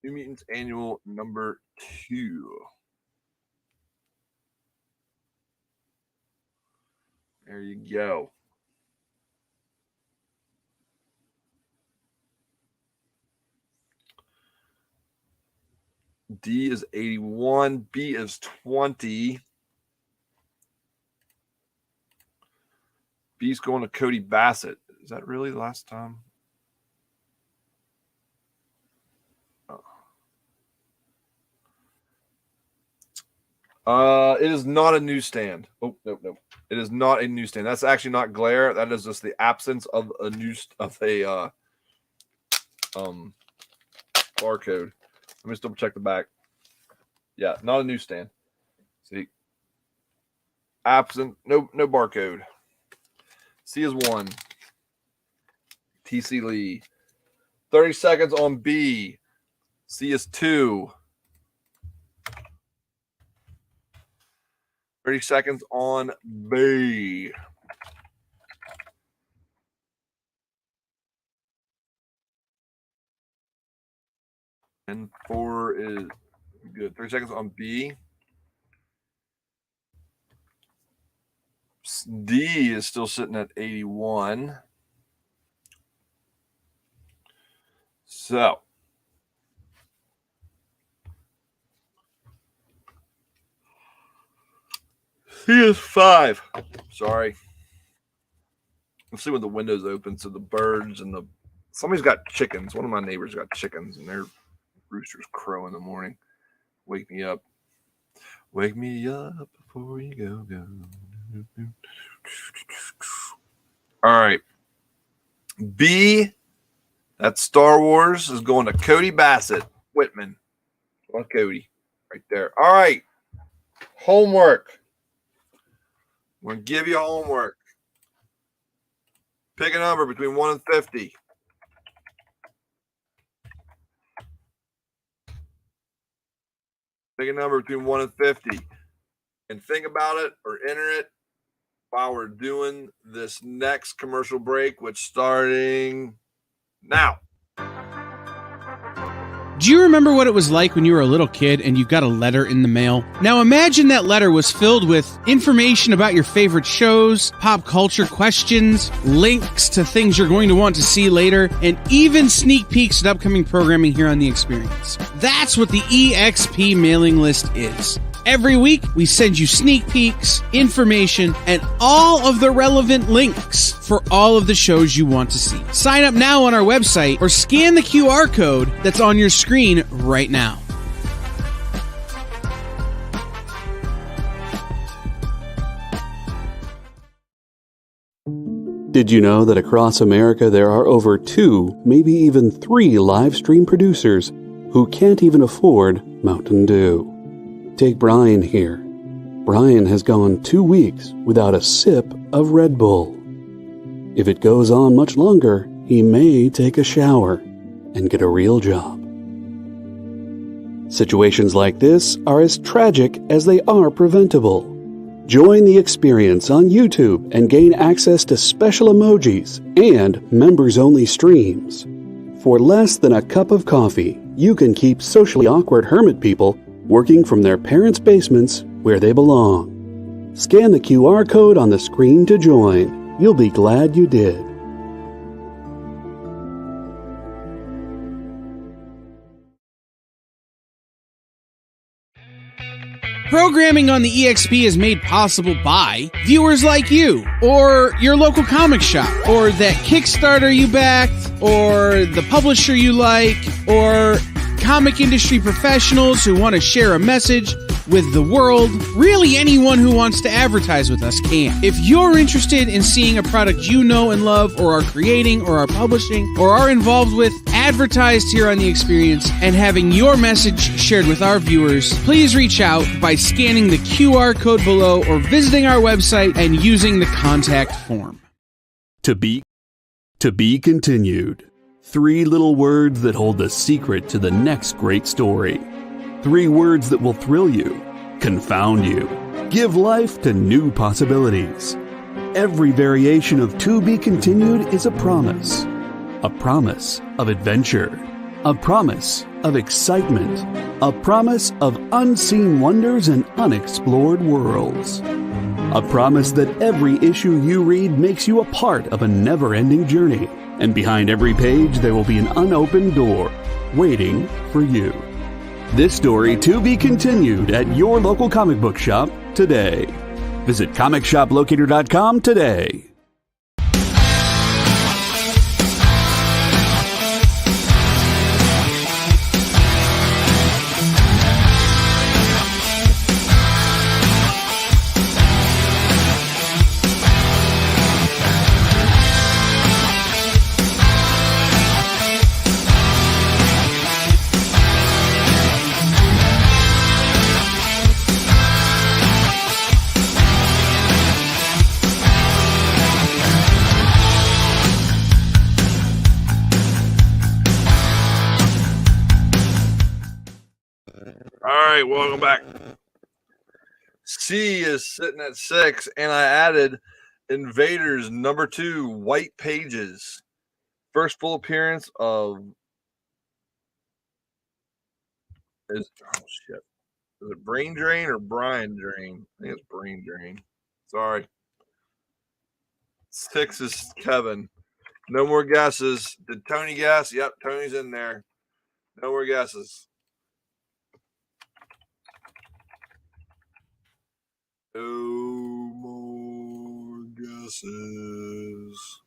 New Mutants Annual number 2. There you go. D is 81. B is 20. B's going to Cody Bassett. Is that really the last time? It is not a newsstand. Oh, nope. It is not a newsstand. That's actually not glare. That is just the absence of a barcode. Let me just double check the back. Yeah, not a newsstand. See, absent. No barcode. C is 1. TC Lee. 30 seconds on B. C is 2. 30 seconds on B. And 4 is good. 30 seconds on B. D is still sitting at 81. So C is 5. Sorry. Let's see when the window's open so the birds and somebody's got chickens. One of my neighbors got chickens and their roosters crow in the morning. Wake me up. Wake me up before you go. All right. B, that's Star Wars, is going to Cody Bassett Whitman. Well, Cody, right there. All right. Homework. I'm going to give you homework. Pick a number between 1 and 50. Pick a number between 1 and 50. And think about it or enter it while we're doing this next commercial break, which starting now. Do you remember what it was like when you were a little kid and you got a letter in the mail? Now imagine that letter was filled with information about your favorite shows, pop culture questions, links to things you're going to want to see later, and even sneak peeks at upcoming programming here on The Experience. That's what the EXP mailing list is. Every week, we send you sneak peeks, information, and all of the relevant links for all of the shows you want to see. Sign up now on our website or scan the QR code that's on your screen right now. Did you know that across America there are over 2, maybe even 3 live stream producers who can't even afford Mountain Dew? Take Brian here. Brian has gone 2 weeks without a sip of Red Bull. If it goes on much longer, he may take a shower and get a real job. Situations like this are as tragic as they are preventable. Join The Experience on YouTube and gain access to special emojis and members-only streams. For less than a cup of coffee, you can keep socially awkward hermit people working from their parents' basements where they belong. Scan the QR code on the screen to join. You'll be glad you did. Programming on the EXP is made possible by viewers like you, or your local comic shop, or that Kickstarter you backed, or the publisher you like, or comic industry professionals who want to share a message with the world. Really, anyone who wants to advertise with us can. If you're interested in seeing a product you know and love, or are creating, or are publishing, or are involved with, advertised here on The Experience, and having your message shared with our viewers, please reach out by scanning the QR code below or visiting our website and using the contact form. To be continued. 3 little words that hold the secret to the next great story. 3 words that will thrill you, confound you, give life to new possibilities. Every variation of To Be Continued is a promise of adventure, a promise of excitement, a promise of unseen wonders and unexplored worlds. A promise that every issue you read makes you a part of a never-ending journey, and behind every page there will be an unopened door waiting for you. This story to be continued at your local comic book shop today. Visit comicshoplocator.com today. All right, welcome back. C is sitting at 6, and I added Invaders number 2, White Pages. First full appearance of is it Brain Drain or Brian Drain? I think it's Brain Drain. Sorry. 6 is Kevin. No more guesses. Did Tony guess? Yep, Tony's in there. No more guesses. No more guesses.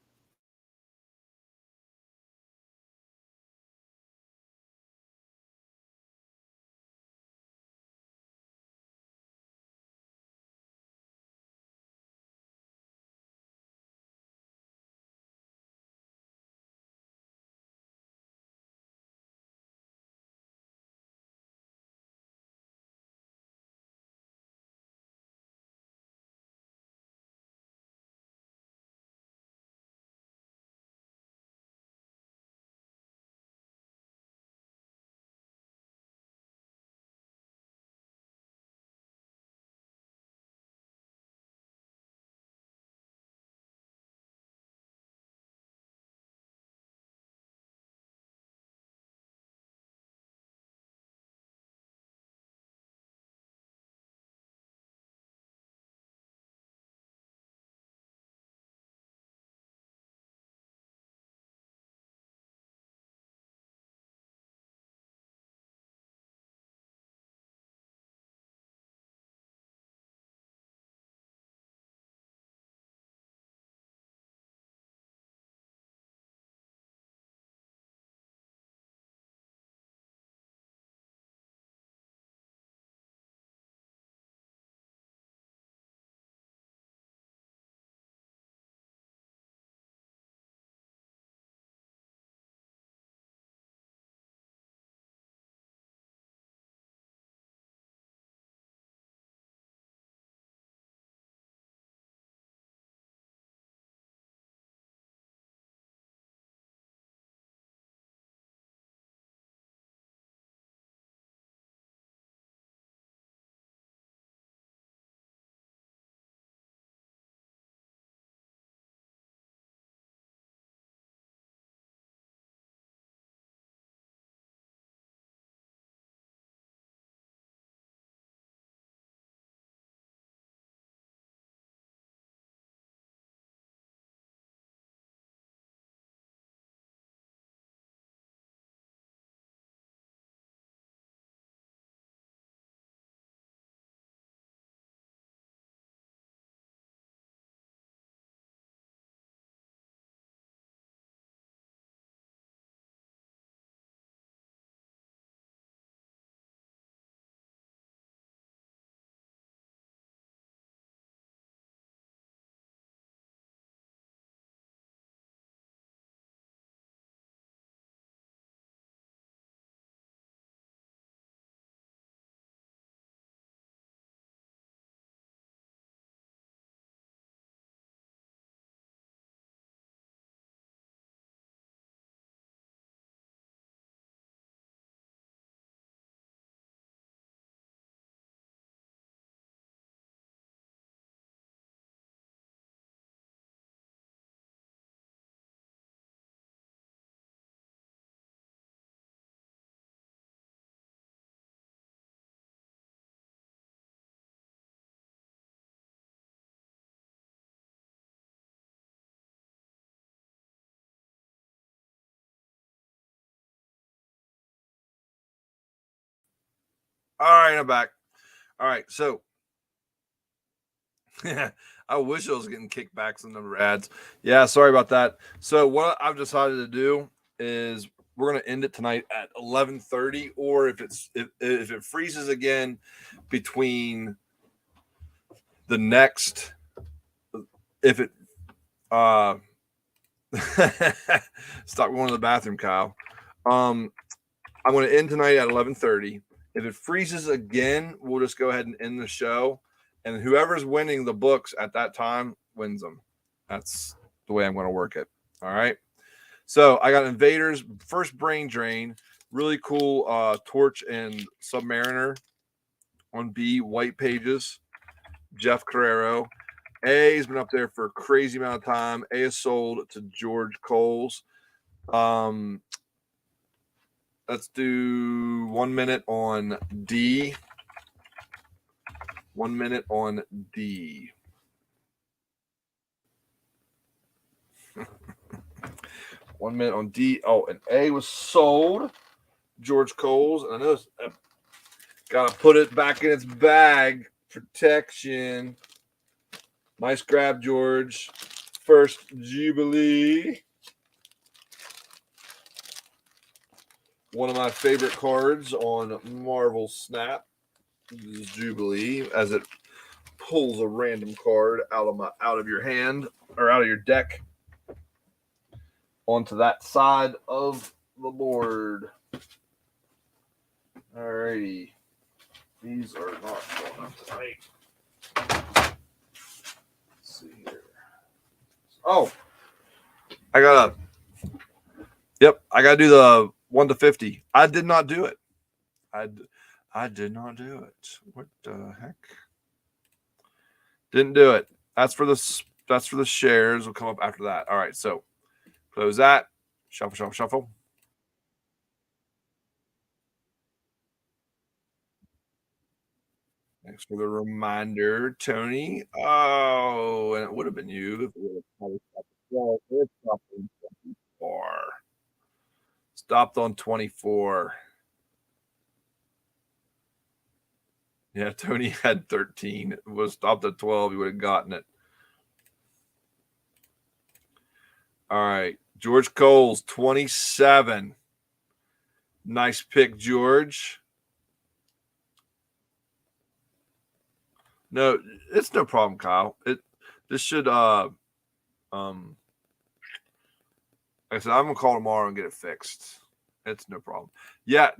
All right, I'm back. All right, so I wish I was getting kickbacks on the ads. Yeah, sorry about that. So what I've decided to do is we're gonna end it tonight at 11:30, or if it freezes again between the next, if it stop going to the bathroom, Kyle. I'm going to end tonight at 11:30. If it freezes again, we'll just go ahead and end the show, and whoever's winning the books at that time wins them. That's the way I'm going to work it. All right. So I got Invaders, first Brain Drain, really cool Torch and Submariner on B, white pages, Jeff Carrero. A has been up there for a crazy amount of time. A is sold to George Coles. Let's do 1 minute on D. 1 minute on D. 1 minute on D. Oh, and A was sold. George Coles. And I know got to put it back in its bag. Protection. Nice grab, George. First Jubilee. One of my favorite cards on Marvel Snap is Jubilee, as it pulls a random card out of your hand or out of your deck onto that side of the board. Alrighty. These are not going up tonight. Let's see here. Oh, I gotta do the 1 to 50. I did not do it. I did not do it. What the heck? Didn't do it. That's for the shares. Will come up after that. All right, so close that. Shuffle, shuffle, shuffle. Thanks for the reminder, Tony. Oh, and it would have been you if it would have probably stopped on 24. Stopped on 24. Yeah, Tony had 13. It was stopped at 12. He would have gotten it. All right. George Coles, 27. Nice pick, George. No, it's no problem, Kyle. This should like I said, I'm gonna call tomorrow and get it fixed. It's no problem. Yeah,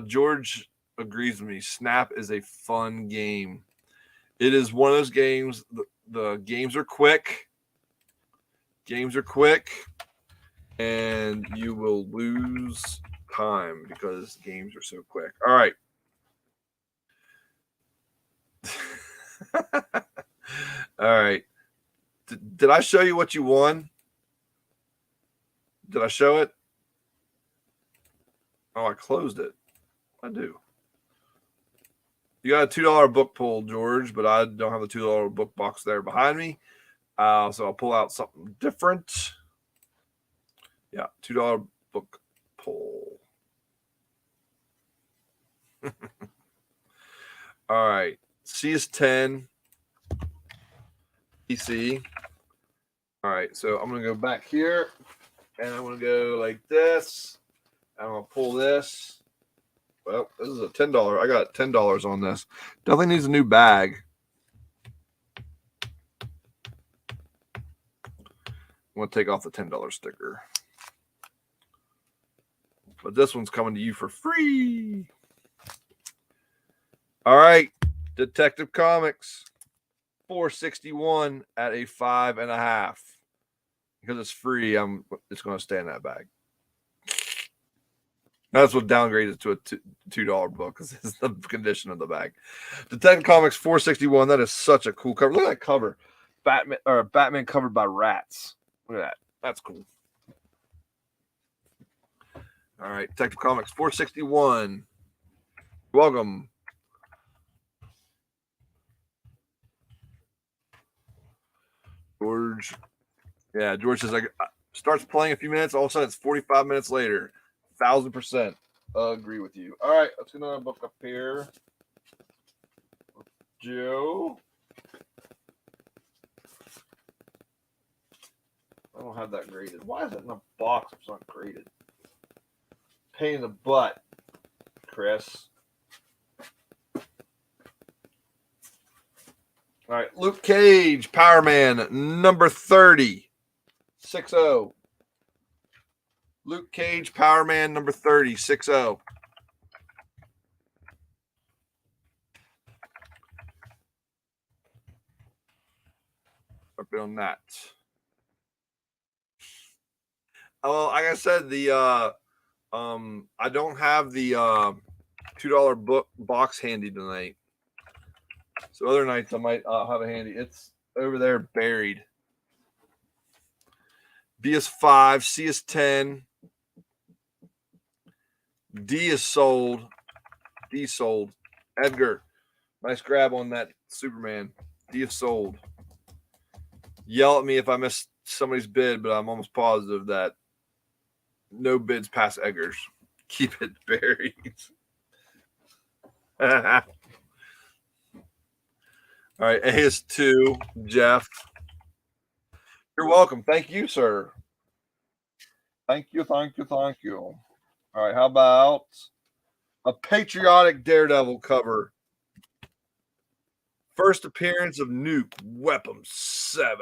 George agrees with me. Snap is a fun game. It is one of those games. The games are quick. And you will lose time because games are so quick. All right. All right. Did I show you what you won? Did I show it? Oh, I closed it. I do. You got a $2 book pull, George, but I don't have the $2 book box there behind me. So I'll pull out something different. Yeah, $2 book pull. All right. C is 10. PC. All right, so I'm going to go back here, and I'm going to go like this. I'm going to pull this. Well, this is a $10. I got $10 on this. Definitely needs a new bag. I'm going to take off the $10 sticker. But this one's coming to you for free. All right, Detective Comics, $4.61 at a 5.5. Because it's free, it's going to stay in that bag. That's what downgraded it to a $2 book, because it's the condition of the bag. Detective Comics, $4.61. That is such a cool cover. Look at that cover. Batman covered by rats. Look at that. That's cool. All right, Detective Comics, $4.61. Welcome. George. Yeah, George says, starts playing a few minutes. All of a sudden, it's 45 minutes later. 1,000%. Agree with you. All right, let's get another book up here. Joe. I don't have that graded. Why is it in a box if it's not graded? Pain in the butt, Chris. All right, Luke Cage, Power Man, number 30, 6-0. Luke Cage, Power Man, number 30, 6-0. Up on that. Oh, like I said, the I don't have the $2 book box handy tonight. So other nights I might have it handy. It's over there buried. B is 5, C is 10, D is sold. D sold. Edgar, nice grab on that Superman. D is sold. Yell at me if I missed somebody's bid, but I'm almost positive that no bids past Edgar's. Keep it buried. All right, A is 2, Jeff. You're welcome. Thank you, sir. Thank you, thank you, thank you. All right, how about a patriotic Daredevil cover? First appearance of Nuke, Weapon 7.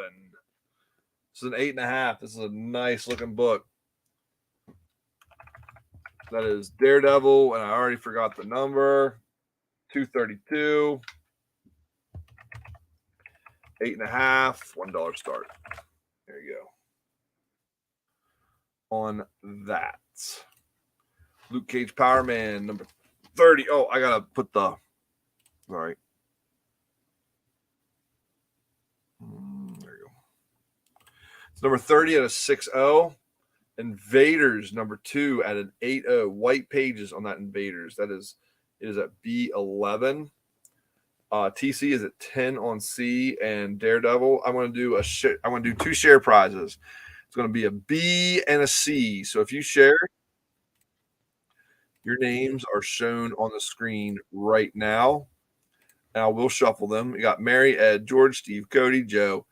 This is an 8.5. This is a nice looking book. That is Daredevil, and I already forgot the number. 232. 8.5. $1 start. There you go. On that. Luke Cage Power Man, number 30. Oh, I gotta put the. Sorry. There you go. It's number 30 at a 6-0. Invaders, number 2 at an 8-0. White pages on that Invaders. It is at B11. TC is at 10 on C, and Daredevil. I'm going to do 2 share prizes. It's going to be a B and a C. So if you share, your names are shown on the screen right now. Now we'll shuffle them. You got Mary, Ed, George, Steve, Cody, Joe.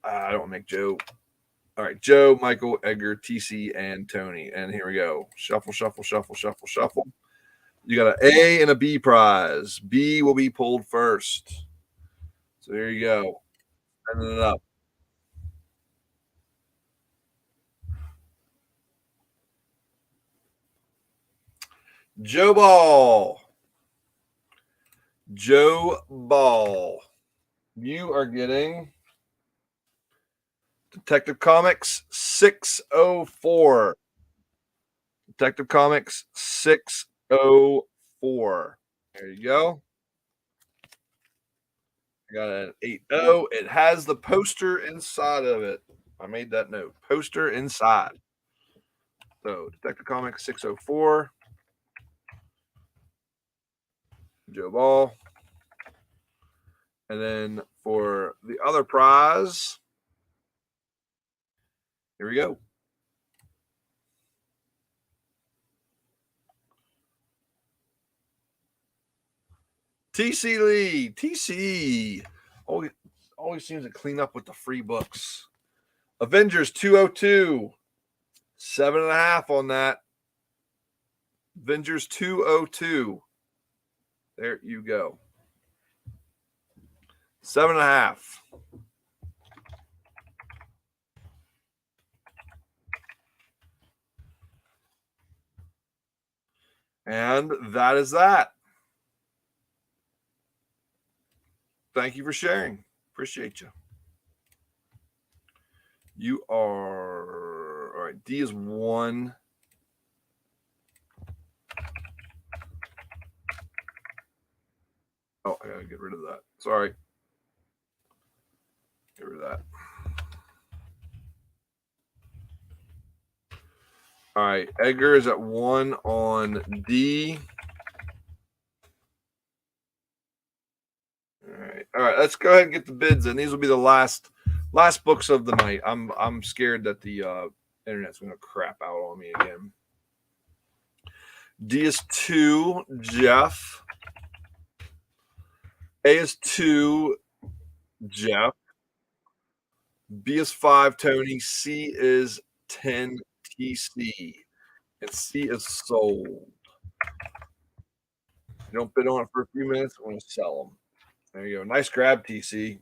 I don't make Joe. All right, Joe, Michael, Edgar, TC, and Tony. And here we go. Shuffle, shuffle, shuffle, shuffle, shuffle. You got an A and a B prize. B will be pulled first. So there you go. Sending it up. Joe Ball. Joe Ball. You are getting Detective Comics 604. Detective Comics 604. There you go. I got an 8-0. It has the poster inside of it. I made that note. Poster inside. So Detective Comics 604. Joe Ball. And then for the other prize, here we go. TC Lee. TC always seems to clean up with the free books. Avengers 202. 7.5 on that. Avengers 202. There you go. 7.5. And that is that. Thank you for sharing. Appreciate you. You are all right. D is 1. Oh, I gotta get rid of that. Sorry. Get rid of that. All right. Edgar is at 1 on D. All right. Let's go ahead and get the bids in. These will be the last books of the night. I'm scared that the internet's gonna crap out on me again. D is 2, Jeff. A is 2, Jeff. B is 5, Tony. C is 10, TC. And C is sold. You don't bid on it for a few minutes, I'm going to sell them. There you go. Nice grab, TC.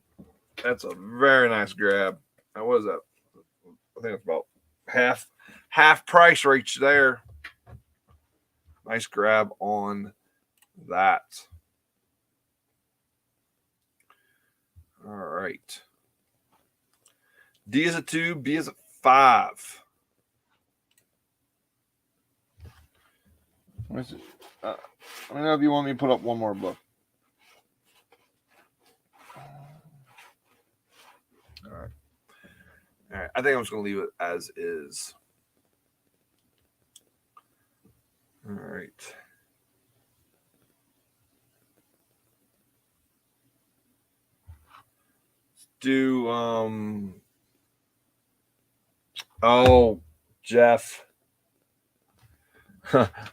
That's a very nice grab. Now, what is that? I think it's about half price right there. Nice grab on that. All right. D is a 2, B is a 5. Let me know if you want me to put up one more book. All right. All right. I think I'm just going to leave it as is. All right. Let's do oh, Jeff.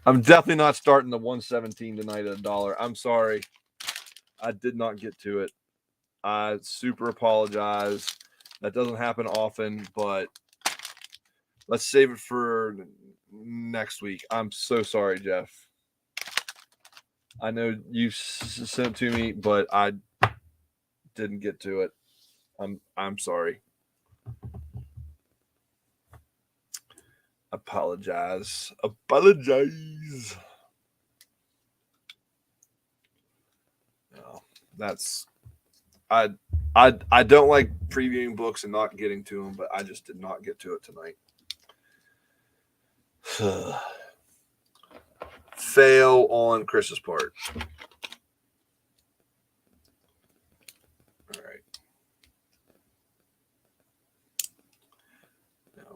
I'm definitely not starting the 117 tonight at $1. I'm sorry. I did not get to it. I super apologize. That doesn't happen often, but let's save it for next week. I'm so sorry, Jeff. I know you sent it to me, but I didn't get to it. I'm sorry. Apologize. No, that's I don't like previewing books and not getting to them, but I just did not get to it tonight. Fail on Chris's part. All right.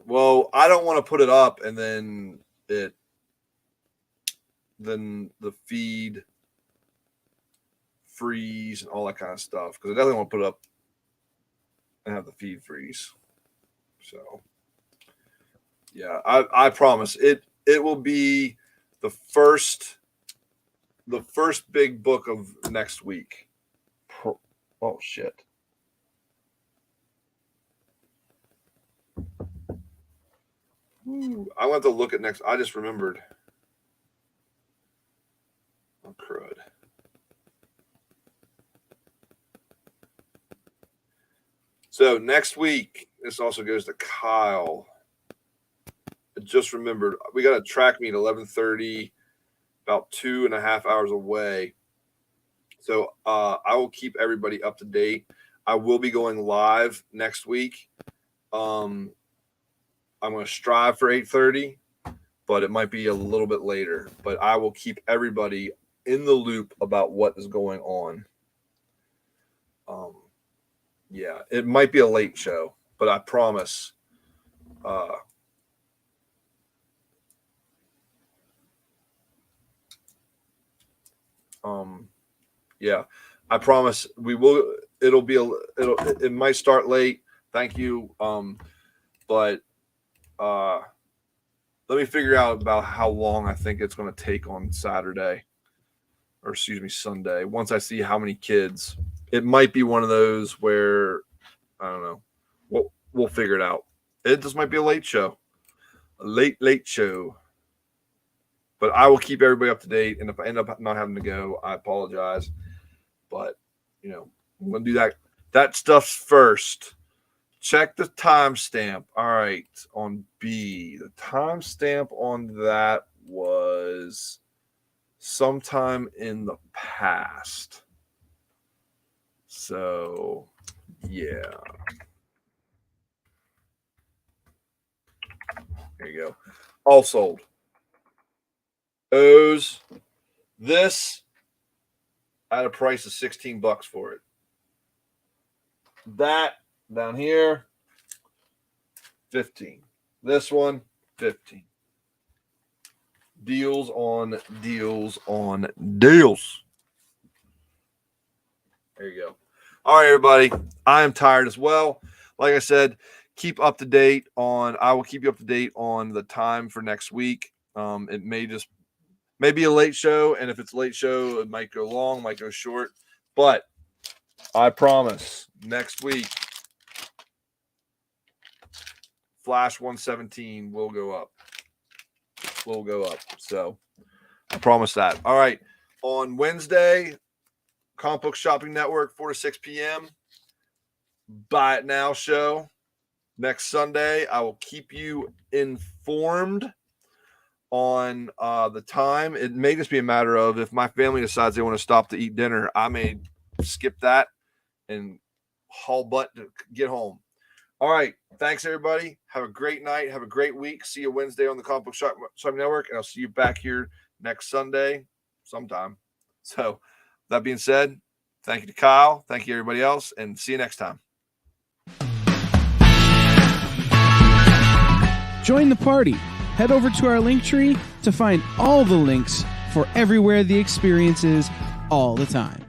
Well, I don't want to put it up and then the feed freeze and all that kind of stuff, because I definitely want to put it up and have the feed freeze. So yeah, I promise it will be the first big book of next week. Oh shit. Ooh, I want to look at next. I just remembered. Oh, crud. So next week, this also goes to Kyle. I just remembered we got a track meet 11:30, about 2.5 hours away. So I will keep everybody up to date. I will be going live next week. I'm going to strive for 8:30, but it might be a little bit later. But I will keep everybody in the loop about what is going on. Yeah, it might be a late show, but I promise. Yeah, I promise we will. It might start late. Thank you. But let me figure out about how long I think it's going to take on Saturday, or excuse me, Sunday. Once I see how many kids, it might be one of those where I don't know. We'll figure it out. It just might be a late show, a late show. But I will keep everybody up to date. And if I end up not having to go, I apologize. But I'm going to do that stuff first. Check the timestamp. All right, on B, the timestamp on that was sometime in the past. So, yeah. There you go. All sold. O's. This, I had a price of $16 for it. That down here, 15. This one, 15. Deals on deals on deals. There you go. All right, everybody. I am tired as well. Like I said, keep up to date on. I will keep you up to date on the time for next week. It may be a late show, and if it's a late show, it might go long, might go short. But I promise next week, Flash 117 will go up. So I promise that. All right. On Wednesday, Comic Book Shopping Network, 4 to 6 p.m. Buy It Now show. Next Sunday, I will keep you informed on the time. It may just be a matter of if my family decides they want to stop to eat dinner, I may skip that and haul butt to get home. All right. Thanks, everybody. Have a great night. Have a great week. See you Wednesday on the Comic Book Shopping Network, and I'll see you back here next Sunday sometime. So that being said, thank you to Kyle. Thank you, everybody else, and see you next time. Join the party. Head over to our link tree to find all the links for everywhere the experience is all the time.